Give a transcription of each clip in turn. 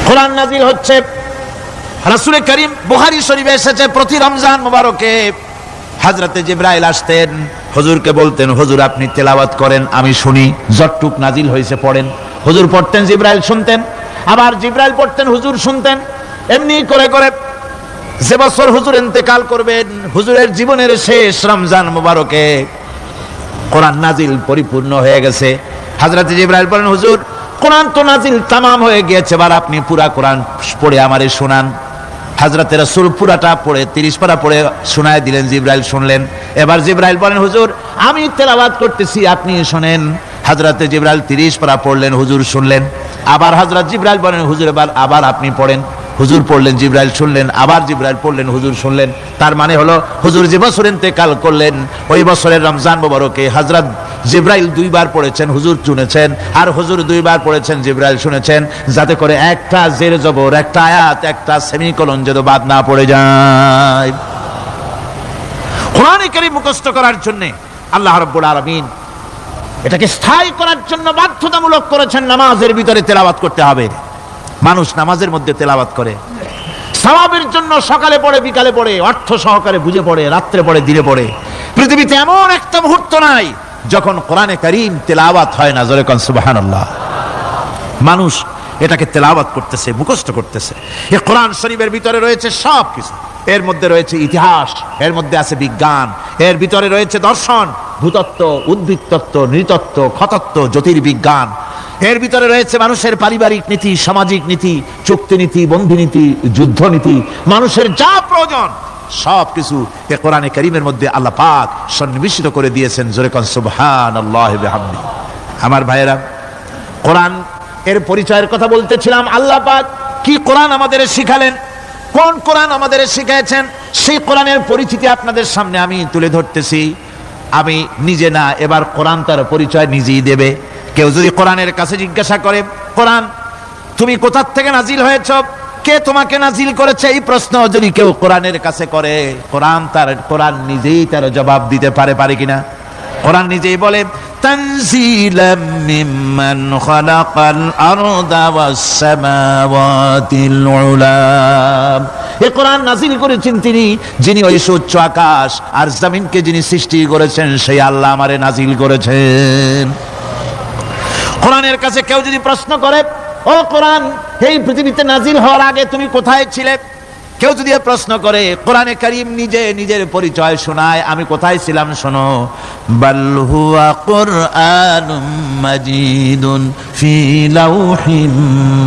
কোরআন নাজিল হচ্ছে। রাসূল করিম বুখারী শরীফে এসেছে, প্রতি রমজান মুবারকে হযরতে জিবরাইল আসতেন, হুজুরকে বলতেন, হুজুর আপনি তেলাওয়াত করেন, আমি শুনি, যতটুক নাজিল হয়েছে পড়েন। হুজুর পড়তেন, জিবরাইল শুনতেন, আবার জিবরাইল পড়তেন, হুজুর শুনতেন। এমনি করে করে যে বছর হুজুর ইন্তেকাল করবেন, হুজুরের জীবনের শেষ রমজান মুবারকে কোরআন নাজিল পরিপূর্ণ হয়ে গেছে। হযরত জিবরাইল বলেন, হুজুর কোরআন তো নাজিল তামাম হয়ে গিয়েছে, এবার আপনি পুরা কোরআন পড়ে আমারে শোনান। হযরত রাসূল পুরাটা পড়ে 30 পারা পড়ে শোনায় দিলেন, জিবরাইল শুনলেন। এবার জিবরাইল বলেন, হুজুর আমি তেলাওয়াত করতেছি, আপনি শুনেন। হযরত জিবরাইল 30 পারা পড়লেন, হুজুর শুনলেন। আবার হযরত জিবরাইল বলেন, হুজুর আবার আপনি পড়েন। হুজুর পড়লেন, জিবরাইল শুনলেন, আবার জিবরাইল পড়লেন, হুজুর শুনলেন। তার মানে হলো হুজুর যে বছর ইন্তেকাল করলেন, ওই বছরের রমজান মুবারকে হযরত জিবরাইল 2 বার পড়েছেন, হুজুর শুনেছেন, আর হুজুর 2 বার পড়েছেন, জিবরাইল শুনেছেন, যাতে করে একটা জের জবর, একটা আয়াত, একটা সেমিকোলন যেন বাদ না পড়ে যায়। কোরআনে কারীম মুখস্থ করার জন্য আল্লাহ রাব্বুল আলামিন এটাকে স্থায়ী করার জন্য বাধ্যতামূলক করেছেন, নামাজের ভিতরে তেলাওয়াত করতে হবে। মানুষ নামাজের মধ্যে তেলাওয়াত করে সওয়াবের জন্য, সকালে পড়ে, বিকালে পড়ে, অর্থ সহকারে বুঝে পড়ে, রাত্রে পড়ে, দিনে পড়ে। পৃথিবীতে এমন একটা মুহূর্ত নাই যখন কোরআনে কারীম তেলাওয়াত হয় না। জোরে কোন সুবহানাল্লাহ। মানুষ এটাকে তেলাওয়াত করতেছে, মুখস্থ করতেছে। এই কোরআন শরীফের ভিতরে রয়েছে সব কিছু। এর মধ্যে রয়েছে ইতিহাস, এর মধ্যে আছে বিজ্ঞান, এর ভিতরে রয়েছে দর্শন, ভূতত্ত্ব, উদ্ভিদ তত্ত্ব, নৃতত্ত্ব, খতত্ত্ব, জ্যোতির্বিজ্ঞান। এর ভিতরে রয়েছে মানুষের পারিবারিক নীতি, সামাজিক নীতি, চুক্তি নীতি, বন্ধু নীতি, যুদ্ধ নীতি, মানুষের যা প্রয়োজন সবকিছু এই কোরআনে কারীমের মধ্যে আল্লাহ পাক সন্নিবেশিত করে দিয়েছেন। জোরে কোন সুবহানাল্লাহি বিহামদি। আমার ভাইয়েরা, কোরআন এর পরিচয়ের কথা বলতেছিলাম। আল্লাহ পাক কি কোরআন আমাদের শিখালেন, কোন কোরআন আমাদের শিখিয়েছেন, সেই কোরআনের পরিচিতি আপনাদের সামনে আমি তুলে ধরতেছি। আমি নিজে না, এবার কোরআন তার পরিচয় নিজেই দেবে। কেউ যদি কোরআনের কাছে জিজ্ঞাসা করে, কোরআন তুমি কোথা থেকে নাজিল হয়েছ, কে তোমাকে নাজিল করেছে, এই প্রশ্ন যদি কেউ কোরআনের কাছে করে, কোরআন নিজেই তার জবাব দিতে পারে কিনা? কোরআন নিজেই বলে, তানজিলাম মিম্মান খালাকাল আরদা ওয়াস সামাওয়াতিল উলা। এই কোরআন নাজিল করেছেন তিনি, যিনি ওই উচ্চ আকাশ আর জমিনকে যিনি সৃষ্টি করেছেন, সেই আল্লাহ আমারে নাজিল করেছেন। কোরআনের কাছে কেউ যদি প্রশ্ন করে, ও কোরআন এই পৃথিবীতে নাজিল হওয়ার আগে তুমি কোথায় ছিলে, কেউ যদি প্রশ্ন করে, কোরআনে কারীম নিজে নিজের পরিচয় শোনায়, আমি কোথায় ছিলাম শোনো। বাল হুয়া কুরআনুম মাজিদুন ফি লাউহিম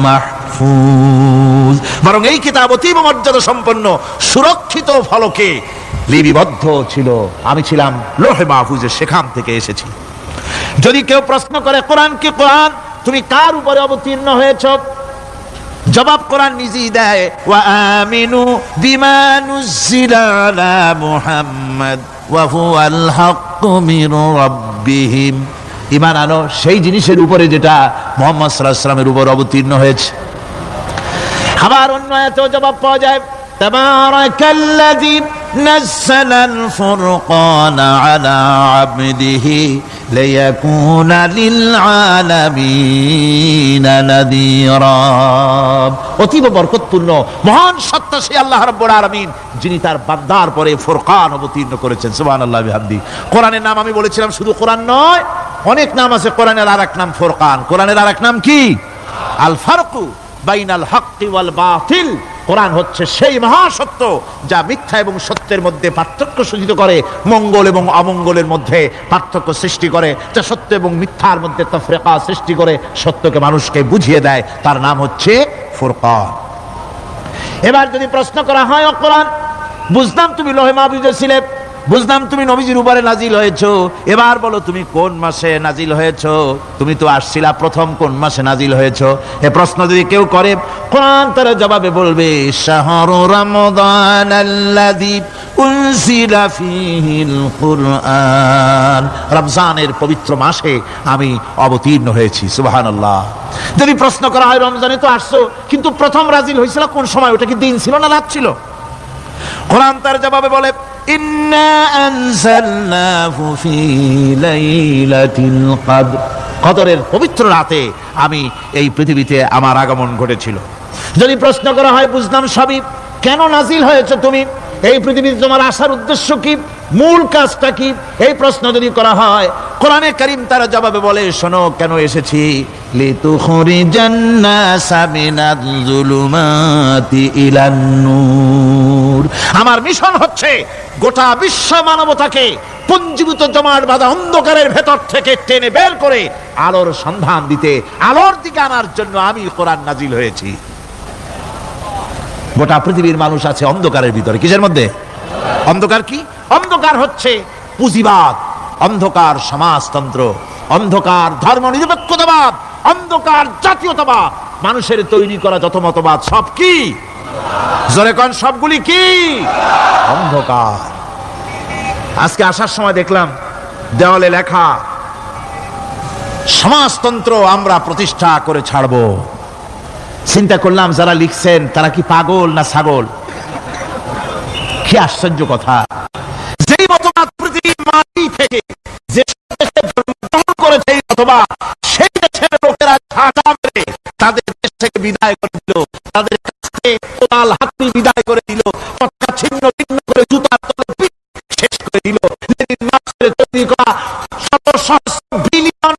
মাহফুজ। বরং এই কিতাব অতীব মর্যাদা সম্পন্ন, সুরক্ষিত ফলকে লিপিবদ্ধ ছিল, আমি ছিলাম লৌহে মাহফুজে, সেখান থেকে এসেছি। যদি কেউ প্রশ্ন করে, কোরআন কি, কোরআন তুমি কার উপরে অবতীর্ণ হয়েছ, জবাব কোরআন নিজেই দেয়, ওয়া আমিনু বিমা নুজিলা আলা মুহাম্মাদ ওয়া হুয়াল হাক্কু মির রাব্বিহিম। ঈমান আনো সেই জিনিসের উপরে যেটা মুহাম্মদ সাল্লাল্লাহু আলাইহি ওয়াসাল্লামের উপর অবতীর্ণ হয়েছে। আবার অন্য আয়াতেও জবাব পাওয়া যায়, তাবারাকাল্লাযী নাযালাল ফুরকানা আলা আবদিহি লিয়াকুনা লিল আলামিনা নাযীরা। অতীব বরকতপূর্ণ মহান সত্তা সেই আল্লাহ রাব্বুল আলামিন, যিনি তার বান্দার পরে ফুরকান অবতীর্ণ করেছেন। সুবহানাল্লাহি বিহামদি। কোরআনের নাম আমি বলেছিলাম শুধু কোরআন নয়, অনেক নাম আছে। কোরআনের আরেক নাম ফুরকান। কোরআনের আরেক নাম কি? আল ফারকু বাইনাল হাক্কি ওয়াল বাতিল। কোরআন হচ্ছে সেই মহাসত্য যা মিথ্যা এবং সত্যের মধ্যে পার্থক্য সূচিত করে, মঙ্গল এবং অমঙ্গলের মধ্যে পার্থক্য সৃষ্টি করে, যা সত্য এবং মিথ্যার মধ্যে তাফরিকা সৃষ্টি করে, সত্যকে মানুষকে বুঝিয়ে দেয়। তার নাম হচ্ছে ফুরকান। এবার যদি প্রশ্ন করা হয়, ও কোরআন বুঝলাম তুমি লৌহে মাহফুজে ছিলে, বুঝলাম তুমি নবীজির উপরে নাজিল হয়েছো, এবার বলো তুমি কোন মাসে নাজিল হয়েছো, তুমি তো আসছিলা প্রথম কোন মাসে নাজিল হয়েছো? এই প্রশ্ন যদি কেউ করে, কোরআন তার জবাবে বলবে, শাহরু রমাদানাল্লাযী উনজিলা ফীহিল কুরআন। রমজানের পবিত্র মাসে আমি অবতীর্ণ হয়েছি। সুবহানাল্লাহ। যদি প্রশ্ন করা হয়, রমজানে তো আসছো, কিন্তু প্রথম নাজিল হয়েছিল কোন সময়? ওটা কি দিন ছিল না রাত ছিল? কোরআন তার জবাবে বলে, ইন্না আনজালনাহু ফি লাইলাতিল কদর। কদরের পবিত্র রাতে আমি এই পৃথিবীতে আমার আগমন ঘটেছিল। যদি প্রশ্ন করা হয় বুঝলাম সবই, কেন নাজিল হয়েছে তুমি, এই পৃথিবীতে তোমার আসার উদ্দেশ্য কি, মূল কাজটা কি, এই প্রশ্ন যদি করা হয়, কোরআনে কারীম তার জবাবে বলে, শোনো কেন এসেছি, লিতুখরিজান নাসা মিনাজ যুলুমাতি ইলান নূর। আমার মিশন হচ্ছে গোটা বিশ্ব মানবতাকে পুঞ্জীভূত জমাট বাঁধা অন্ধকারের ভেতর থেকে টেনে বের করে আলোর সন্ধান দিতে, আলোর দিকে আনার জন্য আমি কোরআন নাজিল হয়েছি। গোটা পৃথিবীর মানুষ আছে অন্ধকারের ভিতরে। কিসের মধ্যে? অন্ধকার। কি অন্ধকার? হচ্ছে পুঁজিবাদ, অন্ধকার সমাজতন্ত্র, অন্ধকার ধর্ম নিরপেক্ষতাবাদ, অন্ধকার জাতীয়তাবাদ। মানুষের তৈরি করা যত মতবাদ সব কি? জোরে কোন, সবগুলি কি? অন্ধকার। আজকে আসার সময় দেখলাম দেওয়ালে লেখা, সমাজতন্ত্র আমরা প্রতিষ্ঠা করে ছাড়বো। চিন্তা করলাম যারা লিখছেন তারা কি পাগল না ছাগল? কি আশ্চর্য কথা! যেই মতবাদ পৃথিবীর মাটি থেকে যে দেশে জন্মগ্রহণ করেছে, এই মতবাদ সেই দেশের লোকেরা ঝাঁটা মেরে তাদের দেশ থেকে বিদায় করে দিল, তাদের কাছ থেকে কোদাল হাতি বিদায় করে দিল, পতাকা ছিন্ন ভিন্ন করে জুতার তলে পিঠ শেষ করে দিল। লেনিন মার্ক্সের তৈরি করা শত সহস্র বিলিয়ন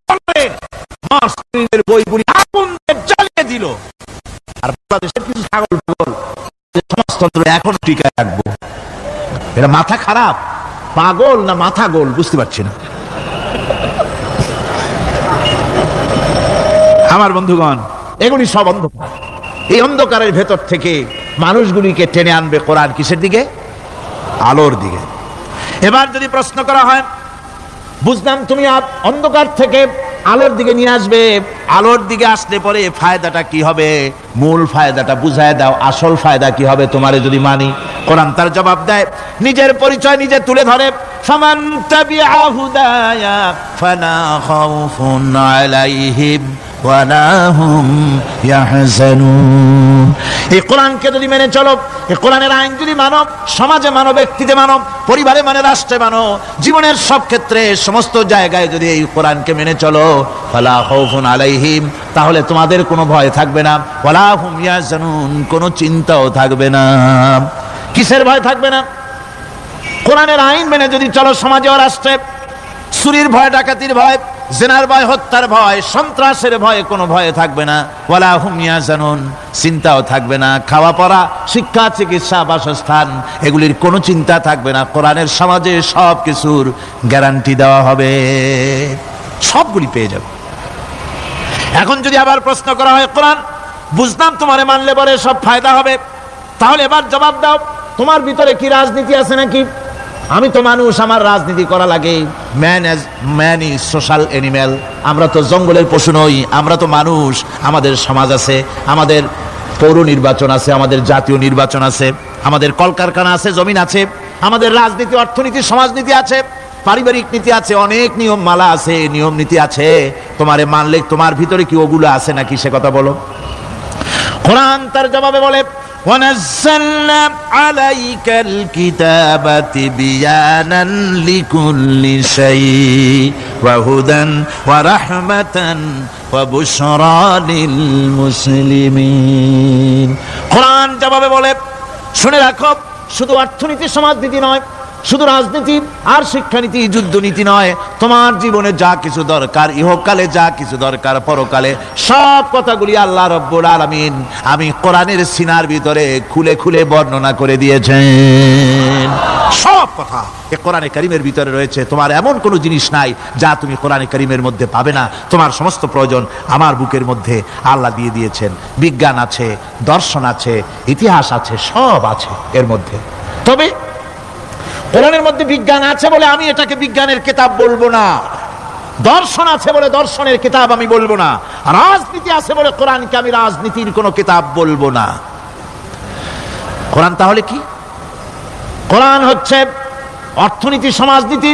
ডলারের মার্ক্সের বইগুলি আগুন জ্বালিয়ে দিল। আর বাংলাদেশের কিছু ছাগল পাগল সমাজতন্ত্র এখন টিকায় রাখবো। এটা মাথা খারাপ, পাগল না মাথা গোল বুঝতে পারছি না। আমার বন্ধুগণ, এগুলি সব অন্ধকার। এই অন্ধকারের ভেতর থেকে মানুষগুলিকে টেনে আনবে কোরআন কিসের দিকে? আলোর দিকে। এবার যদি প্রশ্ন করা হয়, বুঝলাম তুমি অন্ধকার থেকে আলোর দিকে নিয়ে আসবে, আলোর দিকে আসলে পরে ফায়দাটা কি হবে, মূল ফায়দাটা বুঝায় দাও, আসল ফায়দা কি হবে তোমারে যদি মানি। কোরআন তার জবাব দেয়, নিজের পরিচয় নিজে তুলে ধরে, ফামান তাবিআ হুদায়া ফালা খাউফুন আলাইহিম ওয়ালা হুম ইয়াহজানুন। এই কোরআনকে যদি মেনে চলো, এই কোরআনের আইন যদি মানো, সমাজে মানো, ব্যক্তিতে মানো, পরিবারে মানে, রাষ্ট্রে মানো, জীবনের সব ক্ষেত্রে সমস্ত জায়গায় যদি এই কোরআনকে মেনে চলো, ফালা খাউফুন আলাইহিম, তাহলে তোমাদের কোনো ভয় থাকবে না, ওয়ালা হুম ইয়াহজানুন, কোনো চিন্তাও থাকবে না। কিসের ভয় থাকবে না? কোরআনের আইন মেনে যদি চলো সমাজে ও রাষ্ট্রে, চুরির ভয়, ডাকাতির ভয়, জিনার ভয়, হত্যার ভয়, সন্ত্রাসের ভয় কোনো ভয় থাকবে না। ওয়ালা হুম ইয়াহজানুন, চিন্তাও থাকবে না। খাওয়া পড়া, শিক্ষা, চিকিৎসা, বাসস্থান, এগুলির কোনো চিন্তা থাকবে না। কোরআনের সমাজে সব কিছুর গ্যারান্টি দেওয়া হবে, সবগুলি পেয়ে যাবে। এখন যদি আবার প্রশ্ন করা হয়, কোরআন বুঝলাম তোমারে মানলে পরে সব ফায়দা হবে, তাহলে এবার জবাব দাও, তোমার ভিতরে কি রাজনীতি আছে নাকি? আমি তো মানুষ, আমার রাজনীতি করা লাগে। Man is social animal. আমরা তো জঙ্গলের পশু নই, আমরা তো মানুষ। আমাদের সমাজ আছে, আমাদের পৌর নির্বাচন আছে, আমাদের জাতীয় নির্বাচন আছে, আমাদের কলকারখানা আছে, জমিন আছে, আমাদের রাজনীতি, অর্থনীতি, সমাজনীতি আছে, পারিবারিক নীতি আছে, অনেক নিয়ম মালা আছে, নিয়ম নীতি আছে। তোমারে মানলে তোমার ভিতরে কি ওগুলো আছে নাকি সে কথা বলো। কোরআন তার জবাবে বলে, وَنَزَّلْنَا عَلَيْكَ الْكِتَابَ تِبْيَانًا لِكُلِّ شَيْءٍ وَهُدًى وَرَحْمَةً وَبُشْرَى لِلْمُسْلِمِينَ। কোরআন জবাবে বলে, শুনে রাখো, শুধু অর্থনীতি সমাজনীতি নয়, শুধু রাজনীতি আর শিক্ষানীতি, যুদ্ধনীতি নয়, তোমার জীবনে যা কিছু দরকার, ইহকালে যা কিছু দরকার, পরকালে সব কথাগুলি আল্লাহ রাব্বুল আলামিন আমি কোরআনের সিনার ভিতরে খুলে খুলে বর্ণনা করে দিয়েছেন। সব কথা এই কোরআনে কারীমের ভিতরে রয়েছে। তোমার এমন কোনো জিনিস নাই যা তুমি কোরআনে কারীমের মধ্যে পাবে না। তোমার সমস্ত প্রয়োজন আমার বুকের মধ্যে আল্লাহ দিয়ে দিয়েছেন। বিজ্ঞান আছে, দর্শন আছে, ইতিহাস আছে, সব আছে এর মধ্যে। তবে কোরআনের মধ্যে বিজ্ঞান আছে বলে আমি এটাকে বিজ্ঞানের কিতাব বলবো না, দর্শন আছে বলে দর্শনের কিতাব আমি বলবো না, রাজনীতি আছে বলে কোরআনকে আমি রাজনীতির কোনো কিতাব বলবো না। কোরআন তাহলে কি? কোরআন হচ্ছে অর্থনীতি, সমাজনীতি,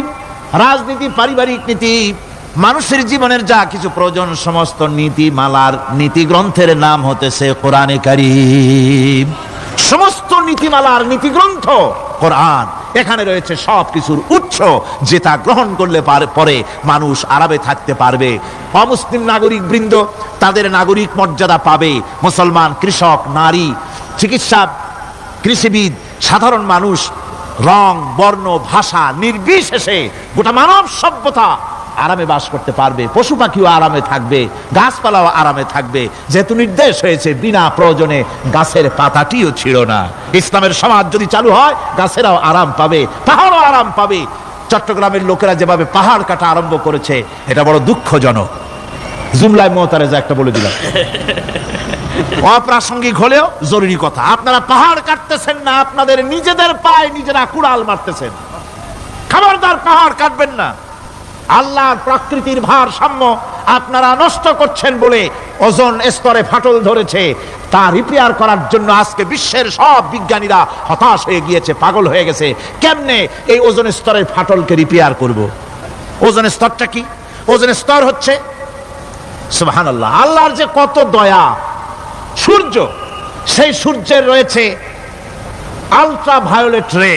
রাজনীতি, পারিবারিক নীতি, মানুষের জীবনের যা কিছু প্রয়োজন, সমস্ত নীতি মালার নীতি গ্রন্থের নাম হতেছে কোরআনে কারীম। সমস্ত নীতিমালার নীতি গ্রন্থ কোরআন। এখানে রয়েছে সব কিছুর উৎস, যেটা গ্রহণ করলে পরে মানুষ আরামে থাকতে পারবে। অমুসলিম নাগরিক বৃন্দ তাদের নাগরিক মর্যাদা পাবে। মুসলমান, কৃষক, নারী, চিকিৎসা, কৃষিবিদ, সাধারণ মানুষ, রং, বর্ণ, ভাষা নির্বিশেষে গোটা মানব সভ্যতা আরামে বাস করতে পারবে। পশু পাখিও আরামে থাকবে, গাছপালাও আরামে থাকবে, যেহেতু নির্দেশ হয়েছে বিনা প্রয়োজনে গাছের পাতাটিও ছিঁড়ো না। ইসলামের সমাজ যদি চালু হয়, গাছেরাও আরাম পাবে, পাহাড়ও আরাম পাবে। চট্টগ্রামের লোকেরা যেভাবে পাহাড় কাটা আরম্ভ করেছে, এটা বড় দুঃখজনক। জুমলায় মুতারেজা একটা বলে দিলাম, অপ্রাসঙ্গিক হলেও জরুরি কথা। আপনারা পাহাড় কাটতেছেন না, আপনাদের নিজেদের পায়ে নিজেরা কুড়াল মারতেছেন। খবরদার পাহাড় কাটবেন না। আল্লাহর প্রকৃতির ভারসাম্য আপনারা নষ্ট করছেন বলে ওজোন স্তরে ফাটল ধরেছে। তা রিপেয়ার করার জন্য আজকে বিশ্বের সব বিজ্ঞানীরা হতাশ হয়ে গিয়েছে, পাগল হয়ে গেছে। কেমনে এই ওজোন স্তরের ফাটলকে রিপেয়ার করব? ওজোন স্তরটা কি? ওজোন স্তর হচ্ছে, সুবহানাল্লাহ, আল্লাহর যে কত দয়া। সূর্য, সেই সূর্যের রয়েছে আলট্রা ভায়োলেট রে,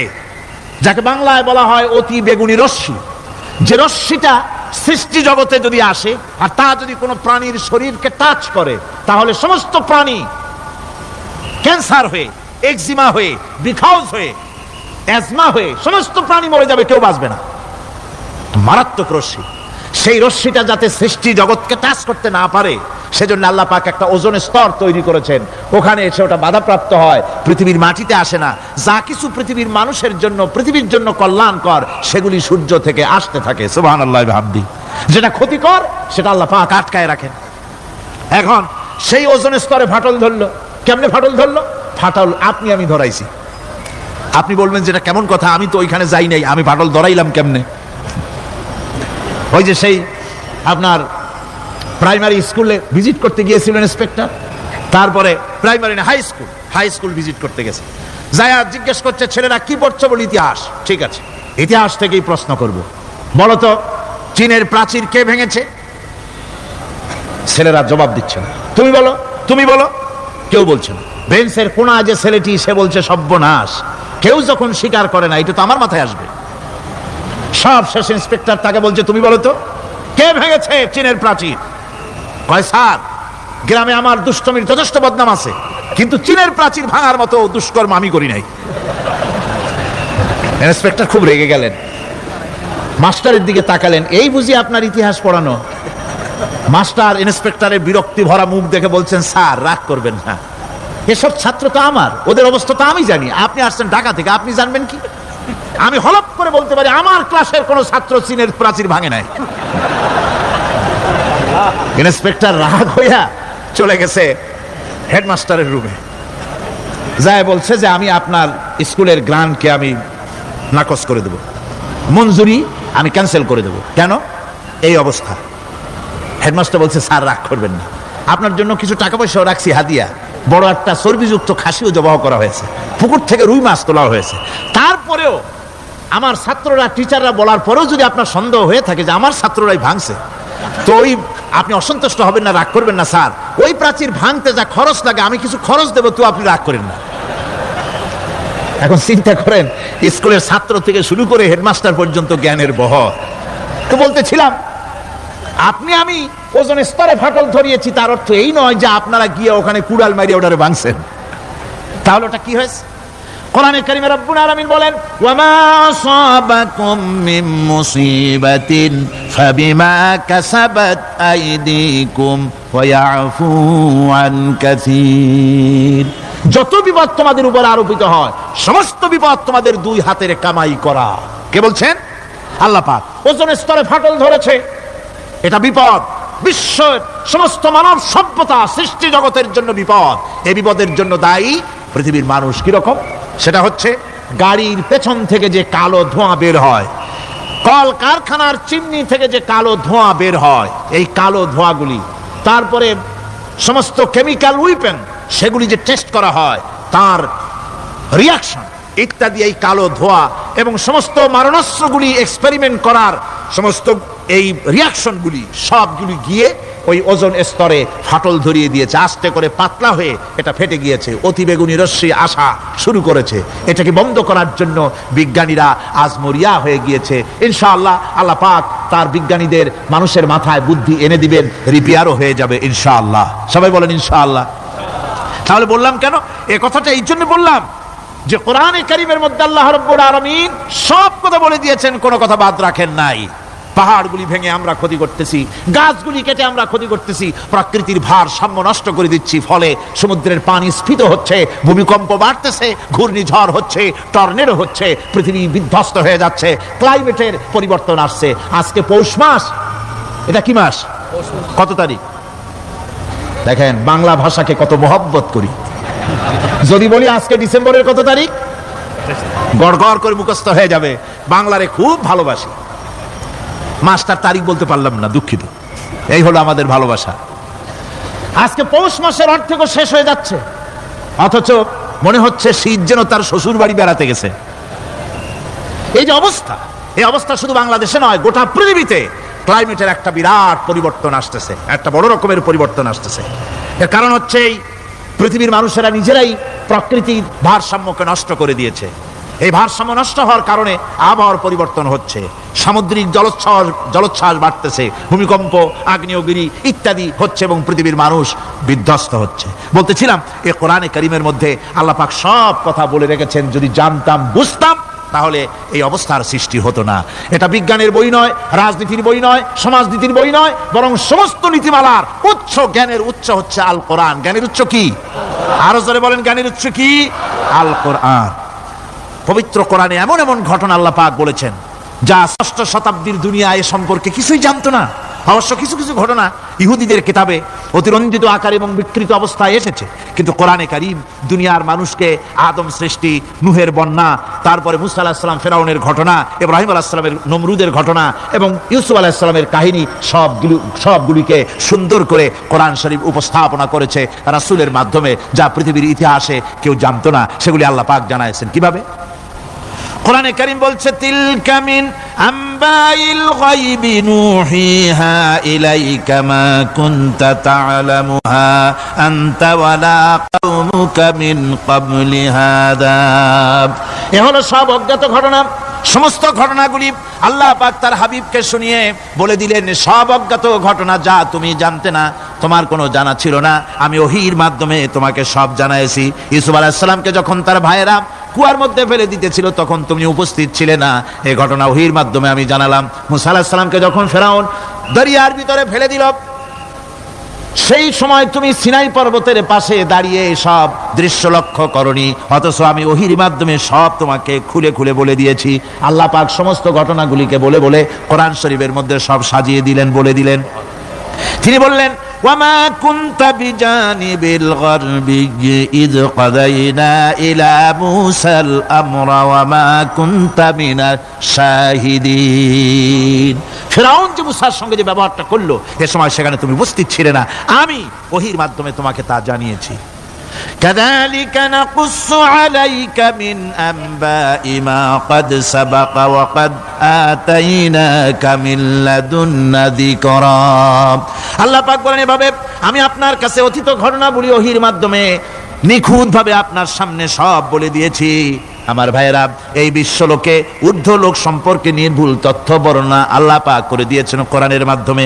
যাকে বাংলায় বলা হয় অতি বেগুনি রশ্মি। যে রশ্মিটা সৃষ্টি জগতে যদি আসে আর তা যদি কোনো প্রাণীর শরীরকে টাচ করে, তাহলে সমস্ত প্রাণী ক্যান্সার হয়ে, এক্সিমা হয়ে, বিখাউজ হয়ে, অ্যাজমা হয়ে সমস্ত প্রাণী মরে যাবে, কেউ বাঁচবে না। মারাত্মক রশ্মি। সেই রশ্মিটা যাতে সৃষ্টি জগৎকে টাচ করতে না পারে, সেজন্য আল্লাহ পাক একটা ওজোন স্তর তৈরি করেছেন। ওখানে এসে ওটা বাধাপ্রাপ্ত হয়, পৃথিবীর মাটিতে আসে না। যা কিছু পৃথিবীর মানুষের জন্য, পৃথিবীর জন্য কল্যাণকর, সেগুলি সূর্য থেকে আসতে থাকে। সুবহানাল্লাহ বিহামদি। যেটা ক্ষতিকর, সেটা আল্লাহ পাক আটকায় রাখেন। এখন সেই ওজোন স্তরে ফাটল ধরলো। কেমনে ফাটল ধরলো? ফাটল আপনি আমি ধরাইছি। আপনি বলবেন যেটা কেমন কথা, আমি তো ওইখানে যাই নাই, আমি ফাটল ধরাইলাম কেমনে? ওই যে সেই আপনার প্রাইমারি স্কুলে ভিজিট করতে গিয়েছিলেন ইন্সপেক্টর, তারপরে প্রাইমারি না হাই স্কুল ভিজিট করতে গেছে। যায়া জিজ্ঞেস করছে, ছেলেরা কি পড়ছে? বলে ইতিহাস। ঠিক আছে, ইতিহাস থেকেই প্রশ্ন করব। বলো তো, চীনের প্রাচীর কে ভেঙেছে? ছেলেরা জবাব দিচ্ছে না। তুমি বলো, তুমি বলো। কেউ বলছে না। বেঞ্চের কোনা যে ছেলেটি, সে বলছে সর্বনাশ। কেউ যখন স্বীকার করে না, এটা তো আমার মাথায় আসবে। সব শেষ ইন্সপেক্টর তাকে বলছে, তুমি বলো তো কে ভেঙেছে চীনের প্রাচীর? কয়, স্যার, গ্রামে আমার দুষ্টমির যথেষ্ট বদনাম আছে, কিন্তু চীনের প্রাচীর ভাঙার মতো দুষ্কর্ম আমি করি নাই। ইন্সপেক্টর খুব রেগে গেলেন, মাস্টারের দিকে তাকালেন। এই বুঝি আপনার ইতিহাস পড়ানো? মাস্টার ইন্সপেক্টরের বিরক্তি ভরা মুখ দেখে বলছেন, স্যার রাগ করবেন না, এসব ছাত্র তো আমার, ওদের অবস্থা তো আমি জানি। আপনি আসছেন ঢাকা থেকে, আপনি জানবেন কি? আমি হলপ করে বলতে পারি, আমার ক্লাসের কোন ছাত্র চীনের প্রাচীর ভাঙে নাই। ইন্সপেক্টর রাগ হইয়া চলে গেছে হেডমাস্টারের রুমে, যায় বলছে যে আমি আপনার স্কুলের গ্রান্টকে আমি নাকচ করে দেব, মঞ্জুরি আমি ক্যান্সেল করে দেব। কেন? এই অবস্থা। হেডমাস্টার বলছে, স্যার রাগ করবেন না, আপনার জন্য কিছু টাকা পয়সাও রাখছি হাদিয়া। বড় একটা চর্বিযুক্ত খাসিও জবাহ করা হয়েছে, পুকুর থেকে রুই মাছ তোলা হয়েছে। তারপরেও আমার ছাত্ররা, টিচাররা বলার পরেও যদি আপনার সন্দেহ হয়ে থাকে যে আমার ছাত্ররাই ভাঙছে, তো ওই আপনি অসন্তুষ্ট হবেন না, রাগ করবেন না। স্যার, ওই প্রাচীর ভাঙতে যা খরচ লাগে আমি কিছু খরচ দেবো, তো আপনি রাগ করেন না। এখন চিন্তা করেন, স্কুলের ছাত্র থেকে শুরু করে হেডমাস্টার পর্যন্ত জ্ঞানের বহর। তো বলতেছিলাম, আপনি আমি ওজন স্তরে ফাটল ধরিয়েছি, তার অর্থ এই নয় যে আপনারা গিয়ে ওখানে কুড়াল মারিয়ে ওটারে ভাঙছেন। তাহলে ওটা কি হয়েছে? কোরআনে কারীমে রব্বুল আলামিন বলেন, ওয়ামা আসাবাকুম মিন মুসিবাতিন ফাবিমা কাসাবাত আইদিকুম ওয়া ইয়াফু আন কাসীর। যত বিপদ তোমাদের উপর আরোপিত হয়, সমস্ত বিপদ তোমাদের দুই হাতের কামাই করা। কে বলছেন? আল্লাহ পাক। ওজন স্তরে ফাটল ধরেছে, এটা বিপদ। বিশ্বের সমস্ত মানব সভ্যতা, সৃষ্টি জগতের জন্য বিপদ। এই বিপদের জন্য দায়ী পৃথিবীর মানুষ। কিরকম? সেটা হচ্ছে গাড়ির পেছন থেকে যে কালো ধোঁয়া বের হয়, কল কারখানার চিমনি থেকে যে কালো ধোঁয়া বের হয়, এই কালো ধোঁয়াগুলি, তারপরে সমস্ত কেমিক্যাল উইপেন, সেগুলি যে টেস্ট করা হয়, তার রিয়াকশন ইত্যাদি, এই কালো ধোঁয়া এবং সমস্ত মারণাস্ত্রগুলি এক্সপেরিমেন্ট করার সমস্ত এই রিয়াকশনগুলি সবগুলি গিয়ে ওই ওজোন স্তরে ফাটল ধরিয়ে দিয়েছে, আস্তে করে পাতলা হয়ে এটা ফেটে গিয়েছে, অতি বেগুনি রশ্মি আসা শুরু করেছে। এটাকে বন্ধ করার জন্য বিজ্ঞানীরা আজ মরিয়া হয়ে গিয়েছে। ইনশাআল্লাহ আল্লাহ পাক তার বিজ্ঞানীদের মানুষের মাথায় বুদ্ধি এনে দিবেন, রিপেয়ারও হয়ে যাবে ইনশাআল্লাহ। সবাই বলেন ইনশাআল্লাহ। তাহলে বললাম কেন এই কথাটা? এই জন্য বললাম যে কোরআনে কারীমের মধ্যে আল্লাহ রাব্বুল আলামিন সব কথা বলে দিয়েছেন, কোনো কথা বাদ রাখেন নাই। পাহাড়গুলি ভেঙে আমরা ক্ষতি করতেছি, গাছগুলি কেটে আমরা ক্ষতি করতেছি, প্রকৃতির ভারসাম্য নষ্ট করে দিচ্ছি, ফলে সমুদ্রের পানি স্ফীত হচ্ছে, ভূমিকম্প বাড়তেছে, ঘূর্ণিঝড় হচ্ছে, টর্নেডো হচ্ছে, পৃথিবী বিধ্বস্ত হয়ে যাচ্ছে, ক্লাইমেটের পরিবর্তন আসছে। আজকে পৌষ মাস, এটা কি মাস? কত তারিখ? দেখেন বাংলা ভাষাকে কত মহব্বত করি। যদি বলি আজকে ডিসেম্বরের কত তারিখ, গড় গড় করে মুখস্থ হয়ে যাবে। বাংলারে খুব ভালোবাসি, মাসটার তারিখ বলতে পারলাম না, দুঃখিত। এই হলো আমাদের ভালোবাসা। আজকে পৌষ মাসের অর্ধেকও শেষ হয়ে যাচ্ছে, অথচ মনে হচ্ছে শীত যেন তার শ্বশুর বাড়ি বেড়াতে গেছে। এই যে অবস্থা, এই অবস্থা শুধু বাংলাদেশে নয়, গোটা পৃথিবীতে ক্লাইমেটের একটা বিরাট পরিবর্তন আসতেছে, একটা বড় রকমের পরিবর্তন আসতেছে। এর কারণ হচ্ছে এই পৃথিবীর মানুষেরা নিজেরাই প্রকৃতির ভারসাম্যকে নষ্ট করে দিয়েছে। এই ভারসাম্য নষ্ট হওয়ার কারণে আবহাওয়ার পরিবর্তন হচ্ছে, সামুদ্রিক জলোচ্ছ্বাস বাড়তেছে, ভূমিকম্প, আগ্নেয়গিরি ইত্যাদি হচ্ছে এবং পৃথিবীর মানুষ বিধ্বস্ত হচ্ছে। বলতেছিলাম এই কোরআনে কারীমের মধ্যে আল্লাহ পাক সব কথা বলে রেখেছেন। যদি জানতাম, বুঝতাম, তাহলে এই অবস্থার সৃষ্টি হতো না। এটা বিজ্ঞানের বই নয়, রাজনীতির বই নয়, সমাজনীতির বই নয়, বরং সমস্ত নীতিমালার উচ্চ, জ্ঞানের উচ্চ হচ্ছে আল কোরআন। জ্ঞানের উচ্চ কি? আরো জোরে বলেন, জ্ঞানের উচ্চ কি? আল কোরআন। পবিত্র কোরআনে এমন এমন ঘটনা আল্লাহ পাক বলেছেন যা ষষ্ঠ শতাব্দীর দুনিয়া এ সম্পর্কে কিছুই জানতো না। অবশ্য কিছু কিছু ঘটনা ইহুদিদের কিতাবে অতিরঞ্জিত আকার এবং বিকৃত অবস্থায় এসেছে, কিন্তু কোরআনে কারীম দুনিয়ার মানুষকে আদম সৃষ্টি, নূহের বন্যা, তারপরে মুসা আলাইহিস সালাম ফেরাউনের ঘটনা, ইব্রাহিম আলাইহিস সালামের নমরুদের ঘটনা এবং ইউসুফ আলাইহিস সালামের কাহিনী সবগুলিকে সুন্দর করে কোরআন শরীফ উপস্থাপনা করেছে রাসূলের মাধ্যমে, যা পৃথিবীর ইতিহাসে কেউ জানতো না। সেগুলি আল্লাহ পাক জানাইছেন কিভাবে? কোরআনে কারীম বলছে, তিলকা মিন আম্বাইল গায়বি নূহিহা ইলাইকা মা কুনতা তা'লামুহা আনতা ওয়ালা কওমুকা মিন ক্বাবলি হাদা। এ হলো সব অজ্ঞাত ঘটনা। সমস্ত ঘটনাগুলি আল্লাহ পাক তার হাবিবকে শুনিয়ে বলে দিলেন, সব অজ্ঞাত ঘটনা যা তুমি জানতে না, তোমার কোনো জানা ছিল না, আমি ওহীর মাধ্যমে তোমাকে সব জানাইছি। ইউসুফ আলাইহিস সালামকে যখন তার ভাইয়েরা কুয়ার মধ্যে ফেলে দিতেছিল তখন তুমি উপস্থিত ছিলে না, এই ঘটনা ওহীর মাধ্যমে আমি জানালাম। মুসা আলাইহিস সালামকে যখন ফেরাউন দরিয়ার ভিতরে ফেলে দিল, সেই সময় তুমি সিনাই পর্বতের পাশে দাঁড়িয়ে সব দৃশ্য লক্ষ্য করনি, অথচ আমি ওহীর মাধ্যমে সব তোমাকে খুলে খুলে বলে দিয়েছি। আল্লাহ পাক সমস্ত ঘটনাগুলিকে বলে বলে কোরআন শরীফের মধ্যে সব সাজিয়ে দিলেন, বলে দিলেন। তিনি বললেন, ওয়ামা কুনতা বিজানিবিল গারবি ইয কাদাইনা ইলা মুসাল আমরা ওয়ামা কুনতা মিনাশ শাহিদিন। ফিরআউন যে মুসার সঙ্গে যে ব্যবহারটা করলো, এ সময় সেখানে তুমি উপস্থিত ছিলে না, আমি ওহীর মাধ্যমে তোমাকে তা জানিয়েছি। কাযালিকা নাকুসসু আলাইকা মিন আনবাই মা ক্বাদ সাবাকা ওয়া ক্বাদ আতাইনাকা মিন লাদুন্না যিকরা। আল্লাহ পাক বলেন, এভাবে আমি আপনার কাছে অতীত ঘটনাবলী ওহীর মাধ্যমে নিখুঁতভাবে আপনার সামনে সব বলে দিয়েছি। আমার ভাইয়েরা, এই বিশ্বলোকে ঊর্ধ্ব লোক সম্পর্কে নির্ভুল তথ্য বর্ণনা আল্লাহ পাক করে দিয়েছেন কোরআনের মাধ্যমে।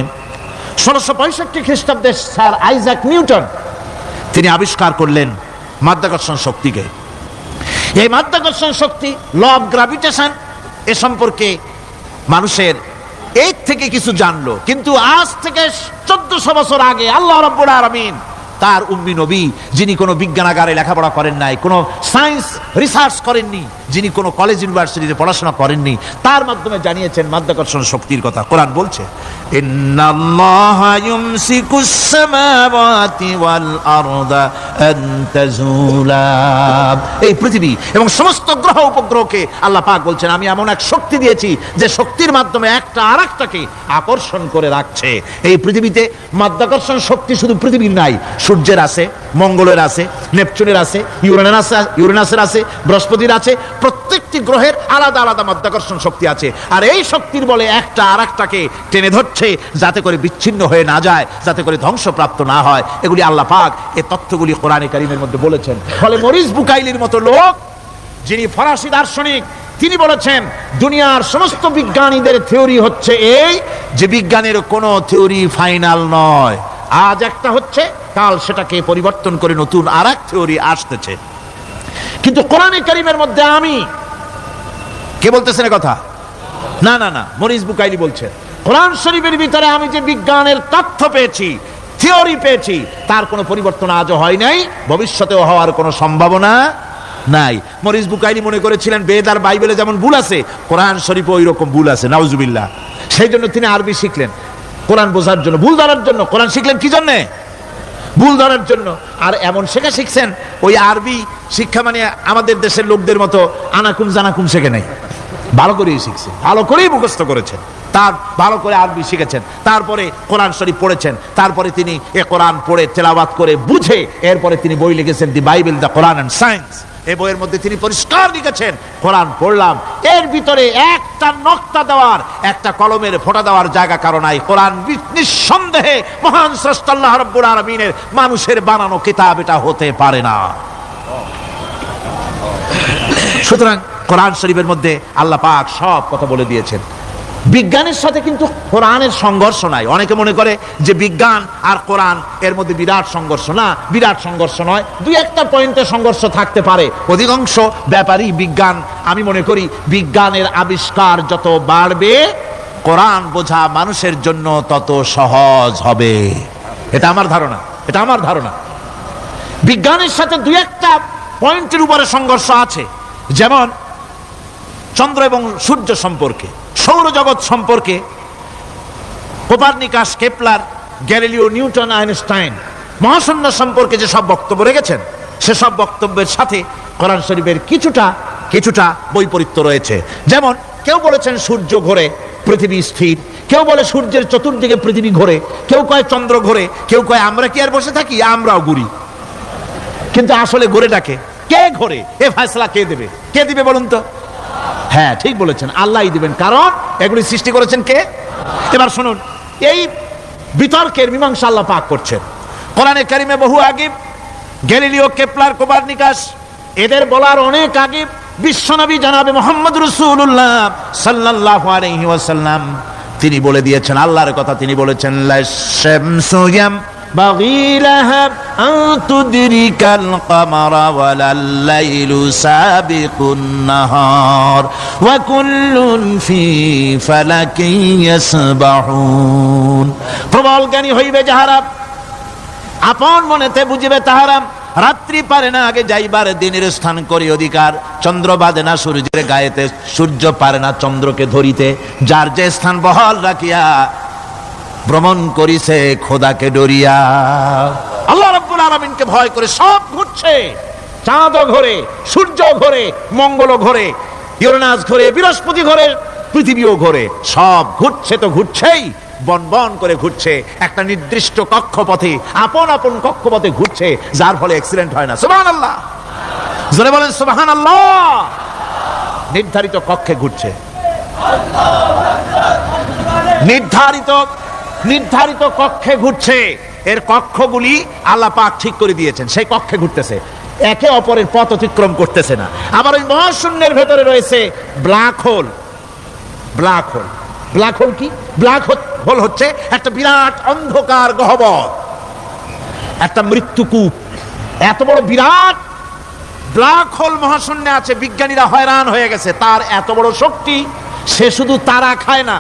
1665 খ্রিস্টাব্দে স্যার আইজাক নিউটন তিনি আবিষ্কার করলেন মাধ্যাকর্ষণ শক্তিকে। এই মাধ্যাকর্ষণ শক্তি, ল অফ গ্র্যাভিটেশন, এ সম্পর্কে মানুষের এর থেকে কিছু জানলো, কিন্তু আজ থেকে 1400 বছর আগে আল্লাহ রাব্বুল আলামিন তার উম্মি নবী, যিনি কোনো বিজ্ঞানাগারে লেখাপড়া করেন নাই, কোনো সায়েন্স রিসার্চ করেননি, যিনি কোনো কলেজ ইউনিভার্সিটিতে পড়াশোনা করেননি, তার মাধ্যমে জানিয়েছেন মাধ্যাকর্ষণ শক্তির কথা। কোরআন বলছে, ইন্নাল্লাহা ইউমসিকুস সামাওয়াতি ওয়াল আরদা আন তাজুলা। এই পৃথিবী এবং সমস্ত গ্রহ উপগ্রহকে আল্লাহ পাক বলছেন, আমি এমন এক শক্তি দিয়েছি যে শক্তির মাধ্যমে একটা আরেকটাকে আকর্ষণ করে রাখছে। এই পৃথিবীতে মাধ্যাকর্ষণ শক্তি শুধু পৃথিবীর নাই, সূর্যের আছে, মঙ্গলের আছে, নেপচুনের আছে, ইউরেনাসের আছে, বৃহস্পতির আছে। প্রত্যেকটি গ্রহের আলাদা আলাদা মাধ্যাকর্ষণ শক্তি আছে, আর এই শক্তির বলে একটা আর একটাকে টেনে ধরছে যাতে করে বিচ্ছিন্ন হয়ে না যায়, যাতে করে ধ্বংসপ্রাপ্ত না হয়। এগুলি আল্লাহ পাক এই তথ্যগুলি কোরআনে কারীমের মধ্যে বলেছেন। ফলে মরিস বুকাইলির মতো লোক, যিনি ফরাসি দার্শনিক, তিনি বলেছেন দুনিয়ার সমস্ত বিজ্ঞানীদের থিওরি হচ্ছে এই যে বিজ্ঞানের কোনো থিওরি ফাইনাল নয়। আজ একটা হচ্ছে, কাল সেটাকে পরিবর্তন করে নতুন আর এক থিওরি আসতেছে। কিন্তু কোরআনে কারীমের মধ্যে আমি, কে বলতেছেন কথা? না না না, মরিস বুকাইলি বলছেন কোরআন শরীফের ভিতরে আমি যে বিজ্ঞানের তথ্য পেয়েছি, থিওরি পেয়েছি, তার কোনো পরিবর্তন আজও হয় নাই, ভবিষ্যতেও হওয়ার কোনো সম্ভাবনা নাই। মরিস বুকাইলি মনে করেছিলেন বেদ আর বাইবেলে যেমন ভুল আছে, কোরআন শরীফে ওই রকম ভুল আছে, নাউজুবিল্লাহ। সেই জন্য তিনি আরবি শিখলেন কোরআন বোঝার জন্য, ভুল ধরার জন্য। কোরআন শিখলেন কি জন্যে? ভুল ধরার জন্য। আর এমন শেখা শিখছেন, ওই আরবি শিক্ষা মানে আমাদের দেশের লোকদের মতো আনাকুম জানাকুম শেখে নাই, ভালো করেই শিখছে, ভালো করেই মুখস্থ করেছেন, তার ভালো করে আরবি শিখেছেন, তারপরে কোরআন শরীফ পড়েছেন, তারপরে তিনি এ কোরআন পড়ে তেলাওয়াত করে বুঝে এরপরে তিনি বই লিখেছেন দি Bible, the Quran and science. এই বইয়ের মধ্যে তিনি পরিষ্কার লিখেছেন, কোরআন পড়লাম, এর ভিতরে একটা নকতা দেওয়ার, একটা কলমের ফোঁটা দেওয়ার জায়গা কারণ নাই। কোরআন নিঃসন্দেহে মহান স্রষ্টা আল্লাহ রাব্বুল আলামিনের মানুষের বানানো কিতাব, এটা হতে পারে না। সুতরাং কোরআন শরীফের মধ্যে আল্লাহ পাক সব কথা বলে দিয়েছেন। বিজ্ঞানের সাথে কিন্তু কোরআনের সংঘর্ষ নাই। অনেকে মনে করে যে বিজ্ঞান আর কোরআন এর মধ্যে বিরাট সংঘর্ষ। না, বিরাট সংঘর্ষ নয়, দুই একটা পয়েন্টে সংঘর্ষ থাকতে পারে। অধিকাংশ ব্যাপারই বিজ্ঞান, আমি মনে করি বিজ্ঞানের আবিষ্কার যত বাড়বে, কোরআন বোঝা মানুষের জন্য তত সহজ হবে। এটা আমার ধারণা, এটা আমার ধারণা। বিজ্ঞানের সাথে দুই একটা পয়েন্টের উপরে সংঘর্ষ আছে, যেমন চন্দ্র এবং সূর্য সম্পর্কে, সৌরজগৎ সম্পর্কে Copernicus, Kepler, Galileo, Newton, Einstein মহাশূন্য সম্পর্কে যে সব বক্তব্য রেখেছেন, সেসব বক্তব্যের সাথে কোরআন শরীফের কিছুটা বৈপরীত্য রয়েছে। যেমন কেউ বলেছেন সূর্য ঘোরে, পৃথিবী স্থির, কেউ বলে সূর্যের চতুর্দিকে পৃথিবী ঘোরে, কেউ কয় চন্দ্র ঘোরে, কেউ কয় আমরা কি আর বসে থাকি, আমরাও ঘুরি। কিন্তু আসলে ঘোরেটাকে কে ঘোরে, এ ফয়সালা কে দেবে? কে দিবে বলুন তো? হ্যাঁ, ঠিক বলেছেন, আল্লাহই দিবেন, কারণ এগুলি সৃষ্টি করেছেন কে? এবার শুনুন, এই বিতর্কের মীমাংসা আল্লাহ পাক করছেন কোরআনে কারিমে বহু আগে। গ্যালিলিও, কেপলার, কোপারনিকাস, এদের বলার অনেক আগে বিশ্বনবী জনাবে মুহাম্মদ রাসূলুল্লাহ সাল্লাল্লাহু আলাইহি ওয়াসাল্লাম তিনি বলে দিয়েছেন, আল্লাহর কথা তিনি বলেছেন, লাশ-শামসু ينبغي لها أن تدرك القمر ولا الليل سابق النهار وكل في فلك يسبحون। প্রবল জ্ঞানী হইবে যাহারা, আপন মনেতে বুঝিবে তাহারা, রাত্রি পারে না আগে যাইবার দিনের স্থান করি অধিকার, চন্দ্র বাঁধে না সূর্যের গায়েতে, সূর্য পারে না চন্দ্রকে ধরিতে, যার যে স্থান বহাল রাখিয়া ভ্রমণ করিছে খোদাকে ডরিয়া। আল্লাহ রাব্বুল আলামিনকে ভয় করে সব ঘুরছে, চাঁদ ঘোরে, সূর্য ঘোরে, মঙ্গল ঘোরে, ইউরেনাস ঘোরে, বৃহস্পতি ঘোরে, পৃথিবীও ঘোরে, সব ঘুরছে তো ঘুরছেই, বন করে ঘুরছে, একটা নির্দিষ্ট কক্ষপথে, আপন আপন কক্ষপথে ঘুরছে, যার ফলে অ্যাক্সিডেন্ট হয় না। সুবহানাল্লাহ, জোরে বলেন সুবহানাল্লাহ। নির্ধারিত কক্ষে ঘুরছে, নির্ধারিত কক্ষে ঘুরছে, এর কক্ষগুলি আল্লাহ পাক ঠিক করে দিয়েছেন, সেই কক্ষে ঘুরতেছে, একে অপরের পথ অতিক্রম করতেছে না। আবার ওই মহাশূন্যের ভেতরে রয়েছে black hole. Black hole, black hole কি? ব্ল্যাক হোল হচ্ছে একটা বিরাট অন্ধকার গহ্বর, একটা মৃত্যুকূপ। এত বড় বিরাট ব্ল্যাক হোল মহাশূন্যে আছে, বিজ্ঞানীরা হয়রান হয়ে গেছে, তার এত বড় শক্তি, সে শুধু তারা খায় না,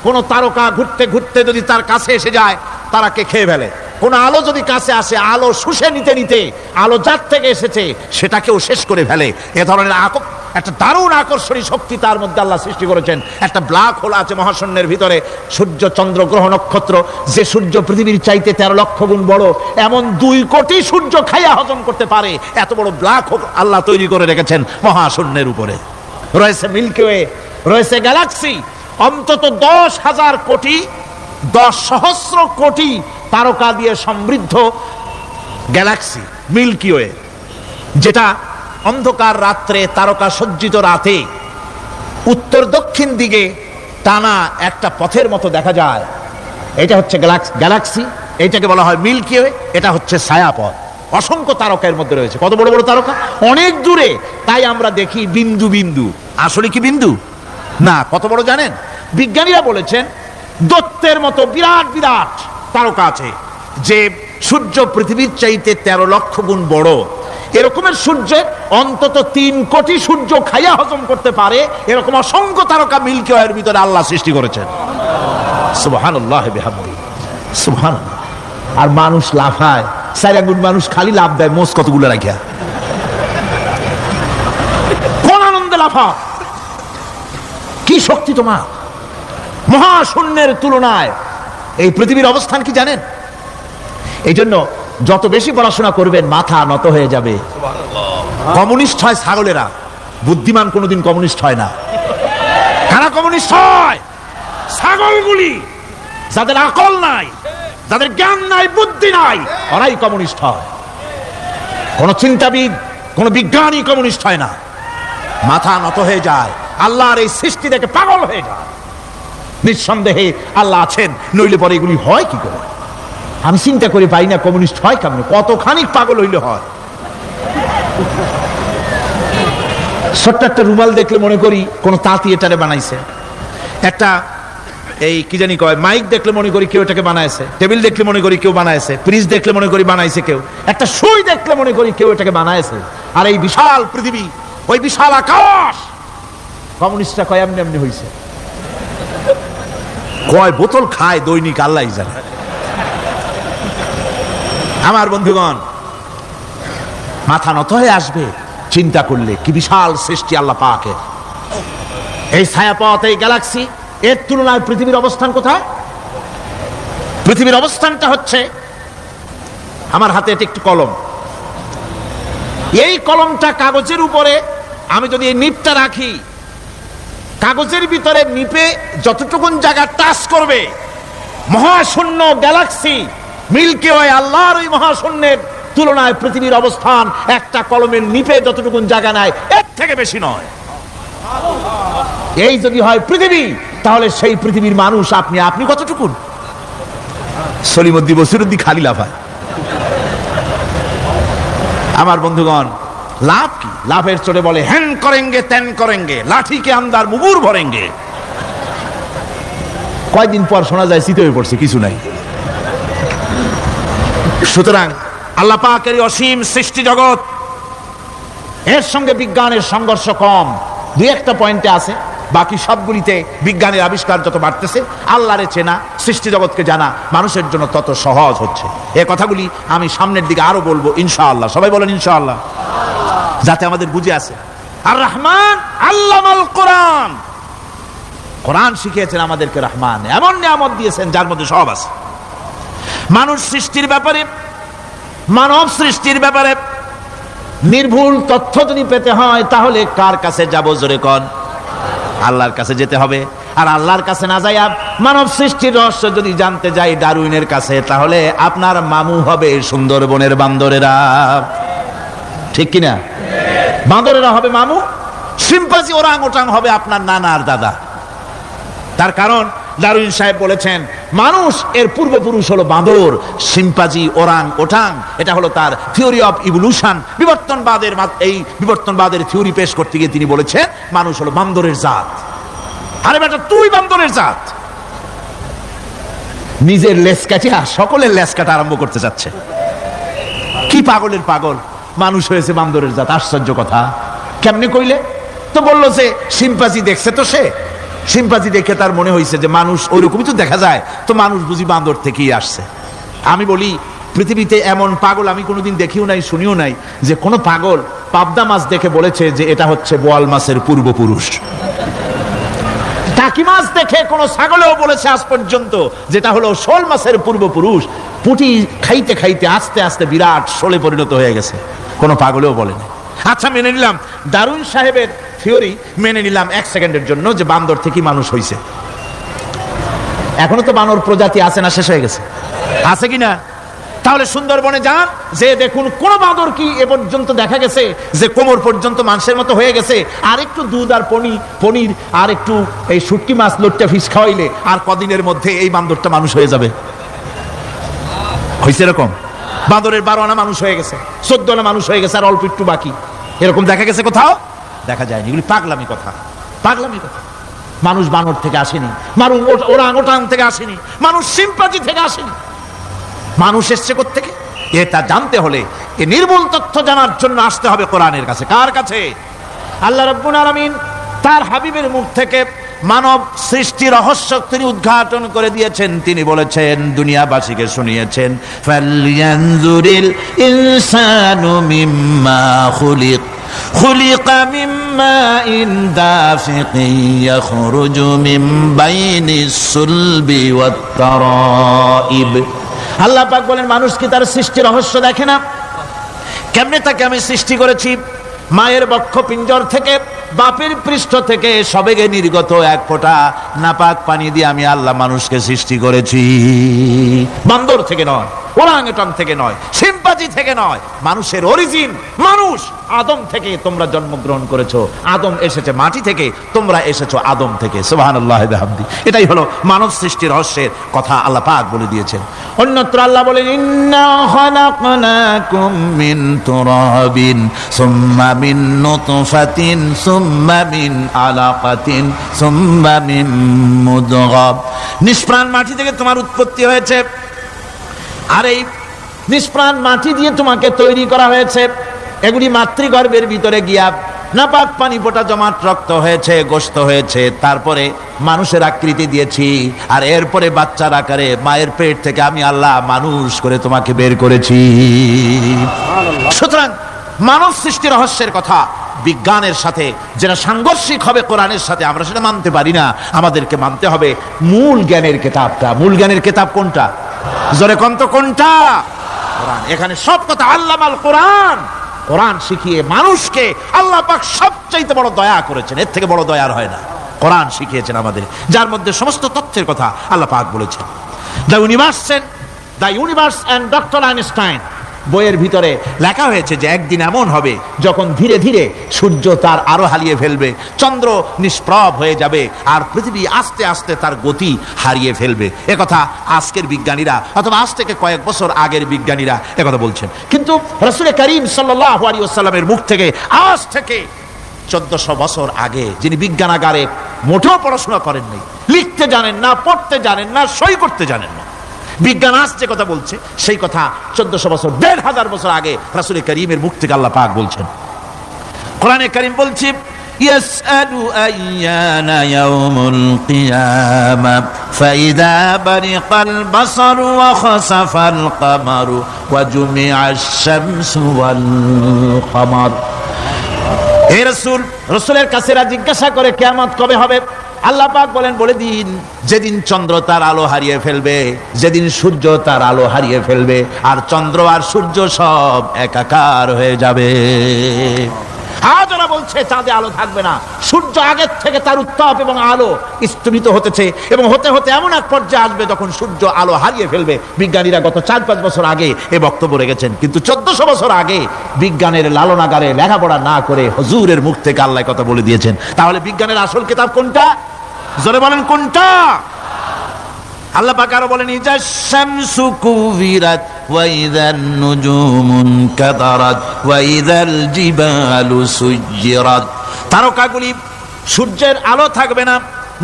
কোন তারকা ঘুরতে ঘুরতে যদি তার কাছে এসে যায়, তারাকে খেয়ে ফেলে। কোন আলো যদি কাছে আসে, আলো শুষে নিতে নিতে আলো যার থেকে এসেছে সেটাকেও শেষ করে ফেলে। এ ধরনের একটা দারুণ আকর্ষণী শক্তি তার মধ্যে আল্লাহ সৃষ্টি করেছেন। একটা ব্ল্যাক হোল আছে মহাশূন্যের ভিতরে, সূর্য, চন্দ্র, গ্রহ, নক্ষত্র, যে সূর্য পৃথিবীর চাইতে 13 লক্ষ গুণ বড়, এমন 2 কোটি সূর্য খাইয়া হজম করতে পারে, এত বড় ব্ল্যাক হোল আল্লাহ তৈরি করে রেখেছেন মহাশূন্যের উপরে। রয়েছে মিল্কি ওয়ে, রয়েছে গ্যালাক্সি, অন্তত 10,000 কোটি, 10 সহস্র কোটি তারকা দিয়ে সমৃদ্ধ গ্যালাক্সি মিল্কি ওয়ে, যেটা অন্ধকার রাত্রে তারকা সজ্জিত রাতে উত্তর দক্ষিণ দিকে টানা একটা পথের মতো দেখা যায়, এটা হচ্ছে গ্যালাক্সি। এটাকে বলা হয় মিল্কি ওয়ে। এটা হচ্ছে ছায়াপথ। অসংখ্য তারকার মধ্যে রয়েছে। কত বড় বড় তারকা, অনেক দূরে। তাই আমরা দেখি বিন্দু বিন্দু, আসলে কি বিন্দু না। কত বড় জানেন? বিজ্ঞানীরা বলেছেন দৈত্যের মতো বিরাট বিরাট তারকা আছে, যে সূর্য পৃথিবীর চাইতে 13 লক্ষ গুণ বড়। এরকমের সূর্যের অন্তত 3 কোটি সূর্য খাইয়া হজম করতে পারে এরকম অসংখ্য তারকা মিল্কি ওয়ের ভিতরে আল্লাহ সৃষ্টি করেছেন। সুবহানাল্লাহ বিহামদিহি, সুবহানাল্লাহ। আর মানুষ লাফায়, 4 আঙ্গুল মানুষ খালি লাফ দেয়, মোষ কতগুলো রাখিয়া কোন আনন্দে লাফা। কি শক্তি তোমার! মহাশূন্যের তুলনায় এই পৃথিবীর অবস্থান কি জানেন? এই জন্য যত বেশি পড়াশোনা করবেন মাথা নত হয়ে যাবে। কমিউনিস্ট হয় ছাগলেরা, বুদ্ধিমান কোনোদিন কমিউনিস্ট হয় না। কারা কমিউনিস্ট হয়? ছাগলগুলি, যাদের আকল নাই, যাদের জ্ঞান নাই, বুদ্ধি নাই, ওরাই কমিউনিস্ট হয়। কোন চিন্তাবিদ, কোন বিজ্ঞানী কমিউনিস্ট হয় না। মাথা নত হয়ে যায়, আল্লাহর এই সৃষ্টি দেখে পাগল হয়ে যায়। নিঃসন্দেহে আল্লাহ আছেন, নইলে পরে এগুলি হয় কি করে? আমি চিন্তা করে পাই না কমিউনিস্ট হয় কেমন, কতখানি পাগল হইলে হয়। ছোট্ট একটা রুমাল দেখলে মনে করি কোন তাঁতি এটারে বানাইছে। একটা এই কি জানি কয় মাইক দেখলে মনে করি কেউ এটাকে বানাইছে। টেবিল দেখলে মনে করি কেউ বানাইছে। ফ্রিজ দেখলে মনে করি বানাইছে কেউ। একটা সুই দেখলে মনে করি কেউ এটাকে বানাইছে। আর এই বিশাল পৃথিবী, ওই বিশাল আকাশ, কমিউনিস্টরা কয় এমনি এমনি হইছে। কয় বোতল খায় দৈনিক আল্লাহই জানে। আমার বন্ধুগণ, মাথা নত হয়ে আসবে চিন্তা করলে কি বিশাল সৃষ্টি আল্লাহ পাকের। এই ছায়াপথ, এই গ্যালাক্সি, এর তুলনায় পৃথিবীর অবস্থান কোথায়? পৃথিবীর অবস্থানটা হচ্ছে, আমার হাতে এটা একটি কলম। এই কলমটা কাগজের উপরে আমি যদি এই নিপটা রাখি, কাগজের ভিতরে নিপে যতটুকুন জায়গা টাচ করবে, মহাশূন্য গ্যালাক্সি মিল্কি ওয়ে, আল্লাহর ওই মহাশূন্যের তুলনায় পৃথিবীর অবস্থান একটা কলমের নিপে যতটুকুন জায়গা নেয় এর থেকে বেশি নয়। এই যদি হয় পৃথিবী, তাহলে সেই পৃথিবীর মানুষ আপনি কতটুকুন? সলিমুদ্দিন বসিরুদ্দি খালি লাফায়। আমার বন্ধুগণ, লাভ কি? লাভের চোটে বলে হ্যান করেঙ্গে ত্যান করেঙ্গে, লাঠি কে আন্দার মুগুর ভরেঙ্গে। কয়দিন পর শোনা যায় শীত হয়ে পড়ছে, কিছু নাই। সুতরাং আল্লাহ পাকের অসীম সৃষ্টি জগৎ, এর সঙ্গে বিজ্ঞানের সংঘর্ষ কম। 2-1টা পয়েন্টে আছে, বাকি সবগুলিতে বিজ্ঞানের আবিষ্কার যত বাড়তেছে, আল্লাহরে চেনা, সৃষ্টি জগৎকে জানা মানুষের জন্য তত সহজ হচ্ছে। এই কথাগুলি আমি সামনের দিকে আরো বলবো ইনশাআল্লাহ। সবাই বলেন ইনশাআল্লাহ, যাতে আমাদের বুঝে আসে। আর রহমান আল্লামাল কোরআন, কোরআন শিখিয়েছেন আমাদেরকে। রহমান এমন নিয়ামত দিয়েছেন যার মধ্যে সব আছে। মানুষ সৃষ্টির ব্যাপারে, মানব সৃষ্টির ব্যাপারে নির্ভুল তথ্য যদি পেতে হয়, তাহলে কার কাছে যাব? জোরে কন। আল্লাহর কাছে যেতে হবে। আর আল্লাহর কাছে না যাইয়া মানব সৃষ্টির রহস্য যদি জানতে যাই ডারউইনের কাছে, তাহলে আপনার মামু হবে সুন্দরবনের বান্দরেরা। ঠিক কিনা? বান্দরেরা হবে মামু, সিম্পাজি ওরাং ওটাং হবে আপনার নানা আর দাদা। তার কারণ ডারউইন সাহেব বলেছেন মানুষ এর পূর্বপুরুষ হলো বাঁদর, সিম্পাজি, ওরাং ওটাং। এটা হলো তার থিওরি অফ ইভলিউশন। এই বিবর্তনবাদের থিওরি পেশ করতে গিয়ে তিনি বলেছেন মানুষ হলো বান্দরের জাত। আরে বেটা, তুই বান্দরের জাত। নিজের লেজ কাটিয়া সকলের লেজ কাটা আরম্ভ করতে যাচ্ছে। কি পাগলের পাগল, মানুষ হয়েছে বান্দরের জাত। আশ্চর্য কথা। কেমনে কইলে? তো বললো যে সিম্পাজি দেখছে, তো সে সিম্পাজি দেখে তার মনে হয়েছে যে মানুষ ওইরকমই তো দেখা যায়, তো মানুষ বুঝি বান্দর থেকেই আসছে। আমি বলি পৃথিবীতে এমন পাগল আমি কোনোদিন দেখিও নাই, শুনিও নাই যে কোনো পাগল পাবদা মাছ দেখে বলেছে যে এটা হচ্ছে বোয়াল মাছের পূর্বপুরুষ। টাকি মাছ দেখে কোনো ছাগলেও বলেছে আজ পর্যন্ত যেটা হলো শোল মাছের পূর্বপুরুষ। পুঁটি খাইতে খাইতে আস্তে আস্তে বিরাট শোলে পরিণত হয়ে গেছে, কোনো পাগলেও বলেনি। আচ্ছা, মেনে নিলাম ডারউইন সাহেবের থিওরি, মেনে নিলাম 1 সেকেন্ডের জন্য যে বান্দর থেকে মানুষ হয়েছে। এখনো তো বানর প্রজাতি আছে না? শেষ হয়ে গেছে? আছে কিনা? তাহলে সুন্দরবনে যান, যে দেখুন কোন বাঁদর কি এ পর্যন্ত দেখা গেছে যে কোমর পর্যন্ত মানুষের মতো হয়ে গেছে, আর একটু দুধ আর পনির আর একটু এই শুটকি মাছ লট্টা ফিশ খাওয়াইলে আর কদিনের মধ্যে এই বান্দরটা মানুষ হয়ে যাবে? হয়েছে এরকম? বাঁদরের 12 আনা মানুষ হয়ে গেছে, 14 আনা মানুষ হয়ে গেছে, আর অল্প একটু বাকি। এরকম দেখা গেছে কোথাও? দেখা যায়নি। এগুলি পাগলামি কথা, পাগলামি কথা। মানুষ বানর থেকে আসেনি, মানুষ ওরাং থেকে আসেনি, মানুষ সিম্পাজি থেকে আসেনি। মানুষ এসছে কোত্থেকে? এটা জানতে হলে এই নির্মূল তথ্য জানার জন্য আসতে হবে কোরআনের কাছে। কার কাছে? আল্লাহ রাব্বুল আলামিন তার হাবিবের মুখ থেকে মানব সৃষ্টি রহস্য তিনি উদ্ঘাটন করে দিয়েছেন। তিনি বলেছেন, দুনিয়াবাসীকে শুনিয়েছেন, ফালয়ানজুরিল ইনসানু মিম্মা খুলিক খুলিকা মিম্মা ইন দাফিকিন ইয়াখরুজু মিন বাইনিস সুলবি ওয়াত তারাইব। আল্লাহ পাক বলেন, মানুষ কি তার সৃষ্টি রহস্য দেখে না? কেমনে তাকে আমি সৃষ্টি করেছি? মায়ের বক্ষ পিঞ্জর থেকে, বাপের পৃষ্ঠ থেকে সবেগে নির্গত এক ফোঁটা নাপাক পানি দিয়ে আমি আল্লাহ মানুষকে সৃষ্টি করেছি। বান্দর থেকে নয়, ওরাংওটাং থেকে নয়, সিম্পাজি থেকে নয়। মানুষের অরিজিন মানুষ আদম থেকে তোমরা জন্মগ্রহণ করেছো। আদম এসেছে মাটি থেকে, তোমরা এসেছো আদম থেকে। সুবহানাল্লাহি ওয়া বিহামদি। এটাই হলো মানব সৃষ্টির রহস্যের কথা আল্লাহ পাক বলে দিয়েছেন। অন্যত্র আল্লাহ বলেন, ইন্না খালাকনাকুম মিন তুরাবিন সুম্মা মিন নুতফাতিন সুম্মা মিন আলাকাতিন সুম্মা মিন মুদগাহ। নিষ্প্রাণ মাটি থেকে তোমার উৎপত্তি হয়েছে, আর এই নিষ্প্রাণ মাটি দিয়ে তোমাকে তৈরি করা হয়েছে। এগুলি মাতৃগর্ভের ভিতরে গিয়া নাপাক পানি ফোঁটা জমাট রক্ত হয়েছে, গোশত হয়েছে, তারপরে মানুষের আকৃতি দিয়েছি, আর এরপরে বাচ্চার আকারে মায়ের পেট থেকে আমি আল্লাহ মানুষ করে তোমাকে বের করেছি। সুতরাং মানব সৃষ্টি রহস্যের কথা বিজ্ঞানের সাথে যেটা সাংঘর্ষিক হবে কোরআনের সাথে, আমরা সেটা মানতে পারি না। আমাদেরকে মানতে হবে মূল জ্ঞানের কিতাবটা। মূল জ্ঞানের কিতাব কোনটা? জোরে কোন তো কোনটা? কোরআন। এখানে সব কথা আল্লামাল কোরআন। কোরআন শিখিয়ে মানুষকে আল্লাহ পাক সবচাইতে বড় দয়া করেছেন, এর থেকে বড় দয়ার হয় না। কোরআন শিখিয়েছেন আমাদের, যার মধ্যে সমস্ত তথ্যের কথা আল্লাহ পাক বলেছেন। The universe and doctor Einstein বইয়ের ভিতরে লেখা হয়েছে যে একদিন এমন হবে যখন ধীরে ধীরে সূর্য তার আলো হারিয়ে ফেলবে, চন্দ্র নিষ্প্রভ হয়ে যাবে, আর পৃথিবী আস্তে আস্তে তার গতি হারিয়ে ফেলবে। একথা আজকের বিজ্ঞানীরা অথবা আজ থেকে কয়েক বছর আগের বিজ্ঞানীরা একথা বলছেন। কিন্তু রাসূল করিম সাল্লাল্লাহু আলাইহি ওয়াসাল্লামের মুখ থেকে আজ থেকে 1400 বছর আগে, যিনি বিজ্ঞানাগারে মোটেও পড়াশোনা করেননি, লিখতে জানেন না, পড়তে জানেন না, সই করতে জানেন না, বিজ্ঞান আজ যে কথা বলছে সেই কথা 1400 বছর, 1500 বছর আগে রাসূল করিমের মুখ থেকে আল্লাহ পাক বলছেন। কোরআনে কারীম বলছে, ইয়াসআলু আইয়ানা ইয়াউমুল কিয়ামা ফাইদা বারিকাল বাসারু ওয়া খাসাফাল কামারু ওয়া জুমিআশ শামসু ওয়াল কামার। হে রাসূল, রাসূলের কাছে জিজ্ঞাসা করে কিয়ামত কবে হবে? আল্লাহ পাক বলেন, বলে দিন যেদিন চন্দ্র তার আলো হারিয়ে ফেলবে, যেদিন সূর্য তার আলো হারিয়ে ফেলবে, আর চন্দ্র আর সূর্য সব একাকার হয়ে যাবে। আজ ওরা বলছে চাঁদে আলো থাকবে না, সূর্য আগের থেকে তার উত্তাপ এবং আলো স্তমিত হতেছে, এবং হতে হতে এমন এক পর্যায়ে আসবে যখন সূর্য আলো হারিয়ে ফেলবে। বিজ্ঞানীরা গত 4-5 বছর আগে এ বক্তব্য রেখেছেন, কিন্তু 1400 বছর আগে বিজ্ঞানের লালনাগারে লেখাপড়া না করে হুজুরের মুখ থেকে আল্লাহ কথা বলে দিয়েছেন। তাহলে বিজ্ঞানের আসল কিতাব কোনটা? জোরে বলেন কোনটা? আল্লাহ পাক আরো বলেন, ইজাশ শামসু কুবিরাত ওয়া ইযান নুজুমুন কাদারাত ওয়া ইযাল জিবালু সুজ্জিরাত। তারকাগুলি, সূর্যের আলো থাকবে না,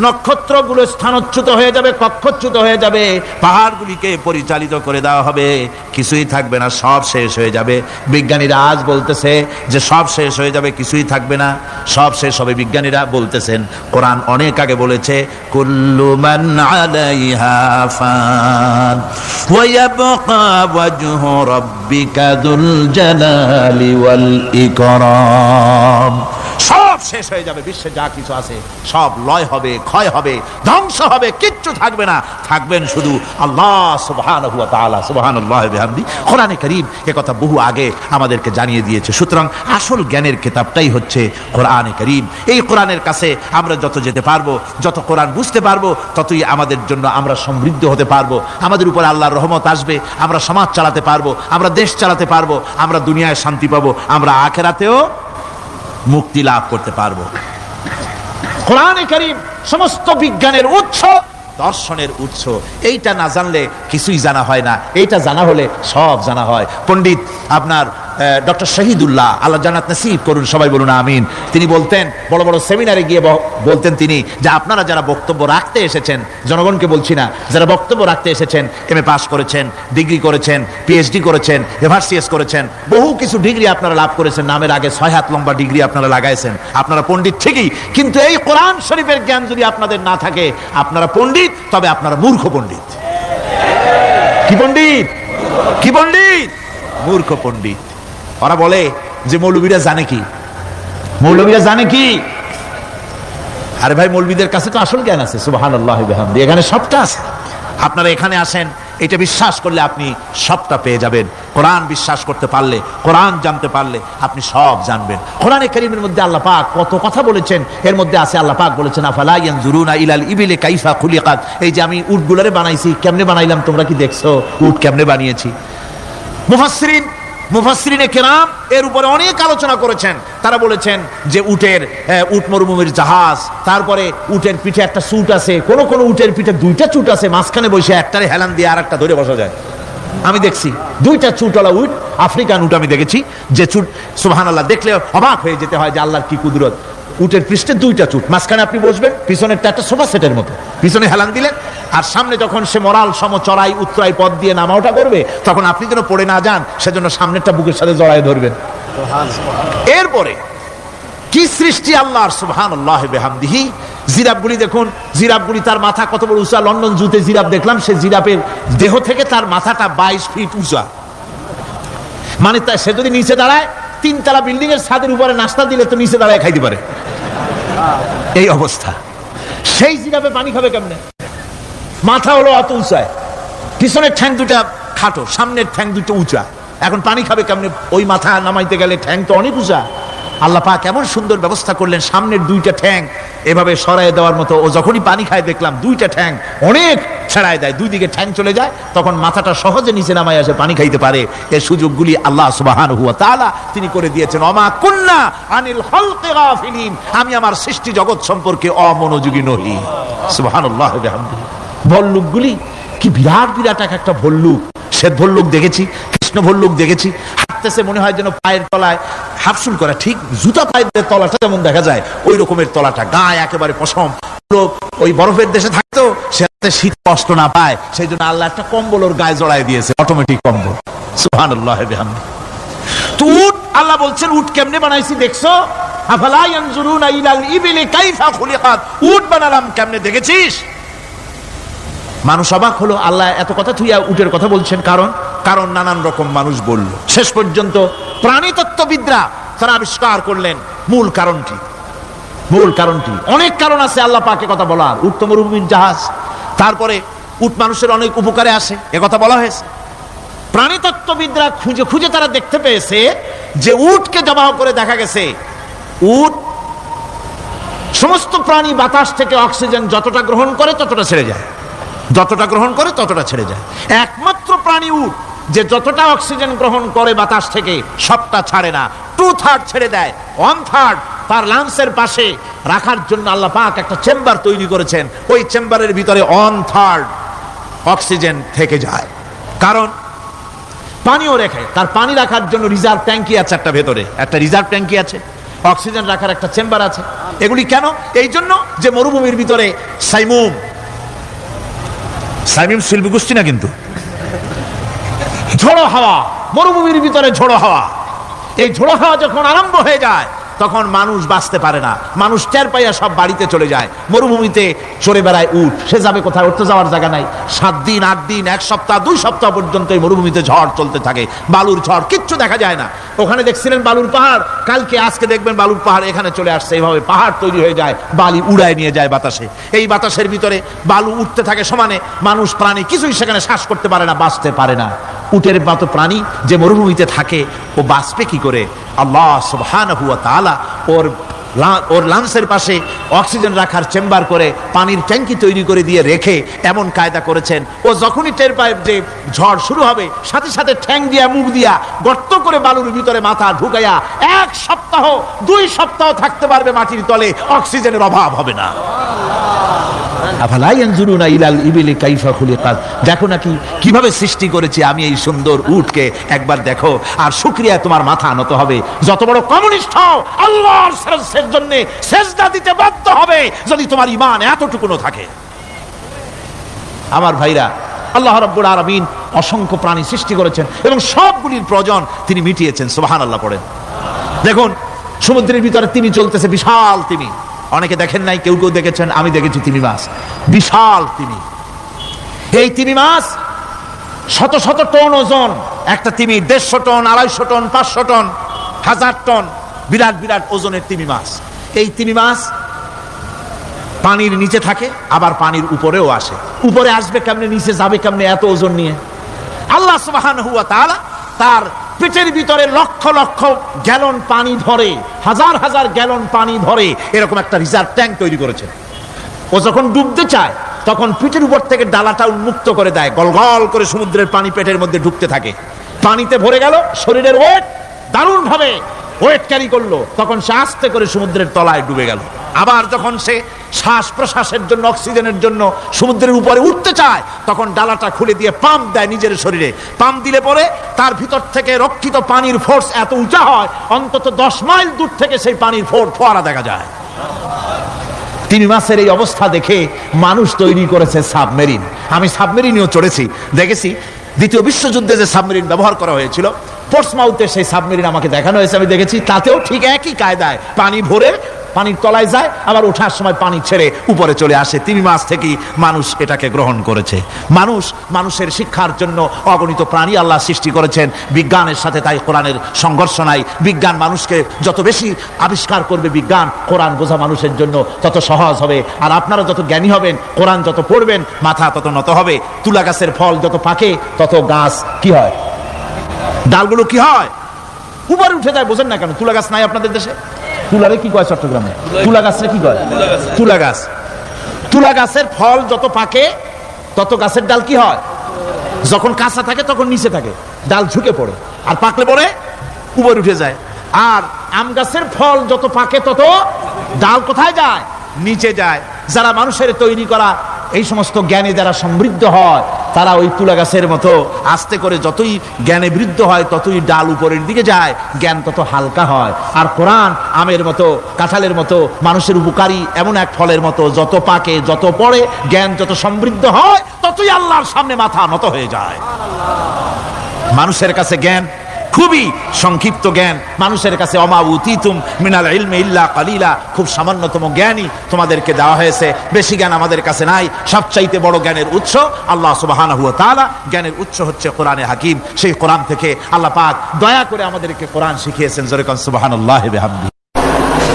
নক্ষত্রগুলো স্থানচ্যুত হয়ে যাবে, কক্ষচ্যুত হয়ে যাবে, পাহাড়গুলিকে পরিচালিত করে দেওয়া হবে, কিছুই থাকবে না, সব শেষ হয়ে যাবে। বিজ্ঞানীরা আজ বলতেছে যে সব শেষ হয়ে যাবে, কিছুই থাকবে না, সব শেষ হবে। বিজ্ঞানীরা বলতেছেন, কোরআন অনেক আগে বলেছে, কুল্লু মান আলাইহা ফান ওয়া ইয়াবকা ওয়াজহু রাব্বিকা যুল জালালি ওয়াল ইকরাম। সব শেষ হয়ে যাবে, বিশ্বে যা কিছু আছে সব লয় হবে, ক্ষয় হবে, ধ্বংস হবে, কিচ্ছু থাকবে না, থাকবেন শুধু আল্লাহ সুবহানাহু ওয়া তাআলা। সুবহানাল্লাহি ওয়া বিহামদি। কোরআনে কারীম এ কথা বহু আগে আমাদেরকে জানিয়ে দিয়েছে। সুতরাং আসল জ্ঞানের কিতাবটাই হচ্ছে কোরআনে কারীম। এই কোরআনের কাছে আমরা যত যেতে পারবো, যত কোরআন বুঝতে পারবো, ততই আমাদের জন্য আমরা সমৃদ্ধ হতে পারবো, আমাদের উপর আল্লাহর রহমত আসবে, আমরা সমাজ চালাতে পারবো, আমরা দেশ চালাতে পারবো, আমরা দুনিয়ায় শান্তি পাবো, আমরা আখিরাতেও মুক্তি লাভ করতে পারবো। কোরআনে কারীম সমস্ত বিজ্ঞানের উৎস, দর্শনের উৎস। এইটা না জানলে কিছুই জানা হয় না, এইটা জানা হলে সব জানা হয়। পণ্ডিত আপনার ডক্টর শহীদুল্লাহ, আল্লাহ জান্নাত নসিব করুন, সবাই বলুন আমিন। তিনি বলতেন, বড় বড় সেমিনারে গিয়ে বলতেন তিনি, যে আপনারা যারা বক্তব্য রাখতে এসেছেন, জনগণকে বলছি না, যারা বক্তব্য রাখতে এসেছেন, এমএ পাস করেছেন, ডিগ্রি করেছেন, পিএইচডি করেছেন, এভারসিএস করেছেন, বহু কিছু ডিগ্রি আপনারা লাভ করেছেন, নামের আগে 6 হাত লম্বা ডিগ্রি আপনারা লাগাইছেন, আপনারা পণ্ডিত ঠিকই, কিন্তু এই কোরআন শরীফের জ্ঞান যদি আপনাদের না থাকে, আপনারা পণ্ডিত, তবে আপনারা মূর্খ পণ্ডিত। কি পণ্ডিত? কি পণ্ডিত? মূর্খ পণ্ডিত। ওরা বলে যে মৌলবীরা জানে কি, মৌলবীরা জানে কি? আরে ভাই, মৌলবীদের কাছে তো আসল জ্ঞান আছে। সুবহানাল্লাহি ওয়া বিহামদি। এখানে সবটা আছে। আপনারা এখানে আসেন, এটা বিশ্বাস করলে আপনি সবটা পেয়ে যাবেন। কোরআন বিশ্বাস করতে পারলে, কোরআন জানতে পারলে আপনি সব জানবেন। কোরআনে কারীমের মধ্যে আল্লাহ পাক কত কথা বলেছেন। এর মধ্যে আছে আল্লাহ পাক বলেছেন, আফালা ইয়ানজুরুনা ইলাল ইবিলি কাইফা খুলিকাত। এই যে আমি উটগুলারে বানাইছি, কেমনে বানাইলাম তোমরা কি দেখছো? উট কেমনে বানিয়েছি? মুফাসসিরিনে কেরাম এর উপরে অনেক আলোচনা করেছেন। তারা বলেছেন যে উট মরুভূমির জাহাজ, তারপরে উটের পিঠে একটা চুট আছে, কোন কোন উটের পিঠে 2টা চুট আছে, মাঝখানে বসে একটারে হেলান দিয়ে আর একটা ধরে বসা যায়। আমি দেখছি 2টা চুটওয়ালা উট, আফ্রিকান উট আমি দেখেছি, যে চুট সুবহানাল্লাহ দেখলে অবাক হয়ে যেতে হয় যে আল্লাহর কি কুদরত। উটের পৃষ্ঠে 2টা চুট, মাঝখানে আপনি বসবেন, পিছনেরটা একটা সোফা সেটের মতো, পিছনে হেলান দিলেন, আর সামনে যখন সে মরাল সম চড়াই উত্তরাই পথ দিয়ে নামা ওঠা করবে, তখন আপনি যেন পড়ে না যান, সেজন্য সামনেরটা বুকের সাথে জড়ায় ধরবেন। এরপরে কি সৃষ্টি আল্লাহর, সুবহানাল্লাহি বিহামদিহি। জিরাফগুলি দেখুন, জিরাফগুলি তার মাথা কত বড় উঁচা। লন্ডন জুতে জিরাফ দেখলাম, সে জিরাফের দেহ থেকে তার মাথাটা 22 ফিট উঁচা। মানে সে যদি নিচে দাঁড়ায়, 3 তলা বিল্ডিং এর ছাদের উপরে নাস্তা দিলে তো নিচে দাঁড়ায় খাইতে পারে, এই অবস্থা। সেই জিরাফে পানি খাবে কেমনে? মাথা হলো অত উঁচায়, পিছনের ঠ্যাং 2টা খাটো, সামনের ঠ্যাং 2টো উঁচা, এখন পানি খাবে কেমনে? ওই মাথা নামাইতে গেলে ঠ্যাং তো অনেক উঁচা। আল্লাহ পাক এমন সুন্দর ব্যবস্থা করলেন, সামনের 2টা ঠ্যাং এভাবে সরায় দেওয়ার মতো। ও যখনই পানি খায় দেখলাম 2টা ঠ্যাং অনেক ছড়ায় দেয়, 2 দিকে ঠ্যাং চলে যায়, তখন মাথাটা সহজে নিচে নামায় আসে, পানি খাইতে পারে। এর সুযোগগুলি আল্লাহ সুবহানাহু ওয়া তাআলা তিনি করে দিয়েছেন। ওমা কুন্না আনিল খালকি গাফিলিন, আমি আমার সৃষ্টি জগৎ সম্পর্কে অমনোযোগী নহি। সুবহানাল্লাহি ওয়া বিহামদিহি। ভল্লুকগুলি কি বিরাট বিরাট একটা ভল্লুক, শ্বেত ভল্লুক দেখেছি, কৃষ্ণ ভল্লুক দেখেছি, হাঁটতেছে মনে হয় যেন পায়ের তলায় হাফসুল করা, ঠিক জুতা পায়ের তলাটা যেমন দেখা যায় ওই রকমের তলাটা, গায়ে একেবারে পশম। ওই বরফের দেশে থাকতো, সে শীত কষ্ট না পায়, সেই জন্য আল্লাহ একটা কম্বল ওর গায়ে জড়ায় দিয়েছে, অটোমেটিক কম্বল। সুবহানাল্লাহি ওয়া বিহামদিহি। তো উট, আল্লাহ বলছেন উট কেমনে বানাইছি দেখছো? আফালা ইয়ানজুরুনা ইলাল ইবিলি কাইফা খুলিকাত। উট বানালাম কেমনে দেখেছিস? মানুষ অবাক হলো, আল্লাহ এত কথা থুইয়া উটের কথা বলছেন, কারণ নানান রকম মানুষ বলল। শেষ পর্যন্ত প্রাণীতত্ত্ববিদরা তারা আবিষ্কার করলেন মূল কারণটি। অনেক কারণ আছে আল্লাহ পাকের কথা বলার। উট তো মরুভূমির জাহাজ, তারপরে উট মানুষের অনেক উপকারে আসে, এ কথা বলা হয়েছে। প্রাণীতত্ত্ববিদরা খুঁজে খুঁজে তারা দেখতে পেয়েছে যে উটকে জবাহ করে দেখা গেছে, উট সমস্ত প্রাণী বাতাস থেকে অক্সিজেন যতটা গ্রহণ করে ততটা ছেড়ে যায়, যতটা গ্রহণ করে ততটা ছেড়ে যায়। একমাত্র প্রাণী উট যে যতটা অক্সিজেন গ্রহণ করে বাতাস থেকে সবটা ছাড়ে না, 2/3 ছেড়ে দেয়, 1/3 তার লাংসের পাশে রাখার জন্য আল্লাহ পাক একটা চেম্বার তৈরি করেছেন। ওই চেম্বারের ভিতরে 1/3 অক্সিজেন থেকে যায়, কারণ পানিও রেখে, তার পানি রাখার জন্য রিজার্ভ ট্যাঙ্কি আছে, একটা ভেতরে একটা রিজার্ভ ট্যাঙ্কি আছে, অক্সিজেন রাখার একটা চেম্বার আছে। এগুলি কেন? এই জন্য যে মরুভূমির ভিতরে সাইমুম শিল্পী গোষ্ঠী না, কিন্তু ঝোড়ো হাওয়া, মরুভূমির ভিতরে ঝোড়ো হাওয়া, এই ঝোড়ো হাওয়া যখন আরম্ভ হয়ে যায় তখন মানুষ বাঁচতে পারে না, মানুষ টের পাইয়া সব বাড়িতে চলে যায়। মরুভূমিতে চড়ে বেড়ায় উট, সে যাবে কোথায়? উঠতে যাওয়ার জায়গা নাই। 7 দিন 8 দিন 1 সপ্তাহ 2 সপ্তাহ পর্যন্ত এই মরুভূমিতে ঝড় চলতে থাকে, বালুর ঝড়, কিচ্ছু দেখা যায় না। ওখানে দেখছিলেন বালুর পাহাড়, কালকে আজকে দেখবেন বালুর পাহাড় এখানে চলে আসছে। এইভাবে পাহাড় তৈরি হয়ে যায়, বালি উড়ায় নিয়ে যায় বাতাসে। এই বাতাসের ভিতরে বালু উঠতে থাকে সমানে, মানুষ প্রাণী কিছুই সেখানে শ্বাস করতে পারে না, বাঁচতে পারে না। উটের মতো প্রাণী যে মরুভূমিতে থাকে, ও বাঁচবে কি করে? আল্লাহ সুবহানাহু ওয়া তাআলা ওর লাংসের পাশে অক্সিজেন রাখার চেম্বার করে পানির ট্যাঙ্কি তৈরি করে দিয়ে রেখে এমন কায়দা করেছেন, ও যখনই টের পায় যে ঝড় শুরু হবে, সাথে সাথে ঠ্যাং দিয়া মুখ দিয়া গর্ত করে বালুর ভিতরে মাথা ঢুকাইয়া 1 সপ্তাহ 2 সপ্তাহ থাকতে পারবে মাটির তলে, অক্সিজেনের অভাব হবে না। আফালা ইয়ানজুরুনা ইলাল ইবিলি কাইফা খুলিকাত, দেখো নাকি কিভাবে সৃষ্টি করেছি আমি এই সুন্দর উটকে, একবার দেখো। আর শুকরিয়া তোমার মাথা নত হবে। যত বড় কমিউনিস্ট হও, আল্লাহর জন্য সেজদা দিতে বাধ্য হবে যদি তোমার ঈমান এতটুকুনো থাকে। আমার ভাইরা, আল্লাহ রাব্বুল আলামিন অসংখ্য প্রাণী সৃষ্টি করেছেন এবং সবগুলির প্রয়োজন তিনি মিটিয়েছেন। সুবহানাল্লাহ পড়েন। দেখুন সমুদ্রের ভিতরে তিমি চলতেছে, বিশাল তিমি। অনেকে দেখেন নাই, কেউ কেউ দেখেছেন, আমি দেখেছি তিমি মাছ, বিশাল তিমি। এই তিমি মাছ শত শত টন ওজন, একটা তিমি 150 টন 250 টন 500 টন 1000 টন, বিরাট বিরাট ওজনের তিমি মাছ। এই তিমি মাছ পানির নিচে থাকে, আবার পানির উপরেও আসে। উপরে আসবে কেমনে, নিচে যাবে কেমনে এত ওজন নিয়ে? আল্লাহ সুবহানাহু ওয়া তাআলা তার পেটের ভিতরে লক্ষ লক্ষ গ্যালন পানি ধরে, হাজার হাজার গ্যালন পানি ধরে এরকম একটা রিজার্ভ ট্যাঙ্ক তৈরি করেছে। ও যখন ডুবতে চায় তখন পিঠের উপর থেকে ডালাটা উন্মুক্ত করে দেয়, গলগল করে সমুদ্রের পানি পেটের মধ্যে ঢুকতে থাকে। পানিতে ভরে গেল, শরীরের ওয়েট দারুণ ভাবে ওয়েট ক্যারি করলো, তখন সে আস্তে করে সমুদ্রের তলায় ডুবে গেল। আবার যখন সে শ্বাস প্রশ্বাসের জন্য, অক্সিজেনের জন্য সমুদ্রের উপরে উঠতে চায়, তখন ডালাটা খুলে দিয়ে পাম্প দেয় নিজের শরীরে। পাম্প দিলে পরে তার ভিতর থেকে রক্ষিত পানির ফোর্স এত উঁচা হয়, অন্তত 10 মাইল দূর থেকে সেই পানির ফোয়ারা দেখা যায়। তিমি মাছের এই অবস্থা দেখে মানুষ তৈরি করেছে সাবমেরিন। আমি সাবমেরিনেও চড়েছি, দেখেছি। দ্বিতীয় বিশ্বযুদ্ধে যে সাবমেরিন ব্যবহার করা হয়েছিল, পোর্টসমাউথে সেই সাবমেরিন আমাকে দেখানো হয়েছে, আমি দেখেছি। তাতেও ঠিক একই কায়দায় পানি ভরে পানির তলায় যায়, আবার ওঠার সময় পানি ছেড়ে উপরে চলে আসে। তিমি মাছ থেকেই মানুষ এটাকে গ্রহণ করেছে। মানুষের শিক্ষার জন্য অগণিত প্রাণী আল্লাহ সৃষ্টি করেছেন। বিজ্ঞানের সাথে তাই কোরআনের সংঘর্ষ নাই। বিজ্ঞান মানুষকে যত বেশি আবিষ্কার করবে, বিজ্ঞান কোরআন বোঝা মানুষের জন্য তত সহজ হবে। আর আপনারা যত জ্ঞানী হবেন, কোরআন যত পড়বেন, মাথা তত নত হবে। তুলা গাছের ফল যত পাকে, তত গাছ কি হয়, ডালগুলো কি হয়, উপরে উঠে যায়। বোঝেন না কেন? তুলা গাছ নাই আপনাদের দেশে? তুলারে কি কয় চট্টগ্রামে? তুলা গাছরে কি কয়? তুলা গাছ। তুলা গাছের ফল যত পাকে তত গাছের ডাল কি হয়, যখন কাঁচা থাকে তখন নিচে থাকে, ডাল ঝুঁকে পড়ে, আর পাকলে পরে উপরে উঠে যায়। আর আম গাছের ফল যত পাকে তত ডাল কোথায় যায়, নিচে যায়। যারা মানুষের তৈরি করা এই সমস্ত জ্ঞানে যারা সমৃদ্ধ হয়, তারা ওই তুলা গাছের মতো আস্তে করে যতই জ্ঞানে বৃদ্ধ হয় ততই ডাল উপরের দিকে যায়, জ্ঞান তত হালকা হয়। আর কোরআন আমের মতো, কাঁঠালের মতো, মানুষের উপকারী এমন এক ফলের মতো, যত পাকে যত পড়ে, জ্ঞান যত সমৃদ্ধ হয়, ততই আল্লাহর সামনে মাথা নত হয়ে যায়। মানুষের কাছে জ্ঞান খুবই সংক্ষিপ্ত জ্ঞান। মানুষের কাছে অমা উতিতুম মিনাল ইলমি ইল্লা কালিলা, খুব সামান্যতম জ্ঞানই তোমাদেরকে দেওয়া হয়েছে, বেশি জ্ঞান আমাদের কাছে নাই। সবচাইতে বড় জ্ঞানের উৎস আল্লাহ সুবহানাহু ওয়া তাআলা। জ্ঞানের উৎস হচ্ছে কোরআনে হাকিম। সেই কোরআন থেকে আল্লাহ পাক দয়া করে আমাদেরকে কোরআন শিখিয়েছেন। জোরে কোন সুবহানাল্লাহি বিহামদি।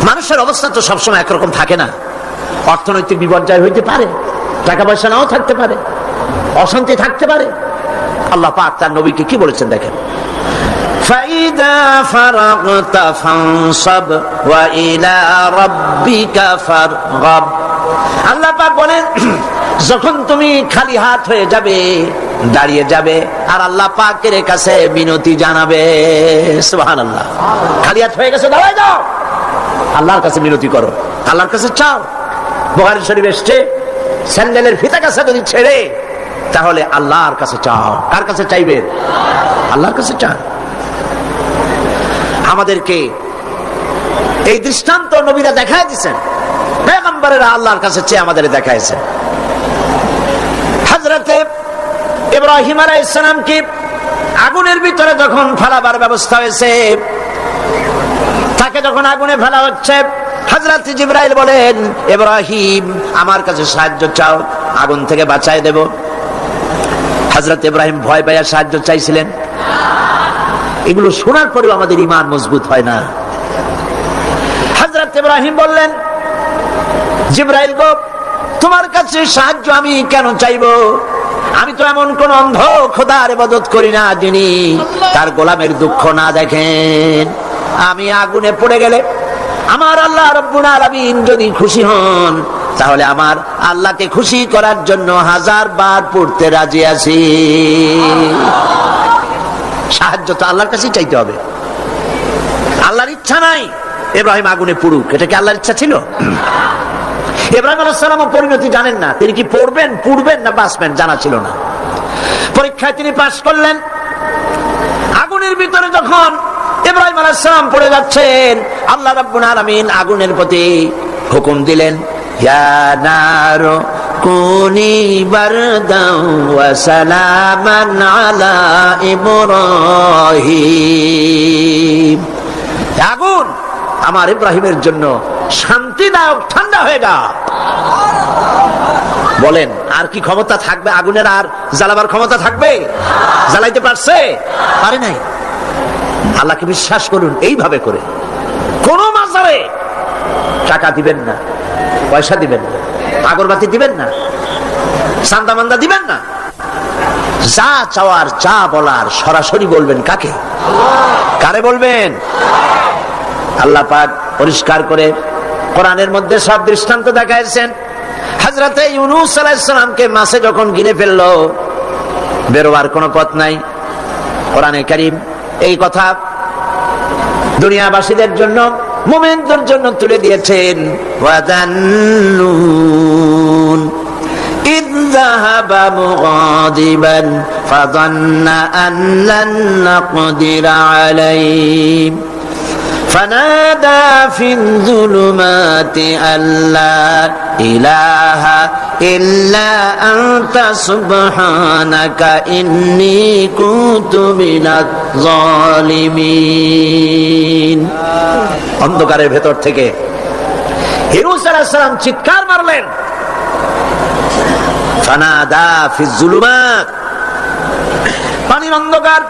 মানুষের অবস্থা তো সবসময় একরকম থাকে না। অর্থনৈতিক বিপর্যয় হইতে পারে, টাকা পয়সা নাও থাকতে পারে, অশান্তি থাকতে পারে। আল্লাহ পাক তার নবীকে কি বলেছেন দেখেন, فَإِذَا فَرَغْتَ فَانصَبْ وَإِلَى رَبِّكَ فَارْغَب। আল্লাহ পাক বলেন, যখন তুমি খালি হাত হয়ে যাবে, দাঁড়িয়ে যাবে আর আল্লাহ পাকের কাছে মিনতি জানাবে। সুবহানাল্লাহ। খালি হাত হয়ে গেছে, দাঁড়ায় যাও, আল্লাহর কাছে মিনতি করো, আল্লাহর কাছে চাও। বুখারী শরীফ এসেছে, স্যান্ডেলের ফিতা কাছে যদি ছেড়ে, তাহলে আল্লাহর কাছে চাও। কার কাছে চাইবেন? আল্লাহর কাছে চান। আমাদেরকে এই দৃষ্টান্ত নবীরা দেখায় দিয়েছেন, পয়গম্বরেরা আল্লাহর কাছে চেয়ে আমাদের দেখাইছে। হযরতে ইব্রাহিম আলাইহিস সালামকে আগুনের ভিতরে যখন ফেলাবার ব্যবস্থা হয়েছে, তাকে যখন আগুনে ফেলা হচ্ছে, হযরত জিবরাইল বলেন, ইব্রাহিম আমার কাছে সাহায্য চাও, আগুন থেকে বাঁচায় দেব। হযরত ইব্রাহিম ভয় পাইয়া সাহায্য চাইছিলেন। এগুলো শোনার পরেও আমাদের ঈমান মজবুত হয় না। হযরত ইব্রাহিম বললেন, জিবরাইল গো, তোমার কাছে সাহায্য আমি কেন চাইবো? আমি তো এমন কোন অন্ধ খোদার ইবাদত করি না যিনি তার গোলামের দুঃখ না দেখেন। আমি আগুনে পড়ে গেলে আমার আল্লাহ রাব্বুল আলামিন যদি খুশি হন, তাহলে আমার আল্লাহকে খুশি করার জন্য 1000 বার পড়তে রাজি আছি। সাহায্য তো আল্লাহর কাছেই চাইতে হবে। আল্লাহর ইচ্ছা নাই ইব্রাহিম আগুনে পুড়ুক, এটা কি আল্লাহর ইচ্ছা ছিল? ইব্রাহিম আলাইহিস সালাম পরিণতি জানেন না, তিনি কি পড়বেন, পুড়বেন না বাঁচবেন জানা ছিল না। পরীক্ষায় তিনি পাস করলেন। আগুনের ভিতরে যখন ইব্রাহিম আলাইহিস সালাম পড়ে যাচ্ছেন, আল্লাহ রাব্বুল আলামিন আগুনের প্রতি হুকুম দিলেন, ইয়া নারু কুনি বারদাও ওয়া সালামান আলা ইব্রাহিম। আগুন আমার ইব্রাহিমের জন্য শান্তিদায়ক ঠান্ডা হয়ে যা। বলেন আর কি ক্ষমতা থাকবে? আগুনের আর জ্বালাবার ক্ষমতা থাকবে? জ্বালাইতে পারছে? পারে নাই। আল্লাহকে বিশ্বাস করুন, এইভাবে করে কোন মাজারে টাকা দিবেন না, পয়সা দিবেন না, আগরবাতি দিবেন না, চান্দা মান্দা দিবেন না। যা চাওয়ার, যা বলার সরাসরি বলবেন। কাকে? কারে বলবেন? আল্লাহ পাক পরিষ্কার করে কোরআনের মধ্যে সব দৃষ্টান্ত দেখাইছেন। হযরত ইউনূস আলাইহিস সালামকে মাছে যখন গিলে ফেললো, বেরোবার কোনো পথ নাই, কোরআনে কারীম এই কথা দুনিয়াবাসীদের জন্য, মুমিনদের জন্য তুলে দিয়েছেন। ওয়াযান্নুন ইয যাহাবা মুগাদিবান ফাযান্না আন লান নাকদিরা আলাইহি فنادى في الظلمات أن لا إله إلا أنت سبحانك إني كنت من الظالمين। অন্ধকারের ভেতর থেকে ইউনূস আলাইহিস সালাম চিৎকার মারলেন, ফানাদা ফি যুলুমাত, পানির অন্ধকার,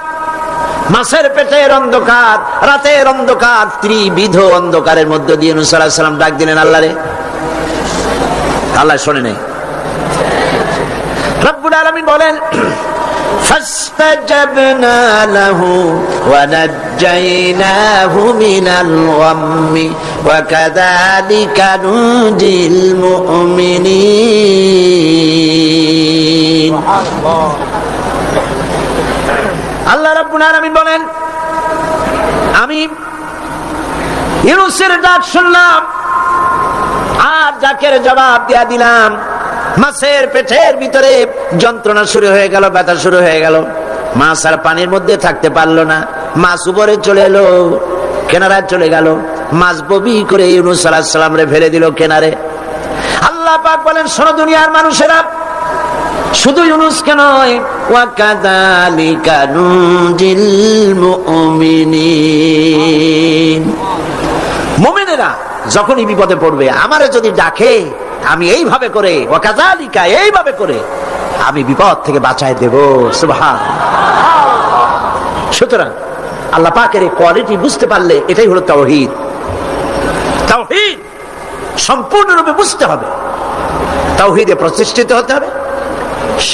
মাছের পেটের অন্ধকার, রাতের অন্ধকার, ত্রিবিধ অন্ধকারের মধ্য দিয়ে ইউনূস আলাইহিস সালাম ডাক দিলেন আল্লাহরে। আল্লাহ শুনে নেই। রব্বুল আলামিন বলেন, ফাসতাজাবনা লাহু ওয়া নাজ্জাইনাহু মিনাল গাম্মি ওয়া কাযালিকা নুজিল মুমিনিন। আল্লাহ রাব্বুল আলামিন বলেন, আমি ইউনূসের ডাক শুনলাম আর ডাকের জবাব দিয়া দিলাম। মাছের পেটের ভিতরে যন্ত্রণা শুরু হয়ে গেল, ব্যথা শুরু হয়ে গেল। মাছ আর পানির মধ্যে থাকতে পারলো না, মাছ উপরে চলে এলো, কিনারায় চলে গেল। মাছ ববি করে ইউনূস আলাইহিস সালাম রে ফেলে দিল কিনারে। আল্লাহ পাক বলেন, শোনো দুনিয়ার মানুষেরা, শুধু ইউনূসকে নয়, ওয়া কাযালিকা নুজিল মুমিনিন। মুমিনেরা যখনই বিপদে পড়বে, আমারে যদি ডাকে, আমি এইভাবে করে, ওয়া কাযালিকা, এইভাবে করে আমি বিপদ থেকে বাঁচায় দেব। সুবহানাল্লাহ। সুতরাং আল্লাহ পাকের এই কোয়ালিটি বুঝতে পারলে এটাই হলো তাওহীদ। তাওহীদ সম্পূর্ণরূপে বুঝতে হবে, তাওহীদে প্রতিষ্ঠিত হতে হবে,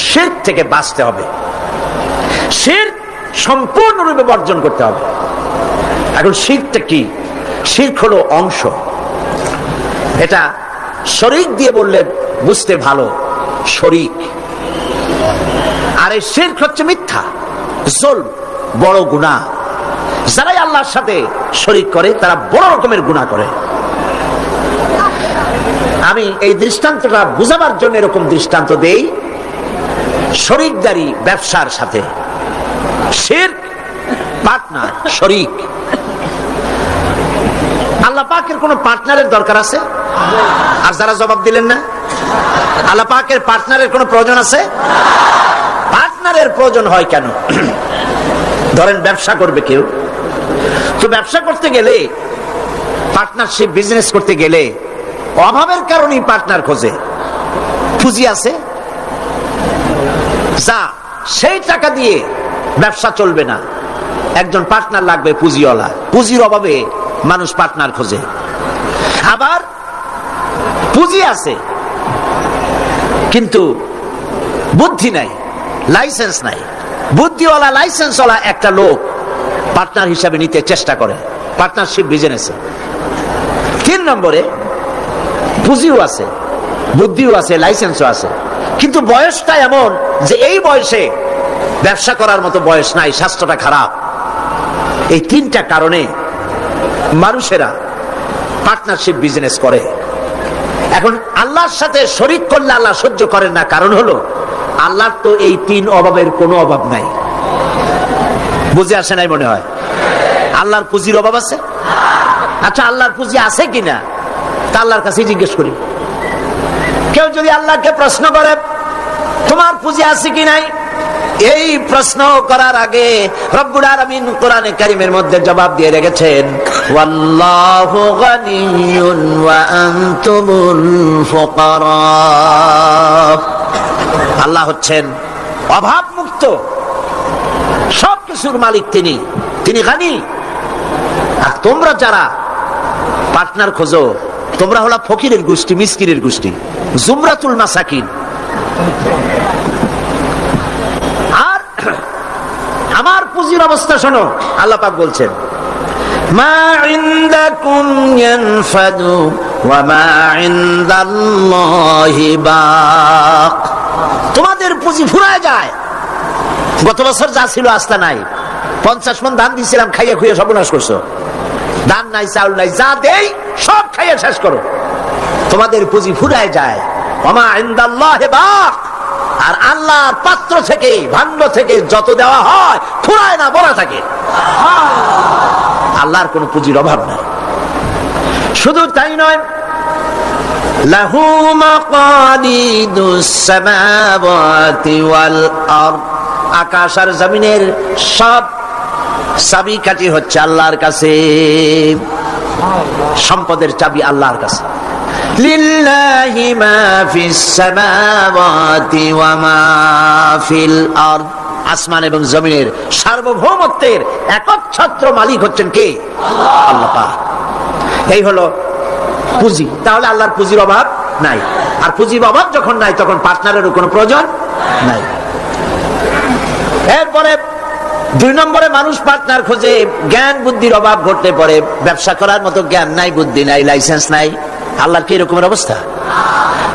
শিরক থেকে বাঁচতে হবে, শিরক সম্পূর্ণরূপে বর্জন করতে হবে। এখন শিরকটা কি? শিরক হলো অংশ। এটা শরীক দিয়ে বললে বুঝতে ভালো, শরীক। আর এই শিরক হচ্ছে মিথ্যা, জুলম, বড় গুনাহ। যারাই আল্লাহর সাথে শরীক করে তারা বড় রকমের গুনাহ করে। আমি এই দৃষ্টান্তটা বুঝাবার জন্য এরকম দৃষ্টান্ত দেই। শরীকদারি ব্যবসার সাথে, শিরক পার্টনার, শরীক। আল্লাহ পাকের কোন পার্টনারের দরকার আছে? আর যারা জবাব দিলেন না, আল্লাহ পাকের পার্টনারের কোন প্রয়োজন আছে? পার্টনারের প্রয়োজন হয় কেন? ধরেন ব্যবসা করবে কেউ, তো ব্যবসা করতে গেলে পার্টনারশিপ বিজনেস করতে গেলে অভাবের কারণেই পার্টনার খোঁজে। পুঁজি আছে, যা সেই টাকা দিয়ে ব্যবসা চলবে না, একজন পার্টনার লাগবে পুঁজিওয়ালা। পুঁজির অভাবে মানুষ পার্টনার খোঁজে। আবার পুঁজি আছে কিন্তু বুদ্ধি নাই, লাইসেন্স নাই, বুদ্ধিওয়ালা লাইসেন্সওয়ালা একটা লোক পার্টনার হিসাবে নিতে চেষ্টা করে পার্টনারশিপ বিজনেসে। 3 নম্বরে পুঁজিও আছে, বুদ্ধিও আছে, লাইসেন্সও আছে, কিন্তু বয়সটা এমন যে এই বয়সে ব্যবসা করার মতো বয়স নাই, স্বাস্থ্যটা খারাপ। এই 3টা কারণে মানুষেরা পার্টনারশিপ বিজনেস করে। এখন আল্লাহর সাথে শরীক করলে আল্লাহ সহ্য করেন না, কারণ হলো আল্লাহর তো এই 3 অভাবের কোনো অভাব নাই। বুঝে আসে নাই মনে হয়? আল্লাহর পুঁজির অভাব আছে? আচ্ছা, আল্লাহর পুঁজি আছে কিনা তা আল্লাহর কাছে জিজ্ঞেস করি। কেউ যদি আল্লাহকে প্রশ্ন করে তোমার পুঁজি আছে কি নাই, এই প্রশ্ন করার আগে রব্বুল আলামিন কোরআনে কারীমের মধ্যে জবাব দিয়ে রেখেছেন, ওয়াল্লাহু গানিয়্যুন ওয়া আনতুমুল ফুকারা। আল্লাহ হচ্ছেন অভাব মুক্ত, সবকিছুর মালিক তিনি গানি। আর তোমরা যারা পার্টনার খোঁজো তোমরা হলো ফকিরের গোষ্ঠী, মিসকিনের গোষ্ঠী, জুমরাতুল মাসাকিন। আর আমার পুঁজির অবস্থা শোনো, আল্লাহ পাক বলছেন, মা ইনদাকুম ইয়ানফাদু ওয়া মা ইনদাল্লাহি বাক। তোমাদের পুঁজি ফুরায় যায়। গত বছর যা ছিল আস্তা নাই, 50 মণ ধান দিয়েছিলাম, খাইয়া খুইয়া সর্বনাশ করছো। ধান নাই, চাউল নাই, যা দেই সব খাইয়া শেষ করো। তোমাদের পুঁজি ফুরায় যায়। ওমা ইনদাল্লাহি বাক। আর আল্লাহর পাত্র থেকে, ভাণ্ড থেকে যত দেওয়া হয় ফুরায় না, বড় থাকে। আল্লাহর কোনো পুঁজির অভাব নাই। শুধু তাই নয়, লাহু মাকালিদুস সামাওয়াতি ওয়াল আরদ। আকাশ আর জমিনের সব চাবিকাঠি হচ্ছে আল্লাহর কাছে, সম্পদের চাবি আল্লাহর কাছে। লিল্লাহি মা ফিস সামাওয়াতি ওয়া মা ফিল আরদ। আসমান এবং জমিনের সার্বভৌমত্বের একচ্ছত্র মালিক হচ্ছেন কে? আল্লাহ পাক। এই হলো পুঁজি। তাহলে আল্লাহর পুঁজির অভাব নাই। আর পুঁজির অভাব যখন নাই তখন পার্টনারেরও কোনো প্রয়োজন নাই। এরপরে 2 নম্বরে মানুষ পার্টনার খোঁজে জ্ঞান বুদ্ধির অভাব ঘটতে পারে। ব্যবসা করার মতো জ্ঞান নাই, বুদ্ধি নাই, লাইসেন্স নাই। আল্লাহর কি এরকমের অবস্থা?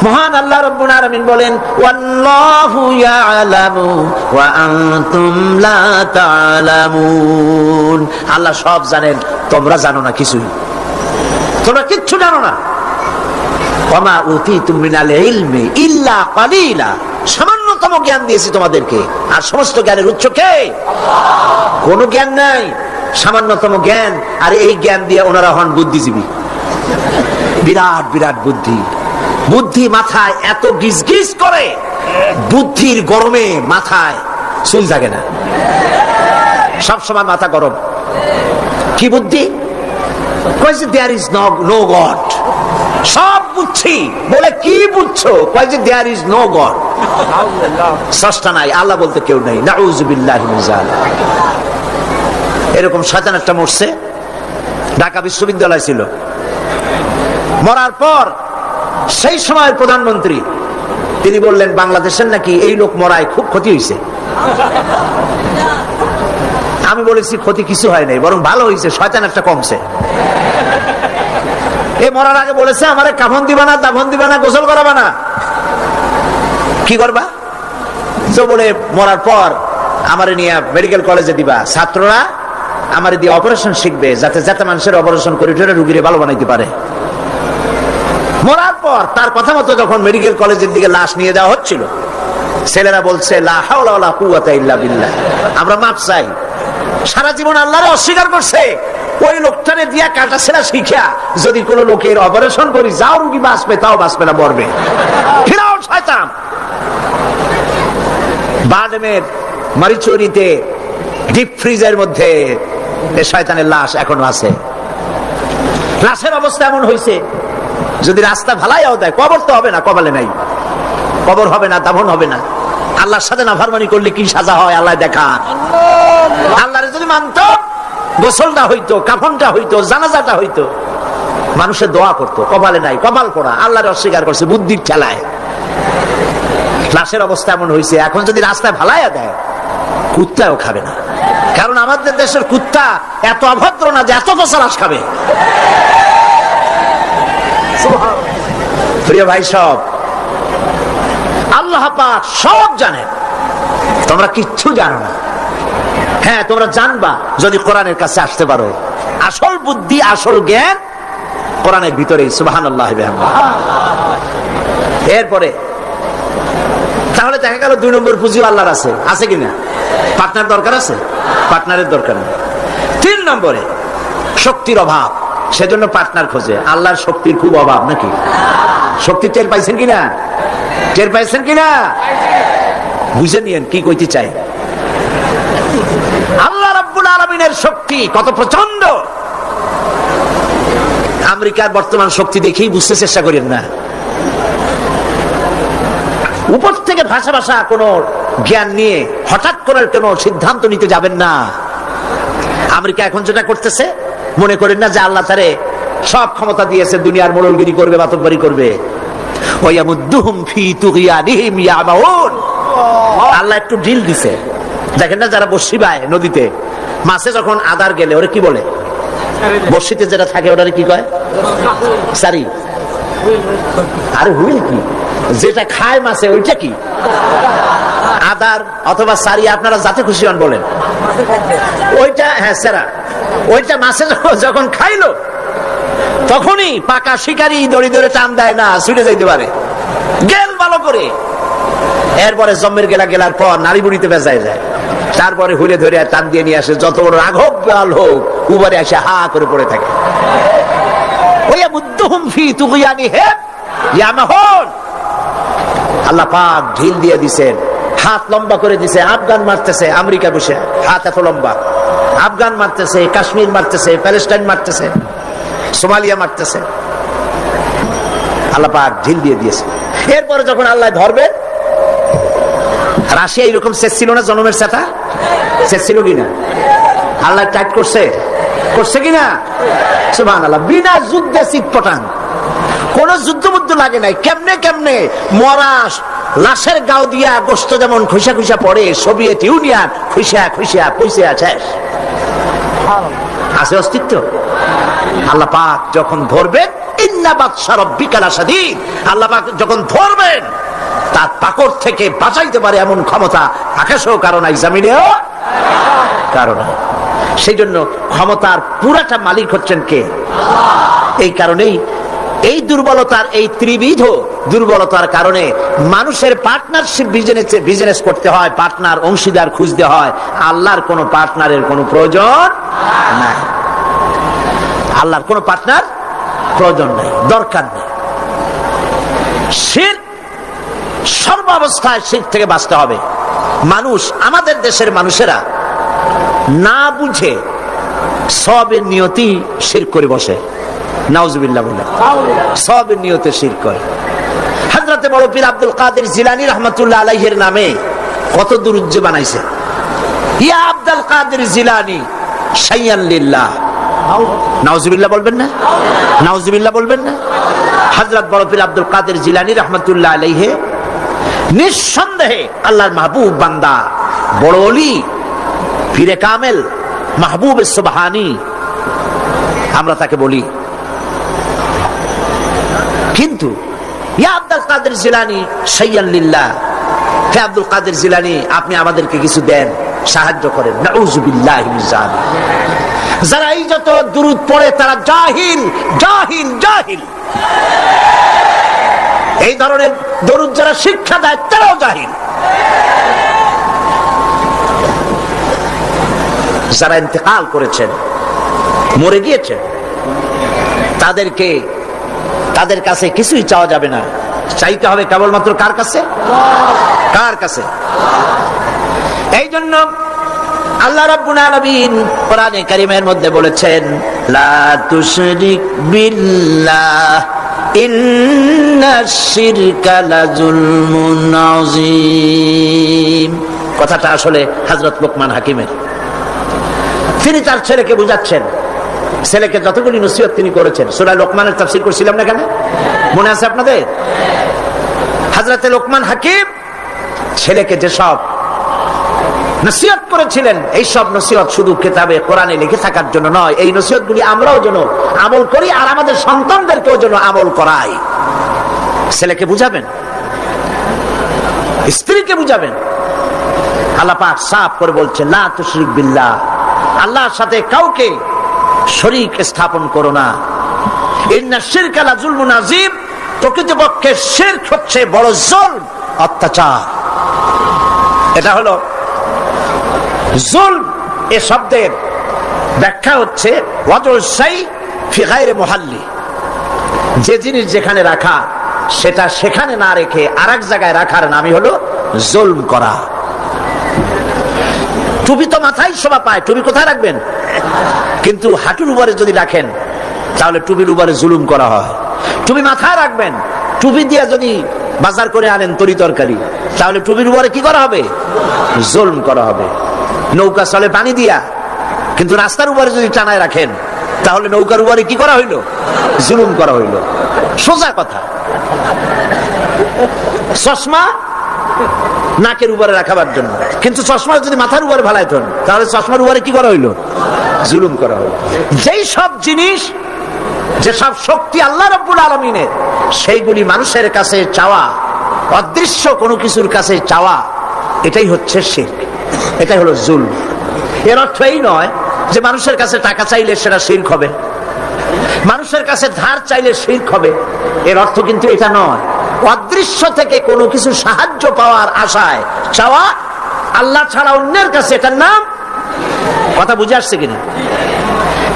মহান আল্লাহ রাব্বুল আলামিন বলেন, ওয়াল্লাহু ইয়ালামু ওয়া আনতুম লা তা'লামুন। আল্লাহ সব জানেন, তোমরা জানো না কিছুই, তোমরা কিচ্ছু জানো না। ওয়ামা উতীতুম মিনাল ইলমি ইল্লা কালিলা। সামান্যতম জ্ঞান দিয়েছি তোমাদেরকে, আর সমস্ত জ্ঞানের উৎস কে? কোন জ্ঞান নাই, সামান্যতম জ্ঞান। আর এই জ্ঞান দিয়ে ওনারা হন বুদ্ধিজীবী। বিরাট বিরাট বুদ্ধি, বুদ্ধি মাথায় এত গিজ গিজ করে, বুদ্ধির গরমে মাথায় চুল থাকে না, সবসময় মাথা গরম। কি বুদ্ধি? কইছে দেয়ার ইজ নো গড। সব বুঝছি বলে কি বুঝছো? কইছে দেয়ার ইজ নো গড। স্রষ্টা নাই, আল্লাহ বলতে কেউ নাই। নাউযুবিল্লাহি মিন যালিক। এরকম শয়তান একটা মরছে, ঢাকা বিশ্ববিদ্যালয় ছিল। মরার পর সেই সময়ের প্রধানমন্ত্রী তিনি বললেন, বাংলাদেশের নাকি এই লোক মরায় খুব ক্ষতি হয়েছে। আমি বলেছি ক্ষতি কিছু হয় নাই, বরং ভালো হয়েছে, শয়তান একটা কমছে। এ মরার আগে বলেছে, আমারে কাফন দিবা না, দাফন দিবা না, গোসল করাবা না। কি করবা? তো বলে মরার পর আমারে নিয়ে মেডিকেল কলেজে দিবা, ছাত্ররা আমারে দিয়ে অপারেশন শিখবে, যাতে যাতে মানুষের অপারেশন করে রুগীরে ভালো বানাইতে পারে। মরার পর তার কথা মতো যখন মেডিকেল কলেজের দিকে লাশ নিয়ে যাওয়া হচ্ছিল, ছেলেরা বলছে, লা হাওলা ওয়ালা কুওয়াতা ইল্লা বিল্লাহ। আমরা মাপ চাই। সারা জীবন আল্লাহরে অস্বীকার করছে। ওই লোকটারে দিয়া কাটা ছেঁড়া শিখা যদি কোন লোকের অপারেশন করি, যাও রুগী বাঁচবে, তাও বাঁচবে না, মরবে। ফিরাও শয়তান। বাডমের মারিচুরিতে ডিপ ফ্রিজের মধ্যে শয়তানের লাশ এখনো আছে। লাশের অবস্থা এমন হয়েছে, যদি রাস্তা ভালাইও দেয়, কবর তো হবে না, কপালে নাই, কবর হবে না, দাফন হবে না। আল্লাহর সাথে নাফরমানি করলে কি সাজা হয় আল্লাহ দেখান। আল্লাহরে যদি মানতো, গোসলটা হইতো, কাফনটা হইতো, জানাজাটা হইতো, মানুষের দোয়া করতো, কপালে নাই, কপাল পড়া, আল্লাহর অস্বীকার করছে বুদ্ধির ঠেলায়। লাশের অবস্থা এমন হয়েছে, এখন যদি রাস্তায় ভালাইয়া দেয়, কুত্তাও খাবে না। কারণ আমাদের দেশের কুত্তা এত অভদ্র না যে এত বছর লাশ খাবে। প্রিয় ভাই, সব আল্লাহ পাক সব জানেন, তোমরা কিচ্ছু জানো না। হ্যাঁ, তোমরা জানবা যদি কোরআনের কাছে আসতে পারো। আসল বুদ্ধি, আসল জ্ঞান কোরআনের ভিতরে। সুবহানাল্লাহ। এরপরে তাহলে দেখা গেল 2 নম্বর পুঁজিও আল্লাহর আছে, আছে কিনা? পার্টনার দরকার আছে? পার্টনারের দরকার নেই। 3 নম্বরে শক্তির অভাব, সেজন্য পার্টনার খোঁজে। আল্লাহর শক্তির খুব অভাব নাকি? শক্তি টের পাইছেন কিনা? টের পাইছেন কিনা? বুঝে নিয়েন কি কইতে চাই। আল্লাহ রাব্বুল আলামিনের শক্তি কত প্রচন্ড। আমেরিকার বর্তমান শক্তি দেখেই বুঝতে চেষ্টা করেন না। উপর থেকে ভাষা ভাষা কোন জ্ঞান নিয়ে হঠাৎ করে কোন সিদ্ধান্ত নিতে যাবেন না। আমেরিকা এখন যেটা করতেছে, মনে করেন না যে আল্লাহ তারে সব ক্ষমতা দিয়েছে, দুনিয়ার মোড়লগিরি করবে, বাতকবারি করবে। আল্লাহ একটু ঢিল দিছে। দেখেন না যারা বর্ষি বায় নদীতে, মাছে যখন আদার গেলে ওরা কি বলে? বর্ষিতে যেটা থাকে ওটারে কি কয়? সারি। আরে হুইল কি? যেটা খায় মাছে ওইটা কি? আদার অথবা সারি, আপনারা যাতে খুশি হন বলেন। ওইটা, হ্যাঁ সেরা। ওইটা মাছে যখন খাইলো তখনই পাকা শিকারি দড়ি ধরে টান দেয় না, ছুটে যাইতে পারে, গেল ভালো করে। এরপরে জম্মের গেলার পর নারী বুড়িতে বেজায় যায়, তারপরে হুলে ধরে টান দিয়ে নিয়ে আসে। যত বড় রাঘব গাল হোক, উপরে এসে হা করে পড়ে থাকে। আল্লাহ পাক ঢিল দিয়ে দিছেন, হাত লম্বা করে দিছে। আফগান মারতেছে আমেরিকা বসে, হাত এত লম্বা। আফগান মারতেছে, কাশ্মীর মারতেছে, প্যালেস্টাইন মারতেছে, সোমালিয়া মারতেছে। আল্লাহ পাক ঢিল দিয়ে দিয়েছে। এরপরে যখন আল্লাহ ধরবে, রাশিয়া এরকম শেষ ছিল না, জনমের সাথে শেষ ছিল কিনা? আল্লাহ টাইট করছে, করছে কিনা? সুবহানাল্লাহ। বিনা যুদ্ধে চিৎপটাং, কোন যুদ্ধ লাগে নাই। কেমনে কেমনে মরা লাশের গাও দিয়া গোস্ত যেমন খুশা খুশা পড়ে, সোভিয়েত ইউনিয়ন খুশা খুশা পুষে আছে, আছে অস্তিত্ব। আল্লাহ পাক যখন ধরবেন, ইন্না বাতশা রাব্বিকা লাশাদীদ, আল্লাহ পাক যখন ধরবেন তার পাকড় থেকে বাঁচাইতে পারে এমন ক্ষমতা আকাশেও কারো নাই, জমিনেও কারো নাই। সেই জন্য ক্ষমতার পুরাটা মালিক হচ্ছেন কে? এই কারণেই এই দুর্বলতার, এই ত্রিবিধ দুর্বলতার কারণে মানুষের পার্টনারশিপ বিজনেস করতে হয়, পার্টনার অংশীদার খুঁজতে হয়। আল্লাহর কোন পার্টনারের কোন প্রয়োজন নাই। আল্লাহর কোন পার্টনার প্রয়োজন নাই, দরকার নেই। শিরক, সর্বাবস্থায় শিরক থেকে বাঁচতে হবে। মানুষ, আমাদের দেশের মানুষেরা না বুঝে সবের নিয়তি শিরক করে বসে। নাউজুবিল্লাহ বলে সবের নিয়তে শিরক করে। হযরতে বড় পীর আব্দুল কাদের জিলানী রাহমাতুল্লাহ আলাইহির নামে কত দুরূদ বানাইছে। ইয়া আব্দুল কাদের জিলানী শাইয়ান লিল্লাহ। নাউজুবিল্লাহ বলবেন না? নাউজুবিল্লাহ বলবেন না? হযরত বড় পীর আব্দুল কাদের জিলানী রাহমাতুল্লাহ আলাইহি নিঃসন্দেহে আল্লাহর মাহবুব বান্দা, বড় ওলি, পীরে কামেল, মাহবুব সুবহানী আমরা তাকে বলি। কিন্তু ইয়া আব্দুল কাদের জিলানী শাইয়ান লিল্লাহ, হে আব্দুল কাদের জিলানী আপনি আমাদেরকে কিছু দেন, সাহায্য করেন। নাউজুবিল্লাহি মিন যালিক। যারা এই যত দুরূদ পড়ে তারা জাহিল, জাহিল, জাহিল। এই ধরনের দরুদ যারা শিক্ষা দেয় তারাও জাহিল। যারা ইন্তেকাল করেছেন, মরে গিয়েছেন, তাদের কাছে কিছুই চাওয়া যাবে না, চাইতে হবে কেবলমাত্র কার কাছে? কার কাছে? এই জন্য আল্লাহ রাব্বুল আলামিন কোরআনে কারীমের মধ্যে বলেছেন, লা তুশরিক বিল্লাহ ইন্নাশ শিরকা লাযুলমুন আযীম। কথাটা আসলে হযরত লোকমান হাকিমের। তিনি তার ছেলেকে বুঝাচ্ছেন, ছেলেকে যতগুলি নসিহত তিনি করেছেন। সূরা লোকমানের তাফসীর করছিলাম না কেন, মনে আছে আপনাদের? হযরত লোকমান হাকিম ছেলেকে যেসব নসিহত করেছিলেন, এই সব নসিহত শুধু কিতাবে কোরআনে লিখে থাকার জন্য নয়, এই নসিহতগুলি আমরাও যেন আমল করি আর আমাদের সন্তানদেরকেও যেন আমল করাই। ছেলেকে বুঝাবেন, স্ত্রীকে বুঝাবেন। আল্লাহ পাক সাফ করে বলছেন, লা তুশরিক বিল্লাহ, আল্লাহর সাথে কাউকে শরীক স্থাপন করো না। ইন্নাশ শিরকা লাযুলমুন আযীম, প্রকৃতপক্ষে শিরক হচ্ছে বড় জুলম, অত্যাচার। এটা হলো জুলম। এ শব্দের ব্যাখ্যা হচ্ছে ওয়াজুল শাই ফি গায়রি মুহাল্লি, যে জিনিস যেখানে রাখা সেটা সেখানে না রেখে আরেক জায়গায় রাখার নামই হলো জুলম করা। টুপি তো মাথায় শোভা পায়, টুপি কোথায় রাখবেন? কিন্তু হাঁটুর উপরে যদি রাখেন তাহলে টুপির উপরে জুলুম করা হয়। টুপি মাথায় রাখবেন, টুপি দিয়ে যদি বাজার করে আনেন তরি তরকারি, তাহলে টুপির উপরে কি করা হবে? জুলুম করা হবে। নৌকা চলে পানি দিয়া, কিন্তু রাস্তার উপরে যদি টানায় রাখেন তাহলে নৌকার উপরে কি করা হইল? জুলুম করা হইল। সোজা কথা। চশমা নাকের উপরে রাখাবার জন্য, কিন্তু চশমা যদি মাথার উপরে ভালাইতেন তাহলে চশমার উপরে কি করা হইল? জুলুম করা হইল। যেই সব জিনিস, যেসব শক্তি আল্লাহ রাব্বুল আলামিনের, সেইগুলি মানুষের কাছে চাওয়া, অদৃশ্য কোনো কিছুর কাছে চাওয়া, এটাই হচ্ছে শিরক, এটাই হলো জুলম। এর অর্থ এই নয় যে মানুষের কাছে টাকা চাইলে সেটা শিরক হবে, মানুষের কাছে ধার চাইলে শিরক হবে, এর অর্থ কিন্তু এটা নয়। অদৃশ্য থেকে কোনো কিছু সাহায্য পাওয়ার আশায় চাওয়া আল্লাহ ছাড়া অন্যের কাছে, এটার নাম, কথা বুঝে আসছে কিনা?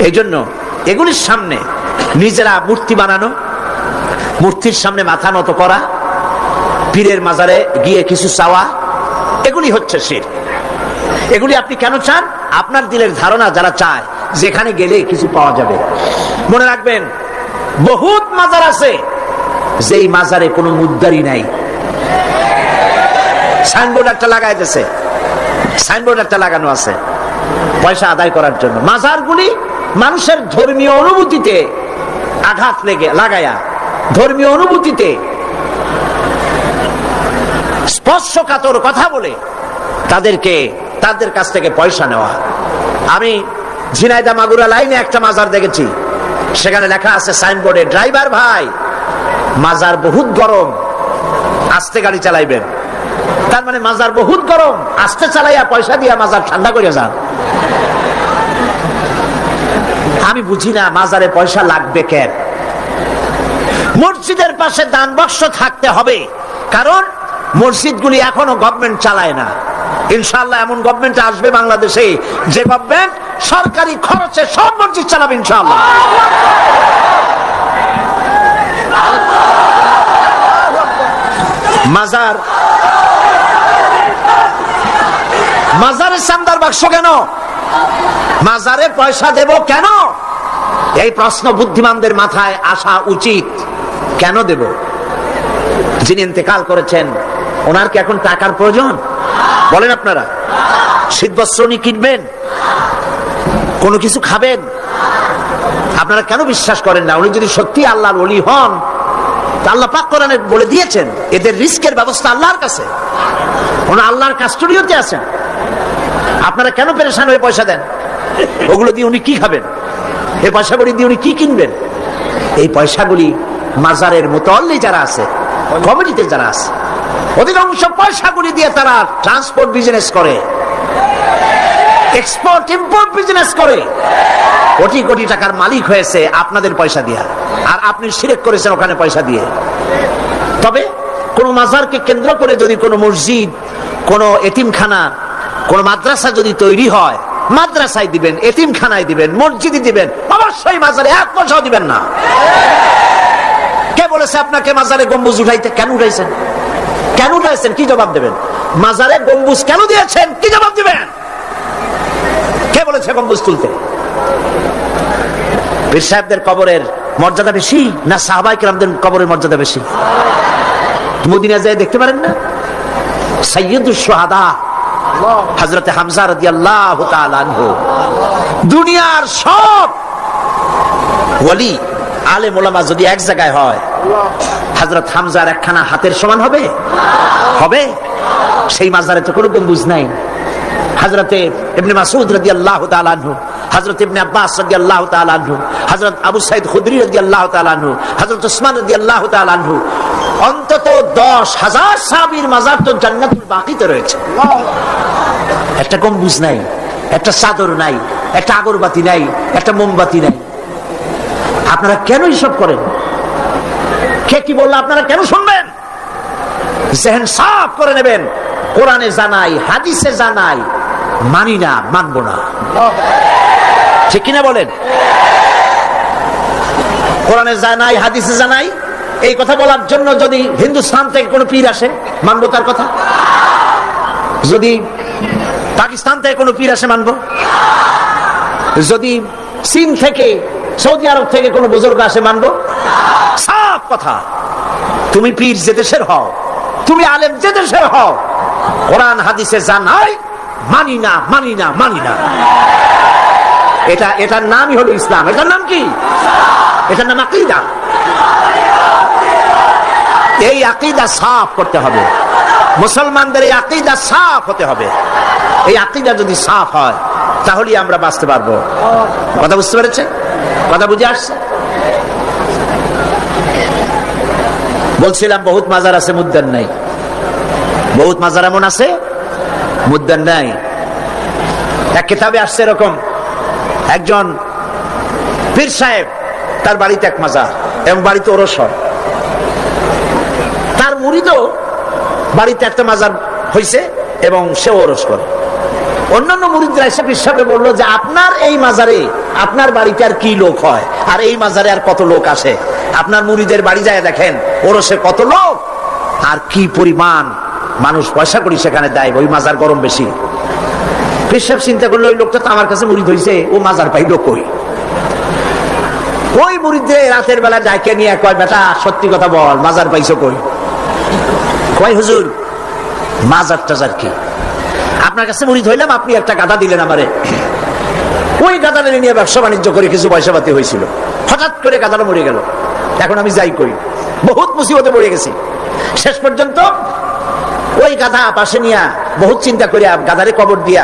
এই জন্য এগুলির সামনে নিজেরা মূর্তি বানানো, মূর্তির সামনে মাথা নত করা, পীরের মাজারে গিয়ে কিছু চাওয়া, এগুলি হচ্ছে শিরক। এগুলি আপনি কেন চান? আপনার দিলের ধারণা যারা চায় যেখানে গেলে কিছু পাওয়া যাবে। মনে রাখবেন, বহুত মাজার আছে যেই মাজারে কোনো মুদ্দারি নাই। সাইনবোর্ড একটা লাগাইতেছে, সাইনবোর্ড একটা লাগানো আছে পয়সা আদায় করার জন্য। মাজারগুলি মানুষের ধর্মীয় অনুভূতিতে আঘাত লাগায়া, ধর্মীয় অনুভূতিতে স্পর্শকাতর কথা বলে তাদের কাছ থেকে পয়সা নেওয়া। আমি ঝিনাইদহ মাগুরা লাইনে একটা মাজার দেখেছি, সেখানে লেখা আছে সাইনবোর্ডে, ড্রাইভার ভাই মাজার বহুত গরম, আস্তে গাড়ি চালাইবেন। তার মানে মাজার বহুত গরম, আস্তে চালাইয়া পয়সা দিয়া মাজার ঠান্ডা করে যান। আমি বুঝি না মাজারে পয়সা লাগবে কেন? মসজিদের পাশে দান বাক্স থাকতে হবে, কারণ মসজিদগুলি এখনো গভর্নমেন্ট চালায় না। ইনশাআল্লাহ এমন গভর্নমেন্ট আসবে বাংলাদেশে যে গভর্নমেন্ট সরকারি খরচে সব মসজিদ চালাবে ইনশাআল্লাহ। মাজারে চান্দার বাক্স কেন? মাজারে পয়সা দেব কেন? এই প্রশ্ন বুদ্ধিমানদের মাথায় আসা উচিত। কেন দেব? যিনি ইন্তেকাল করেছেন ওনার কি এখন টাকার প্রয়োজন? বলেন আপনারা। শীতবস্ত্রনি কিনবেন, কোনো কিছু খাবেন, আপনারা কেন বিশ্বাস করেন না? উনি যদি সত্যি আল্লাহর ওলি হন, আল্লাহ পাক কোরআনে বলে দিয়েছেন এদের রিস্কের ব্যবস্থা আল্লাহর কাছে, ওনা আল্লাহর কাস্টডিওতে আছেন। আপনারা কেন পেরেশান হয়ে পয়সা দেন? ওগুলো দিয়ে উনি কি খাবেন? এই পয়সাগুলি দিয়ে উনি কি কিনবেন? এই পয়সাগুলি মাজারের মুতাল্লি যারা আছে, কমিটিতে যারা আছে, অধিকাংশ পয়সাগুলি দিয়ে তারা ট্রান্সপোর্ট বিজনেস করে, এক্সপোর্ট ইম্পোর্ট বিজনেস করে, কোটি কোটি টাকার মালিক হয়েছে আপনাদের পয়সা দিয়ে, আর আপনি শিরক করেছেন ওখানে পয়সা দিয়ে। তবে কোন মাজারকে কেন্দ্র করে যদি কোনো মসজিদ, কোনো এতিমখানা, কোন মাদ্রাসা যদি তৈরি হয়, মাদ্রাসায় দিবেন, এতিমখানায় দিবেন, মসজিদে দিবেন, অবশ্যই মাজারে এক পয়সাও দিবেন না। কে বলেছে আপনাকে মাজারে গম্বুজ উঠাইতে? কেন উঠাইছেন? কেন উঠাইছেন? কি জবাব দেবেন? মাজারে গম্বুজ কেন দিয়েছেন? কি জবাব দিবেন? কে বলেছে গম্বুজ তুলতে? পীর সাহেবদের কবরের মর্যাদা বেশি না সাহাবায়ে কেরামদের কবরের মর্যাদা বেশি? মদিনা যায় দেখতে পারেন না, সাইয়্যিদুশ শুহাদা হযরত হামজা রাদিয়াল্লাহু তাআলা আনহু, দুনিয়ার সব ওলি আলেম ওলামা যদি এক জায়গায় হয়, হযরত হামজার একখানা হাতের সমান হবে? হবে? সেই মাজারে তো কোনো গম্বুজ নাই। হযরতে ইবনে মাসউদ রাদিয়াল্লাহু তাআলা আনহু, হযরত ইবনে আব্বাস রাদিয়াল্লাহু তাআলা আনহু, হযরত আবু সাঈদ খুদরি রাদিয়াল্লাহু তাআলা আনহু, হযরত উসমান রাদিয়াল্লাহু তাআলা আনহু, অন্তত 10,000 সাহাবীর মাজার তো জান্নাতুল বাকিতে রয়েছে। একটা গম্বুজ নাই, একটা চাদর নাই, একটা আগরবাতি নাই, একটা মোমবাতি নাই। আপনারা কেন এসব করেন? কে কি বললো আপনারা কেন শুনবেন? জেহেন সাফ করে নেবেন। কোরআনে জানাই, হাদিসে জানাই, মানি না, মানবো না। ঠিক কিনা বলেন? কোরআনে জানাই, হাদিসে জানাই, এই কথা বলার জন্য যদি হিন্দুস্তান থেকে কোনো পীর আসে, মানবো তার কথা? যদি পাকিস্তান থেকে কোনো পীর আসে, মানবো? যদি চীন থেকে, সৌদি আরব থেকে কোনো বুজুর্গ আসে, মানবো? সাফ কথা। তুমি পীর যে দেশের হও, তুমি আলেম যে দেশের হও, কোরআন হাদিসে জানাই, মানি না, মানি না, মানি না। এটার নামই হলো ইসলাম। এটার নাম কি? এটার নাম আকীদা। এই আকীদা সাফ করতে হবে। মুসলমানদের এই আকীদা সাফ হতে হবে। এই আকীদা যদি সাফ হয়, তাহলেই আমরা বাঁচতে পারবো। কথা বুঝতে পেরেছেন? কথা বুঝে আসছে? বলছিলাম বহুত মাজার আছে, মুদ্দান নাই। বহুত মাজার এমন আছে, মুদ্দান নাই। এক কিতাবে আসছে এরকম, একজন পীর সাহেব, তার বাড়িতে এক মাজার এবং বাড়িতে ওরস হয়। তার মুরিদও বাড়িতে একটা মাজার হয়েছে এবং সে ওরস করে। অন্যান্য মুরিদরা এসে পীর সাহেবকে বললো যে আপনার এই মাজারে, আপনার বাড়িতে আর কি লোক হয়, আর এই মাজারে আর কত লোক আসে? আপনার মুরিদের বাড়ি যায় দেখেন, ওরসে কত লোক আর কি পরিমাণ মানুষ পয়সা করি সেখানে দেয়, ওই মাজার গরম বেশি। পীর সাহেব চিন্তা করলো, ওই লোকটা তো আমার কাছে মুরিদ হয়েছে, ও মাজার পাইল কই? ওই মুরিদে রাতের বেলা ডাকে নিয়ে কয়, বেটা সত্যি কথা বল, মাজার পাইছো কই? কয় হুজুর, মাজার টাজার কি? আপনার কাছে মুরিদ হইলাম, আপনি একটা গাধা দিলেন আমারে, ওই গাধাটা নিয়ে ব্যবসা বাণিজ্য করে কিছু পয়সা পাতি হয়েছিল, হঠাৎ করে গাধাটা মরে গেল, এখন আমি যাই কই? বহুত মুসিবতে পড়ে গেছি। শেষ পর্যন্ত ওই গাধা পাশে নিয়া বহুত চিন্তা করিয়া গাধারে কবর দিয়া,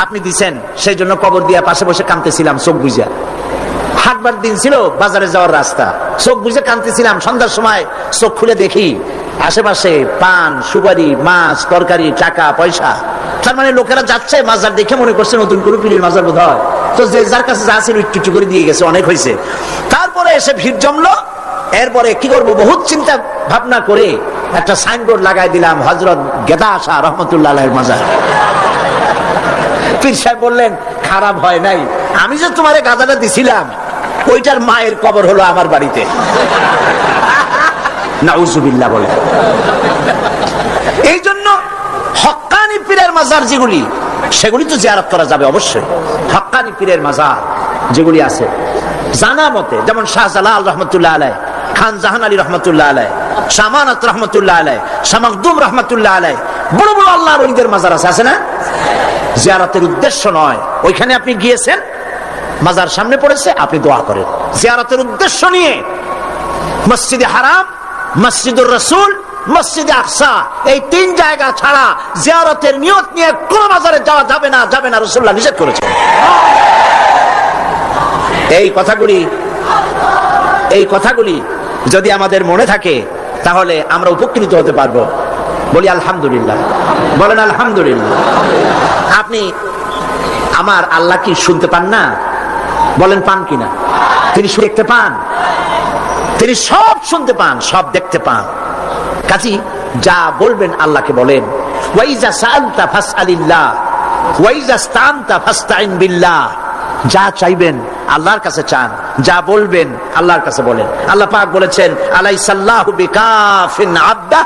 আপনি দিছেন সেই জন্য কবর দিয়া পাশে বসে কাঁদতেছিলাম চোখ বুঝা। হাটবার দিন ছিল, বাজারে যাওয়ার রাস্তা, চোখ বুঝে কাঁদতেছিলাম। সন্ধ্যার সময় চোখ খুলে দেখি আশেপাশে পান, সুপারি, মাছ, তরকারি, টাকা পয়সা। তার মানে লোকেরা যাচ্ছে, মাজার দেখে মনে করছে নতুন করে পীরের মাজার বোধ হয়, তো যে যার কাছে যা ছিল একটু একটু করে দিয়ে গেছে, অনেক হয়েছে। তারপরে এসে ভিড় জমলো। এরপরে কি করবো, বহুত চিন্তা ভাবনা করে একটা সাইনবোর্ড লাগাই দিলাম, হযরত গেদা শাহ রহমতুল্লাহ আলাইহির মাজার। পীর সাহেব বললেন, খারাপ হয় নাই, আমি যে তোমারে গাধাটা দিছিলাম, ওইটার মায়ের কবর হলো আমার বাড়িতে। নাউজুবিল্লাহ বলে। এই জন্য হক্কানি পীরের মাজার যেগুলি, সেগুলি তো জিয়ারত করা যাবে অবশ্যই। হক্কানি পীরের মাজার যেগুলি আছে জানা মতে, যেমন শাহজালাল রহমতুল্লাহ আলাইহি, খান জাহান আলী রহমতুল্লাহ আলাইহি, শামানাত রহমতুল্লাহ আলাইহি, শামাকদুম রহমতুল্লাহ আলাইহি, বড় বড় আল্লাহর ওলিদের মাজার আছে না? জিয়ারতের উদ্দেশ্য নয়, ওইখানে আপনি গিয়েছেন, মাজার সামনে পড়েছে, আপনি দোয়া করেন। জিয়ারতের উদ্দেশ্য নিয়ে মসজিদে হারাম, মসজিদুর রাসূল, মসজিদে আকসা, এই তিন জায়গা ছাড়া জিয়ারতের নিয়ত নিয়ে কোন মাজারে যাওয়া যাবে না, যাবে না, রাসূলুল্লাহ নিষেধ করেছেন। এই কথাগুলি যদি আমাদের মনে থাকে, তাহলে আমরা উপকৃত হতে পারবো। বলি আলহামদুলিল্লাহ, বলেন আলহামদুলিল্লাহ। আপনি আমার আল্লাহ কি শুনতে পান না? বলেন পান কিনা? তিনি দেখতে পান, তিনি সব শুনতে পান, সব দেখতে পান। কাজী যা বলবেন আল্লাহকে বলেন। ওয়াইজা সাআলতা ফাসআলিল্লাহ ওয়াইজা ইসতাআনতা ফাসতাইন বিল্লাহ। যা চাইবেন আল্লাহর কাছে চান, যা বলবেন আল্লাহর কাছে বলেন। আল্লাহ পাক বলেছেন, আলাইসাল্লাহু বিকাফিন আবদা,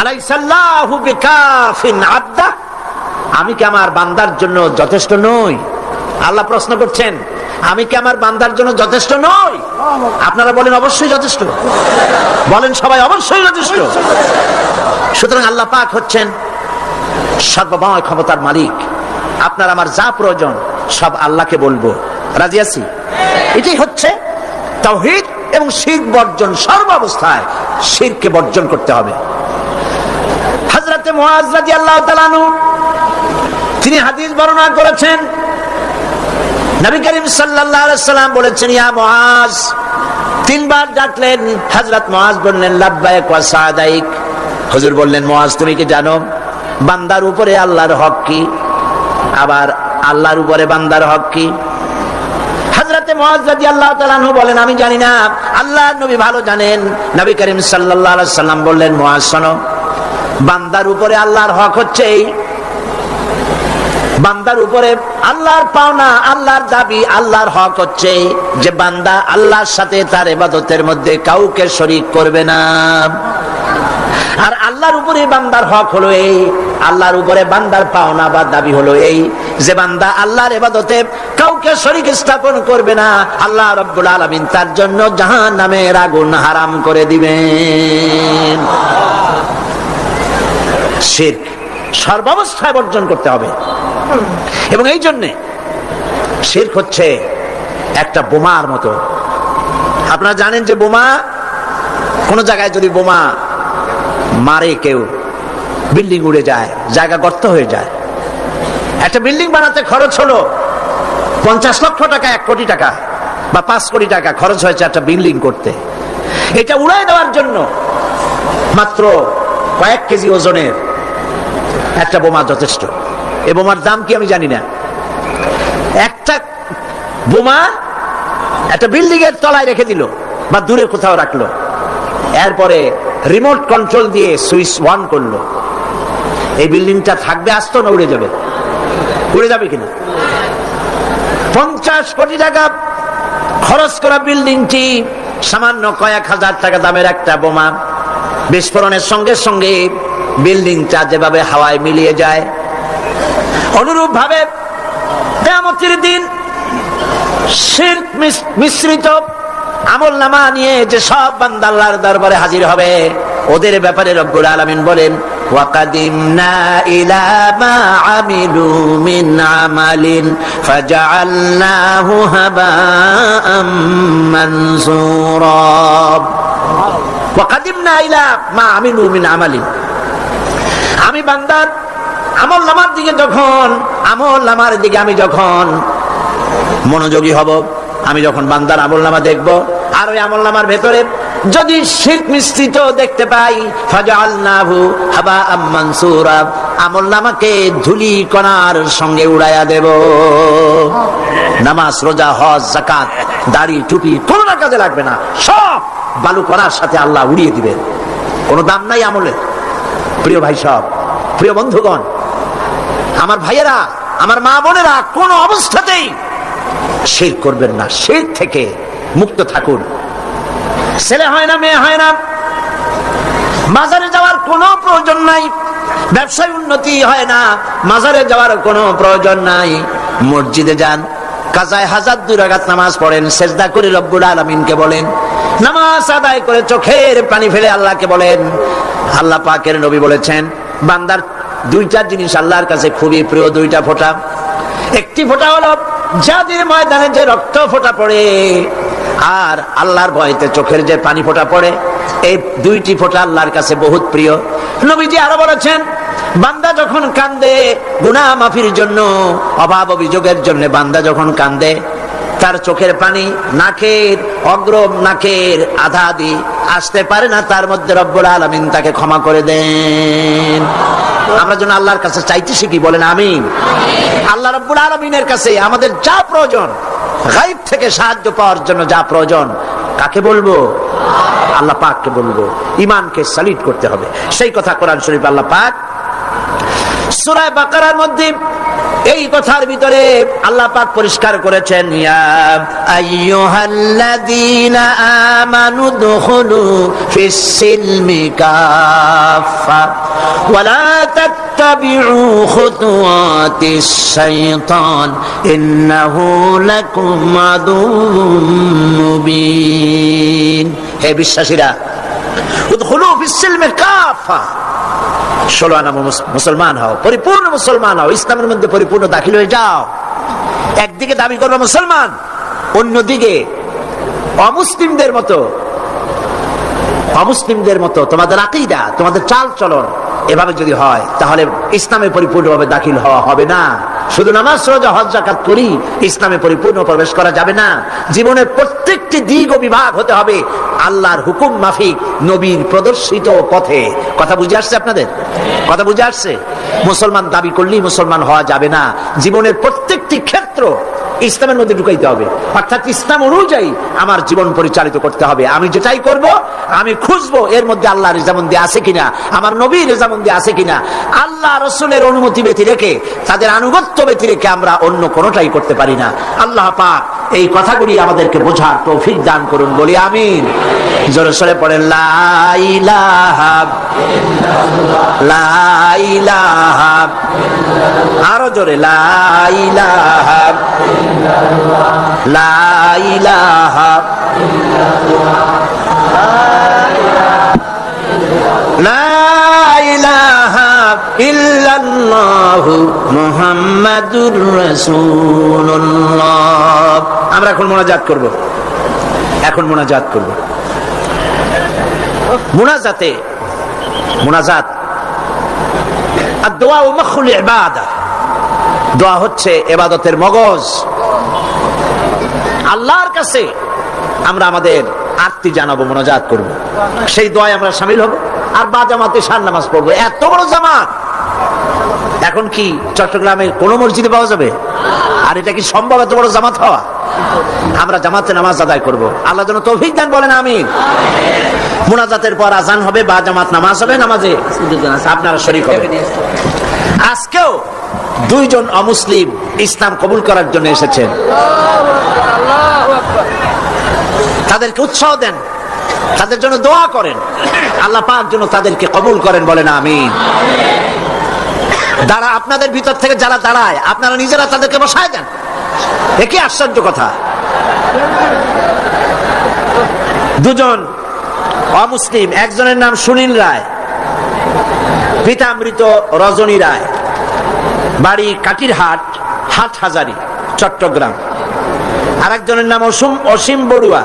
আলাইসাল্লাহু বিকাফিন আবদা। আমি কি আমার বান্দার জন্য যথেষ্ট নই? আল্লাহ প্রশ্ন করছেন, আমি কি আমার বান্দার জন্য যথেষ্ট নই? আপনারা বলেন অবশ্যই যথেষ্ট, বলেন সবাই অবশ্যই যথেষ্ট। সুতরাং আল্লাহ পাক হচ্ছেন সর্বময় ক্ষমতার মালিক। আপনার আমার যা প্রয়োজন সব আল্লাহকে বলবো, রাজি আছি? এটাই হচ্ছে তাওহীদ এবং শিরক বর্জন। সর্বাবস্থায় শিরককে বর্জন করতে হবে। হযরতে মুআজ রাদিয়াল্লাহু তাআলা আনহু তিনি হাদিস বর্ণনা করেছেন, নবী করিম সাল্লাল্লাহু আলাইহি সাল্লাম বলেছেন, ইয়া মুআজ, তিনবার ডাকলেন। হযরত মুআজ বললেন, লাব্বাইক ওয়া সাদাইক। হুজুর বললেন, মুআজ তুমি কি জানো বান্দার উপরে আল্লাহর হক কি, আবার আল্লাহর উপরে বান্দার হক কি? হযরতে মুআজ রাদিয়াল্লাহু তাআলা আনহু বলেন, আমি জানি না, আল্লাহর নবী ভালো জানেন। নবী করিম সাল্লাল্লাহু আলাইহি সাল্লাম বললেন, মুআজ শোনো, বান্দার উপরে আল্লাহর হক হচ্ছে এই, বান্দার উপরে আল্লাহর পাওনা, আল্লাহর দাবি, আল্লাহর হক হচ্ছে যে বান্দা আল্লাহর সাথে তার ইবাদতের মধ্যে কাউকে শরীক করবে না। আর আল্লাহর উপরে বান্দার হক হলো এই, আল্লাহর উপরে বান্দার পাওনা বা দাবি হলো এই যে বান্দা আল্লাহর ইবাদতে কাউকে শরীক স্থাপন করবে না। আল্লাহ রাব্বুল আলামিন তার জন্য জাহান্নামের আগুন হারাম করে দিবেন। শিরক সর্বাবস্থায় বর্জন করতে হবে। এবং এই জন্যে শিরক হচ্ছে একটা বোমার মতো। আপনারা জানেন যে বোমা, কোন জায়গায় যদি বোমা মারে কেউ, বিল্ডিং উড়ে যায়, জায়গা গর্ত হয়ে যায়। একটা বিল্ডিং বানাতে খরচ হলো 50 লক্ষ টাকা, 1 কোটি টাকা বা 5 কোটি টাকা খরচ হয়েছে একটা বিল্ডিং করতে। এটা উড়াই দেওয়ার জন্য মাত্র কয়েক কেজি ওজনের একটা বোমা যথেষ্ট। এই বোমার দাম কি আমি জানি না। একটা বোমা একটা বিল্ডিং এর তলায় রেখে দিল বা দূরে কোথাও রাখলো, এরপরে রিমোট কন্ট্রোল দিয়ে সুইচ অন করলো, এই বিল্ডিংটা থাকবে আস্ত না উড়ে যাবে? উড়ে যাবে কিনা? 50 কোটি টাকা খরচ করা বিল্ডিংটি সামান্য কয়েক হাজার টাকা দামের একটা বোমা বিস্ফোরণের সঙ্গে সঙ্গে বিল্ডিংটা যেভাবে হাওয়ায় মিলিয়ে যায়, অনুরূপ ভাবে কিয়ামতের দিন শিরক মিশ্রিত আমলনামা নিয়ে যে সব বান্দা আল্লাহর দরবারে হাজির হবে, ওদের ব্যাপারে রব্বুল আলামিন বলেন, ওয়াকাদিমনা ইলা মা আমিলু মিন আমালিন ফাজআলনাহু হাবাআম মানসুরা। ওয়াকাদিমনা ইলা মা আমিলু মিন আমালিন, আমি বান্দার আমলনামার দিকে যখন, আমলনামার দিকে আমি যখন মনোযোগী হব, আমি যখন বান্দার আমলনামা দেখব, আর ওই আমলনামার ভেতরে যদি শিরক মিশ্রিত দেখতে পাই, ফাজআলনাহু হাবাআম মানসুরা, আমলনামাকে ধুলি কণার সঙ্গে উড়াইয়া দেব। নামাজ, রোজা, হজ, যাকাত, দাড়ি, টুপি কোনো কাজে লাগবে না, সব বালু কণার সাথে আল্লাহ উড়িয়ে দিবেন। কোনো দাম নাই আমলের। প্রিয় ভাই সব, প্রিয় বন্ধুগণ, আমার ভাইয়েরা, আমার মা বোনেরা, কোন অবস্থাতেই শিরক করবেন না। শিরক থেকে মুক্ত থাকুন। ছেলে হয় না, মেয়ে হয় না, মাজারে যাওয়ার কোনো প্রয়োজন নাই। ব্যবসায় উন্নতি হয় না, মাজারে যাওয়ার কোনো প্রয়োজন নাই। মসজিদে যান, কাজায় হাজার 2 রাকাত নামাজ পড়েন, সেজদা করে রব্বুল আলামিনকে বলেন, নামাজ আদায় করে চোখের পানি ফেলে আল্লাহকে বলেন। আল্লাহ পাকের নবী বলেছেন, বান্দার 2টা জিনিস আল্লাহর কাছে খুবই প্রিয়, 2টা ফোঁটা। একটি ফোঁটা হলো যাদের ময়দানে যে রক্ত ফোঁটা পড়ে, আর আল্লাহর ভয়তে চোখের যে পানি ফোঁটা পড়ে, এই 2টি ফোঁটা আল্লাহর কাছে বহুত প্রিয়। নবীজি আরো বলেছেন, বান্দা যখন কান্দে গুনাহ মাফির জন্য, অভাব অভিযোগের জন্য বান্দা যখন কান্দে, তার চোখের পানি নাকের অগ্র নাকের আধা আধি আসতে পারে না, তার মধ্যে রব্বুল আলামিন তাকে ক্ষমা করে দেন। আমরা যেন আল্লাহর কাছে চাইতে শিখি, বলেন আমিন। আল্লাহ রব্বুল আলামিনের কাছে আমাদের যা প্রয়োজন, গায়ব থেকে সাহায্য পাওয়ার জন্য যা প্রয়োজন, কাকে বলবো? আল্লাহ পাককে বলবো। ঈমানকে সালিট করতে হবে। সেই কথা কোরআন শরীফ আল্লাহ পাক সূরা বাকারার মধ্যে এই কথার ভিতরে আল্লাহ পাক পরিষ্কার করেছেন, ইয়া আইয়ুহাল্লাযীনা আমানু দুখুলু ফিস সিলমি কাফা ওয়া লা তাত্তাবিউ খুতুওয়াতিশ শাইতান ইন্নাহু লাকুম আদুউম মুবিন। হে বিশ্বাসীরা, উদখুলু ফিস সিলমি কাফা, 16 আনা মুসলমান হও, পরিপূর্ণ মুসলমান হও, ইসলামের মধ্যে পরিপূর্ণ দাখিল হয়ে যাও। একদিকে দাবি করবে মুসলমান, অন্যদিকে অমুসলিমদের মতো তোমাদের আকীদা, তোমাদের চাল চলন এভাবে যদি হয়, তাহলে ইসলামে পরিপূর্ণভাবে দাখিল হওয়া হবে না। শুধু নামাজ রোজা হজ যাকাত করি ইসলামে পরিপূর্ণ প্রবেশ করা যাবে না। জীবনের প্রত্যেকটি দিক ও বিভাগ হতে হবে আল্লাহর হুকুম মাফিক, নবীর প্রদর্শিত পথে। কথা বুঝে আসছে আপনাদের? কথা বুঝে আসছে? মুসলমান দাবি করলেই মুসলমান হওয়া যাবে না। জীবনের প্রত্যেকটি ক্ষেত্র ইসলামের মধ্যে ঢুকাইতে হবে, অর্থাৎ ইসলাম অনুযায়ী আমার জীবন পরিচালিত করতে হবে। আমি যেটাই করব আমি খুঁজবো এর মধ্যে আল্লাহর রেজামন্দি আছে কিনা, আমার নবীর রেজামন্দি আছে কিনা। আল্লাহ রাসূলের অনুমতি ব্যতি রেখে, তাদের আনুগত্য ব্যতি রেখে আমরা অন্য কোনোটাই করতে পারি না। আল্লাহ পাক এই কথাগুলি আমাদেরকে বোঝার তৌফিক দান করুন, বলি আমিন। জোরে সরে পড়েন লা ইলাহা ইল্লাল্লাহ, লা ইলাহা ইল্লাল্লাহ, আরো জোরে লা ইলাহা ইল্লাল্লাহ, লা ইলাহা ইল্লাল্লাহ, লা ইলাহা ইল্লাল্লাহ মুহাম্মাদুর রাসূলুল্লাহ। আমরা এখন মোনাজাত করব, মোনাজাত আর-দোয়া ও মুখুল ইবাদা। দোয়া হচ্ছে ইবাদতের মগজ। আল্লাহর কাছে আমরা আমাদের আরতি জানাবো, মোনাজাত করব, সেই দোয়ায় আমরা শামিল হব, আর বা জামাতে শান নামাজ পড়বো। এত বড় জামাত এখন কি চট্টগ্রামে কোন মসজিদে পাওয়া যাবে? আর এটা কি সম্ভব এত বড় জামাত হওয়া? আমরা জামাতে নামাজ আদায় করব, আল্লাহ যেন তৌফিক দান, বলেন আমিন। মুনাজাতের পর আজান হবে, বা জামাত নামাজ হবে, নামাজে আপনারা শরীক হবেন। আজকেও 2 জন অমুসলিম ইসলাম কবুল করার জন্য এসেছেন, তাদেরকে উৎসাহ দেন, তাদের জন্য দোয়া করেন, আল্লাহ পাক যেন তাদেরকে কবুল করেন, বলেন আমিন। আপনাদের ভিতর থেকে যারা দাঁড়ায় আপনারা নিজেরা তাদেরকে বসায় দেন, একই আশ্চর্য কথা। 2 জন অমুসলিম, একজনের নাম সুনীল রায়, পিতা মৃত রজনী রায়, বাড়ি কাটিরহাট, হাটহাজারী, চট্টগ্রাম। আর একজনের নাম অসীম বড়ুয়া,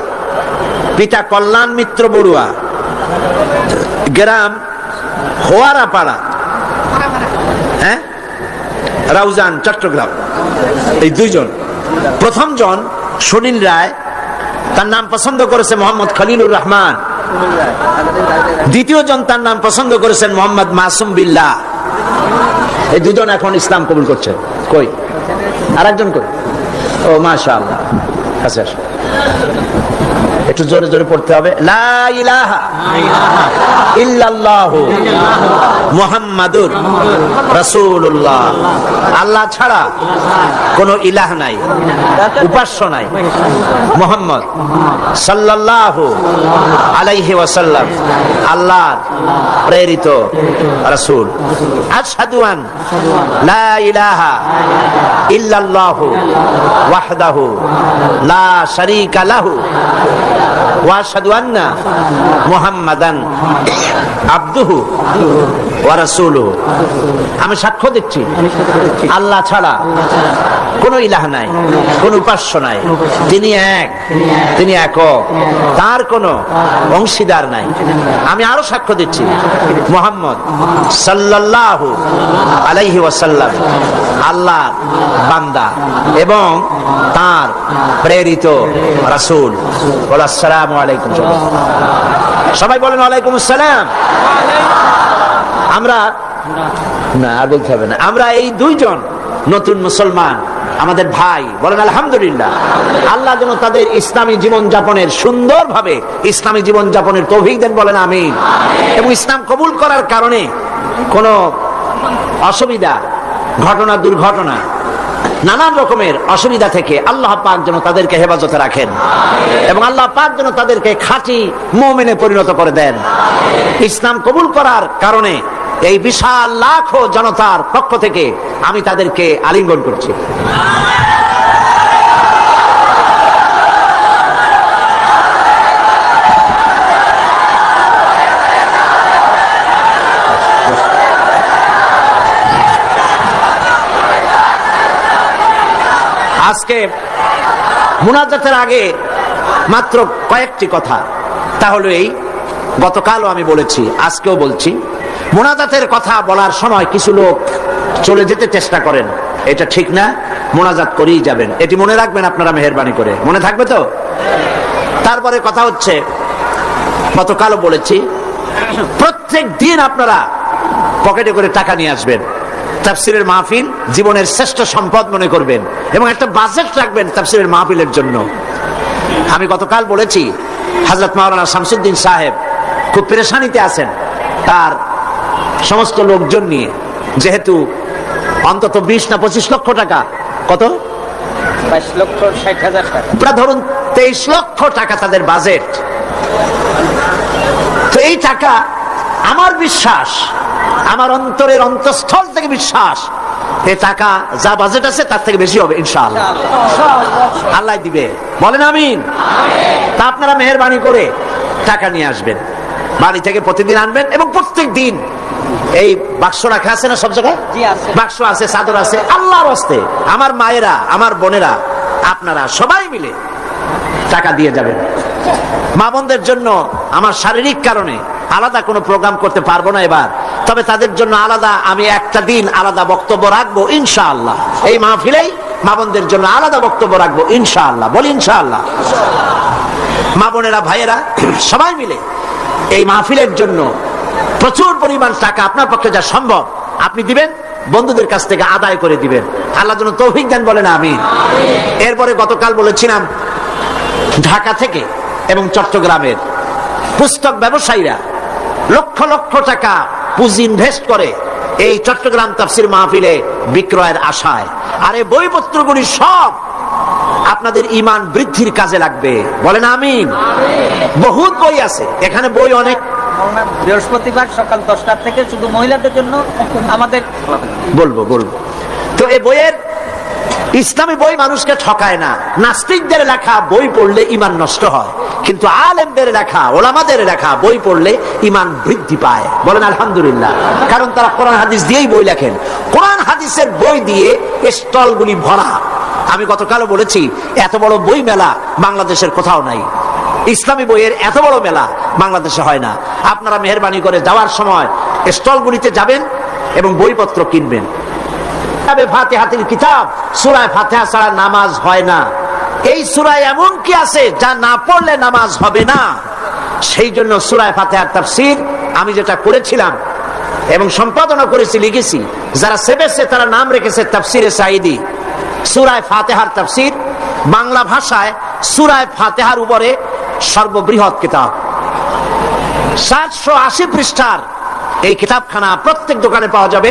পিতা কল্যাণ মিত্র বড়ুয়া, গ্রাম হোয়ারাপাড়া, রাউজান, চট্টগ্রাম। এই 2 জন। প্রথম জন সুনীল রায়, তার নাম পছন্দ করেছে মোহাম্মদ খলিলুর রহমান। দ্বিতীয় জন তার নাম পছন্দ করেছেন মোহাম্মদ মাসুম বিল্লাহ। এই 2 জন এখন ইসলাম কবুল করছে। কই আর একজন? কই? ও মাশাআল্লাহ, আচ্ছা একটু জোরে জোরে পড়তে হবে। লা ইলাহা ইল্লাল্লাহু মুহাম্মাদুর রাসূলুল্লাহ। আল্লাহ ছাড়া কোন ইলাহ নাই, উপাস্য নাই। মুহাম্মদ সাল্লাল্লাহু আলাইহি ওয়াসাল্লাম আল্লাহর প্রেরিত রাসূল। আশহাদু আন লা ইলাহা ইল্লাল্লাহু ওয়াহদাহু লা শারীকা লাহু ওয়া আশহাদু আন্না মুহাম্মাদান আবদুহু ওয়া রাসূলুহু। আমি সাক্ষ্য দিচ্ছি আল্লাহ ছাড়া কোন ইলাহ নাই, কোন উপাস্য নাই। তিনি এক, তিনি একক, তার কোন অংশীদার নাই। আমি আরো সাক্ষ্য দিচ্ছি মুহাম্মদ সাল্লাল্লাহু আলাইহি ওয়াসাল্লাম আল্লাহর বান্দা এবং তার প্রেরিত রাসূল। আসসালামু আলাইকুম। সবাই বলেন ওয়ালাইকুম আসসালাম। আমরা না আর বলতে হবে না, আমরা এই 2 জন নতুন মুসলমান আমাদের ভাই, বলেন আলহামদুলিল্লাহ। আল্লাহ যেন তাদের ইসলামী জীবন যাপনের, সুন্দরভাবে ইসলামী জীবন যাপনের তৌফিক দেন, বলেন আমিন। এবং ইসলাম কবুল করার কারণে কোন অসুবিধা, ঘটনা, দুর্ঘটনা, নানান রকমের অসুবিধা থেকে আল্লাহ পাক যেন তাদেরকে হেফাজতে রাখেন এবং আল্লাহ পাক যেন তাদেরকে খাঁটি মুমিনে পরিণত করে দেন। ইসলাম কবুল করার কারণে এই বিশাল লাখো জনতার পক্ষ থেকে আমি তাদেরকে আলিঙ্গন করছি। আজকে মুনাজাতের আগে মাত্র কয়েকটি কথা, তাহলে এই গতকালও আমি বলেছি, আজকেও বলছি, মুনাজাতের কথা বলার সময় কিছু লোক চলে যেতে চেষ্টা করেন, এটা ঠিক না, মুনাজাত করেই যাবেন, এটি মনে রাখবেন আপনারা মেহেরবানি করে, মনে থাকবে তো? তারপরে কথা হচ্ছে, গতকালও বলেছি, প্রত্যেক দিন আপনারা পকেটে করে টাকা নিয়ে আসবেন, তাফসিরের মাহফিল জীবনের শ্রেষ্ঠ সম্পদ মনে করবেন এবং একটা বাজেট রাখবেন তাফসিরের মাহফিলের জন্য। আমি গতকাল বলেছি, হযরত মাওলানা শামসুদ্দিন সাহেব খুব পেরেশানিতে আছেন তার সমস্ত লোকজন নিয়ে, যেহেতু অন্তত 20 না 25 লক্ষ টাকা, কত 22,60,000 টাকা, প্রায় ধরুন 23 লক্ষ টাকা তাদের বাজেট। তো এই টাকা, আমার বিশ্বাস, আমার অন্তরের অন্তঃস্থল থেকে বিশ্বাস, এই টাকা যা বাজেট আছে তার থেকে বেশি হবে ইনশাআল্লাহ, আল্লাহ দিবে, বলেন আমিন। তা আপনারা মেহেরবানি করে টাকা নিয়ে আসবেন, বাড়ি থেকে প্রতিদিন আনবেন এবং প্রত্যেক দিন এই বাক্স রাখা আছে না সব জায়গায়, বাক্স আছে, চাদর আছে, আল্লাহর হস্তে আমার মায়েরা, আমার বোনেরা, আপনারা সবাই মিলে টাকা দিয়ে যাবেন। মা বোনদের জন্য আমার শারীরিক কারণে আলাদা কোনো প্রোগ্রাম করতে পারবো না এবার, তবে তাদের জন্য আলাদা আমি একটা দিন আলাদা বক্তব্য রাখবো ইনশাআল্লাহ, এই মাহফিলেই মা বোনদের জন্য আলাদা বক্তব্য রাখবো ইনশাআল্লাহ, বলি ইনশাআল্লাহ। মা বোনেরা, ভাইয়েরা, সবাই মিলে এই মাহফিলের জন্য প্রচুর পরিমাণ টাকা আপনার পক্ষে যা সম্ভব আপনি দিবেন, বন্ধুদের কাছ থেকে আদায় করে দিবেন, আল্লাহ যেন তৌফিক দেন, বলেন আমিন। এরপরে গতকাল বলেছিলাম, ঢাকা থেকে এবং চট্টগ্রামের পুস্তক ব্যবসায়ীরা লক্ষ লক্ষ টাকা পুঁজি ইনভেস্ট করে এই চট্টগ্রাম তাফসীর মাহফিলে বিক্রয়ের আশায়, আর এই বইপত্রগুলি সব আপনাদের ঈমান বৃদ্ধির কাজে লাগবে, বলেন আমিন। বহুত বই আছে এখানে, বই অনেক। বৃহস্পতিবার সকাল 10টা থেকে শুধু মহিলাদের জন্য আমাদের বলবো। তো এই বইয়ের, ইসলামী বই মানুষকে ঠকায় না, নাস্তিকদের লেখা বই পড়লে ঈমান নষ্ট হয়, কিন্তু আলেমদের লেখা, ওলামাদের লেখা বই পড়লে ঈমান বৃদ্ধি পায়, বলেন আলহামদুলিল্লাহ। কারণ তারা কোরআন হাদিস দিয়েই বই লেখেন, কোরআন হাদিসের বই দিয়ে স্টলগুলি ভরা। আমি গতকালও বলেছি, এত বড় বই মেলা বাংলাদেশের কোথাও নাই, ইসলামী বইয়ের এত বড় মেলা বাংলাদেশে হয় না। আপনারা মেহেরবানি করে যাওয়ার সময় স্টলগুলিতে যাবেন এবং বইপত্র কিনবেন। ফাতিহাতুল কিতাব, সূরা ফাতিহা ছাড়া নামাজ হয় না। এই সূরায় এমন কি আছে যা না পড়লে নামাজ হবে না? সেই জন্য সূরা ফাতিহার তাফসীর আমি যেটা করেছিলাম এবং সম্পাদনা করেছি, লিখেছি, যারা সেবেছে তারা নাম রেখেছে তাফসীরে সাঈদী। সূরা ফাতিহার তাফসীর বাংলা ভাষায় সূরা ফাতিহার উপরে সর্ববৃহৎ কিতাব, 780 পৃষ্ঠার এই কিতাবখানা প্রত্যেক দোকানে পাওয়া যাবে।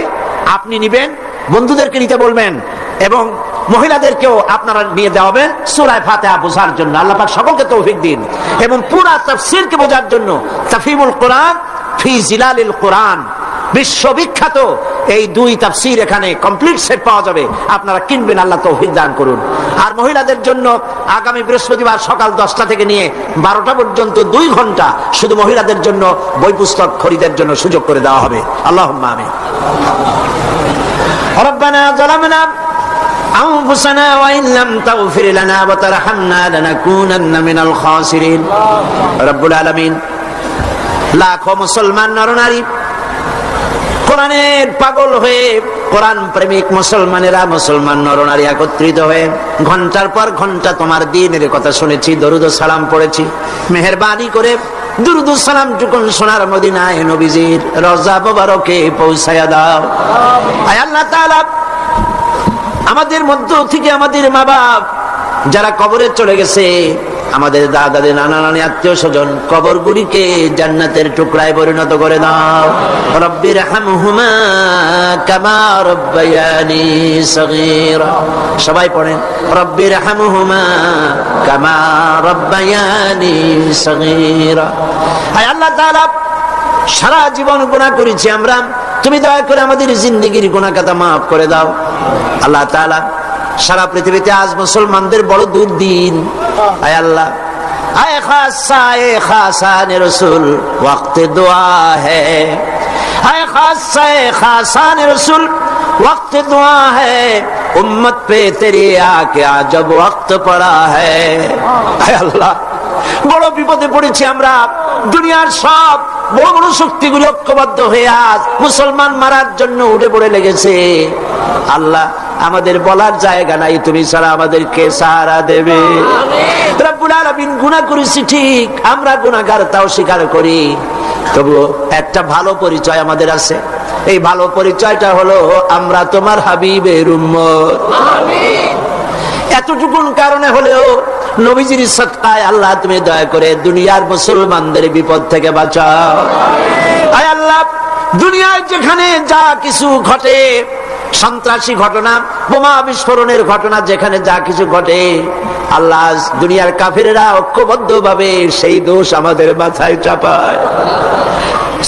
আপনি নিবেন, বন্ধুদেরকে নিতে বলবেন এবং মহিলাদেরকেও আপনারা নিয়ে দেওয়াবেন সূরা ফাতিহা বোঝার জন্য। আল্লাহ পাক সকলকে তৌফিক দিন এবং পুরা তাফসীরকে বোঝার জন্য তাফহিমুল কোরআন ফি জিলালিল কোরআন, বিশ্ববিখ্যাত এই 2 তাফসীর এখানে কমপ্লিট সেট পাওয়া যাবে, আপনারা কিনবেন, আল্লাহ তৌফিক দান করুন। আর মহিলাদের জন্য আগামী বৃহস্পতিবার সকাল 10টা থেকে নিয়ে 12টা পর্যন্ত 2 ঘন্টা শুধু মহিলাদের জন্য বই পুস্তক খরিদের জন্য সুযোগ করে দেওয়া হবে। আল্লাহুম্মা আমিন। রব্বানা যালামনা আনফুসানা ওয়া ইন লাম তাগফির লানা ওয়া তারহামনা লানাকুনান্না মিনাল খাসিরিন। রব্বুল আলামিন, লাখো মুসলমান নরনারী কোরআনের পাগল হয়ে, কোরআন প্রেমিক মুসলমানেরা, মুসলমান নরনারী একত্রিত হয়ে ঘন্টার পর ঘন্টা তোমার দ্বীনের কথা শুনেছি, দরুদ ও সালাম পড়েছি। মেহেরবানি করে দুরুদ ও সালাম টুকুন সোনার মদিনায় নবীজির রওজা মোবারকে পৌঁছায়া দাও। আয় আল্লাহ তাআলা, আমাদের মধ্য থেকে আমাদের মা বাপ যারা কবরে চলে গেছে, আমাদের দাদাদের নানা নানি আত্মীয় স্বজন কবরগুলিকে জান্নাতের টুকরায় পরিণত করে দাও। রব্বির হামহুমা কামা রব্বায়ানি সগীরা। সবাই পড়েন, রব্বির হামহুমা কামা রব্বায়ানি সগীরা। হায় আল্লাহ তাআলা, সারা জীবন গুনাহ করেছি আমরা, তুমি দয়া করে আমাদের জিন্দেগির গুনাহ খাতা মাফ করে দাও। আল্লাহ তাআলা, সারা পৃথিবীতে আজ মুসলমানদের বড় দুর্দিন। আয় আল্লাহ, আয় খাসা এ খাসানে রাসূল ওয়াক্ত দুআ है, আয় খাসা এ খাসানে রাসূল ওয়াক্ত দুআ है, উম্মত पे तेरी आके আজব ওয়াক্ত পড়া है। আয় আল্লাহ, বড় বিপদে পড়েছি আমরা। দুনিয়ার সব বড় বড় শক্তিগুলো ঐক্যবদ্ধ হয়ে আজ মুসলমান মারার জন্য উঠে পড়ে লেগেছে। আল্লাহ, আমাদের বলার জায়গা নাই, তুমি ছাড়া আমাদেরকে সাহারা দেবে। রব্বুল আলামিন, গুনাহ করেছি ঠিক, আমরা গুনাহগার তাও স্বীকার করি, তবু একটা ভালো পরিচয় আমাদের আছে। এই ভালো পরিচয়টা হলো আমরা তোমার হাবিবের উম্মত। এতটুকুন কারণে হলেও নবীজির সদকায় আল্লাহ তুমি দয়া করে দুনিয়ার মুসলমানদের বিপদ থেকে বাঁচাও। আয় আল্লাহ, দুনিয়ায় যেখানে যা কিছু ঘটে, সন্ত্রাসী ঘটনা, বোমা বিস্ফোরণের ঘটনা, যেখানে যা কিছু ঘটে, আল্লাহ দুনিয়ার কাফিরেরা ঐক্যবদ্ধ ভাবে সেই দোষ আমাদের মাথায় চাপায়।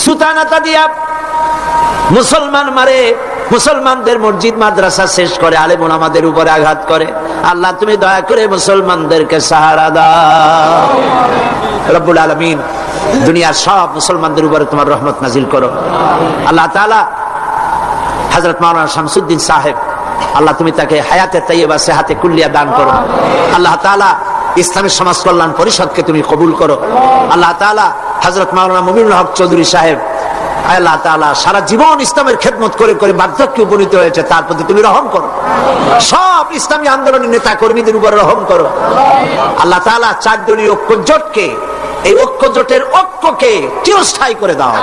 সুতানাতা দিয়া মুসলমান মারে, মুসলমানদের মসজিদ মাদ্রাসা শেষ করে, আলেম ওলামাদের উপরে আঘাত করে। আল্লাহ তুমি দয়া করে মুসলমানদেরকে সাহারা দাও। রব্বুল আলামিন, দুনিয়ার সব মুসলমানদের উপরে তোমার রহমত নাজিল করো। আল্লাহ তাআলা হযরত মাওলানা শামসুদ্দিন সাহেব, আল্লাহ তুমি তাকে হায়াতে তাইয়্যিবা সেহাতে কুল্লিয়া দান করো। আল্লাহ তাআলা ইসলামী সমাজ কল্যাণ পরিষদকে তুমি কবুল করো। আল্লাহ তাআলা হযরত মাওলানা মুমিনুল হক চৌধুরী সাহেব, আল্লাহ তাআলা সারা জীবন ইসলামের খেদমত করে করে বার্ধক্যে উপনীত হয়েছে, তার প্রতি তুমি রহম করো। সব ইসলামী আন্দোলনের নেতা কর্মীদের উপর রহম করো। আল্লাহ তাআলা চার দলীয় ঐক্যজোটকে, এই ঐক্যজোটের ঐক্যকে চিরস্থায়ী করে দাও,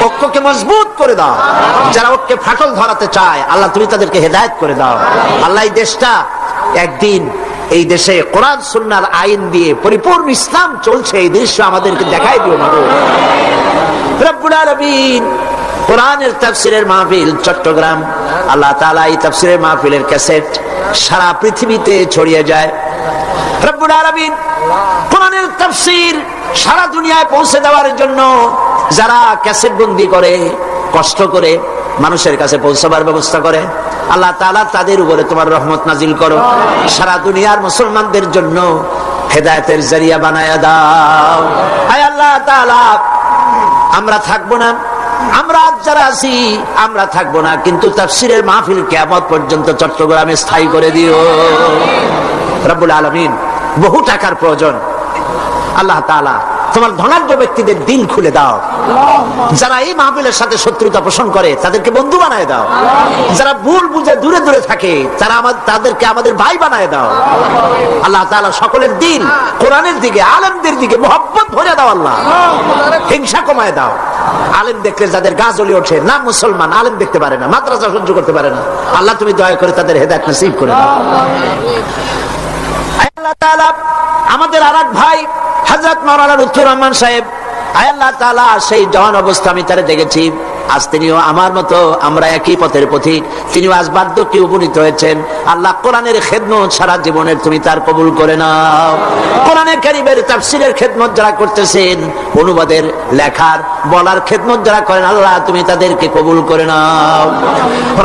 ঐক্যকে মজবুত করে দাও। যারা ঐক্যে ফাটল ধরাতে চায়, আল্লাহ তুমি তাদেরকে হেদায়েত করে দাও। আল্লাহ, এই দেশটা একদিন, এই দেশে কোরআন সুন্নাহর আইন দিয়ে পরিপূর্ণ ইসলাম চলছে, এই দৃশ্য আমাদেরকে দেখাই দিও মাগো। রব্বুল আলামিন, কোরআনের তাফসীরের মাহফিল চট্টগ্রাম, আল্লাহ তাআলা এই তাফসীরের মাহফিলের ক্যাসেট সারা পৃথিবীতে ছড়িয়ে যায়। রব্বুল আলামিন, কোরআনের তাফসীর সারা দুনিয়ায় পৌঁছে দেওয়ার জন্য যারা ক্যাসেট বন্দি করে, কষ্ট করে মানুষের কাছে পৌঁছাবার ব্যবস্থা করে, আল্লাহ তাআলা তাদের উপরে তোমার রহমত নাজিল করো। সারা দুনিয়ার মুসলমানদের জন্য হেদায়েতের জরিয়া বানায়া দাও। আয় আল্লাহ তাআলা, আমরা থাকবো না, আমরা আজ যারা আছি আমরা থাকবো না, কিন্তু তাফসীরের মাহফিল কিয়ামত পর্যন্ত চট্টগ্রামে স্থায়ী করে দিও। রব্বুল আলামিন, বহু টাকার প্রয়োজন, আল্লাহ তাআলা তোমার ধনাঢ্য ব্যক্তিদের দিল খুলে দাও। যারা এই মাহফিলের সাথে শত্রুতা পোষণ করে তাদেরকে বন্ধু বানায় দাও। যারা ভুল বুঝে দূরে দূরে থাকে তাদেরকে আমাদের ভাই বানায় দাও। আল্লাহ তাআলা সকলের দিল কোরআনের দিকে, আলেমদের দিকে মহব্বত ভরে দাও। আল্লাহ, হিংসা কমায় দাও। আলেম দেখলে যাদের গা জ্বলে ওঠে, না মুসলমান, আলেম দেখতে পারে না, মাদ্রাসা সহ্য করতে পারে না, আল্লাহ তুমি দয়া করে তাদের হেদায়েত নসিব করে দাও। আল্লাহ তাআলা, আমাদের আরেক ভাই হযরত মাওলানা লুৎফুর রহমান সাহেব, আল্লাহ তাআলা সেই জওয়ান অবস্থা আমি তারে দেখেছি, আজ তিনিও আমার মতো, আমরা একই পথের পথিক, তিনিও আজ বার্ধক্যে উপনীত হয়েছেন। আল্লাহ, কোরআনের খেদমত সারা জীবনের তুমি তার কবুল করে নাও। কোরআনের কারীমের তাফসীরের খেদমত যারা করতেছেন, অনুবাদের, লেখার, বলার খেদমত যারা করেন, আল্লাহ তুমি তাদেরকে কবুল করে নাও।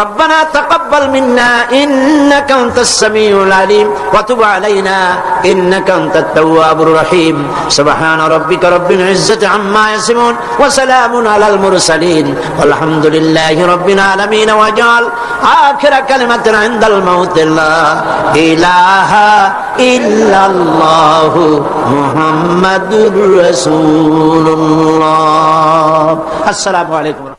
রব্বানা তাকাব্বাল মিন্না ইন্নাকা আনতাস সামিউল আলিম ওয়া তুব আলাইনা ইন্নাকা আনতাত তাওয়াবুর রহিম। সুবহান রাব্বিকা রাব্বিল ইজ্জাতি আম্মা ইয়াসিফুন ওয়া সালামুন আলাল মুরসালিন আলহামদুলিল্লাহি রাব্বিল আলামিন। ওয়াজআল আখিরা কালিমাতিনা ইনদাল মাউত লা ইলাহা ইল্লাল্লাহু মুহাম্মাদুর রাসূলুল্লাহ। আসসালামু আলাইকুম।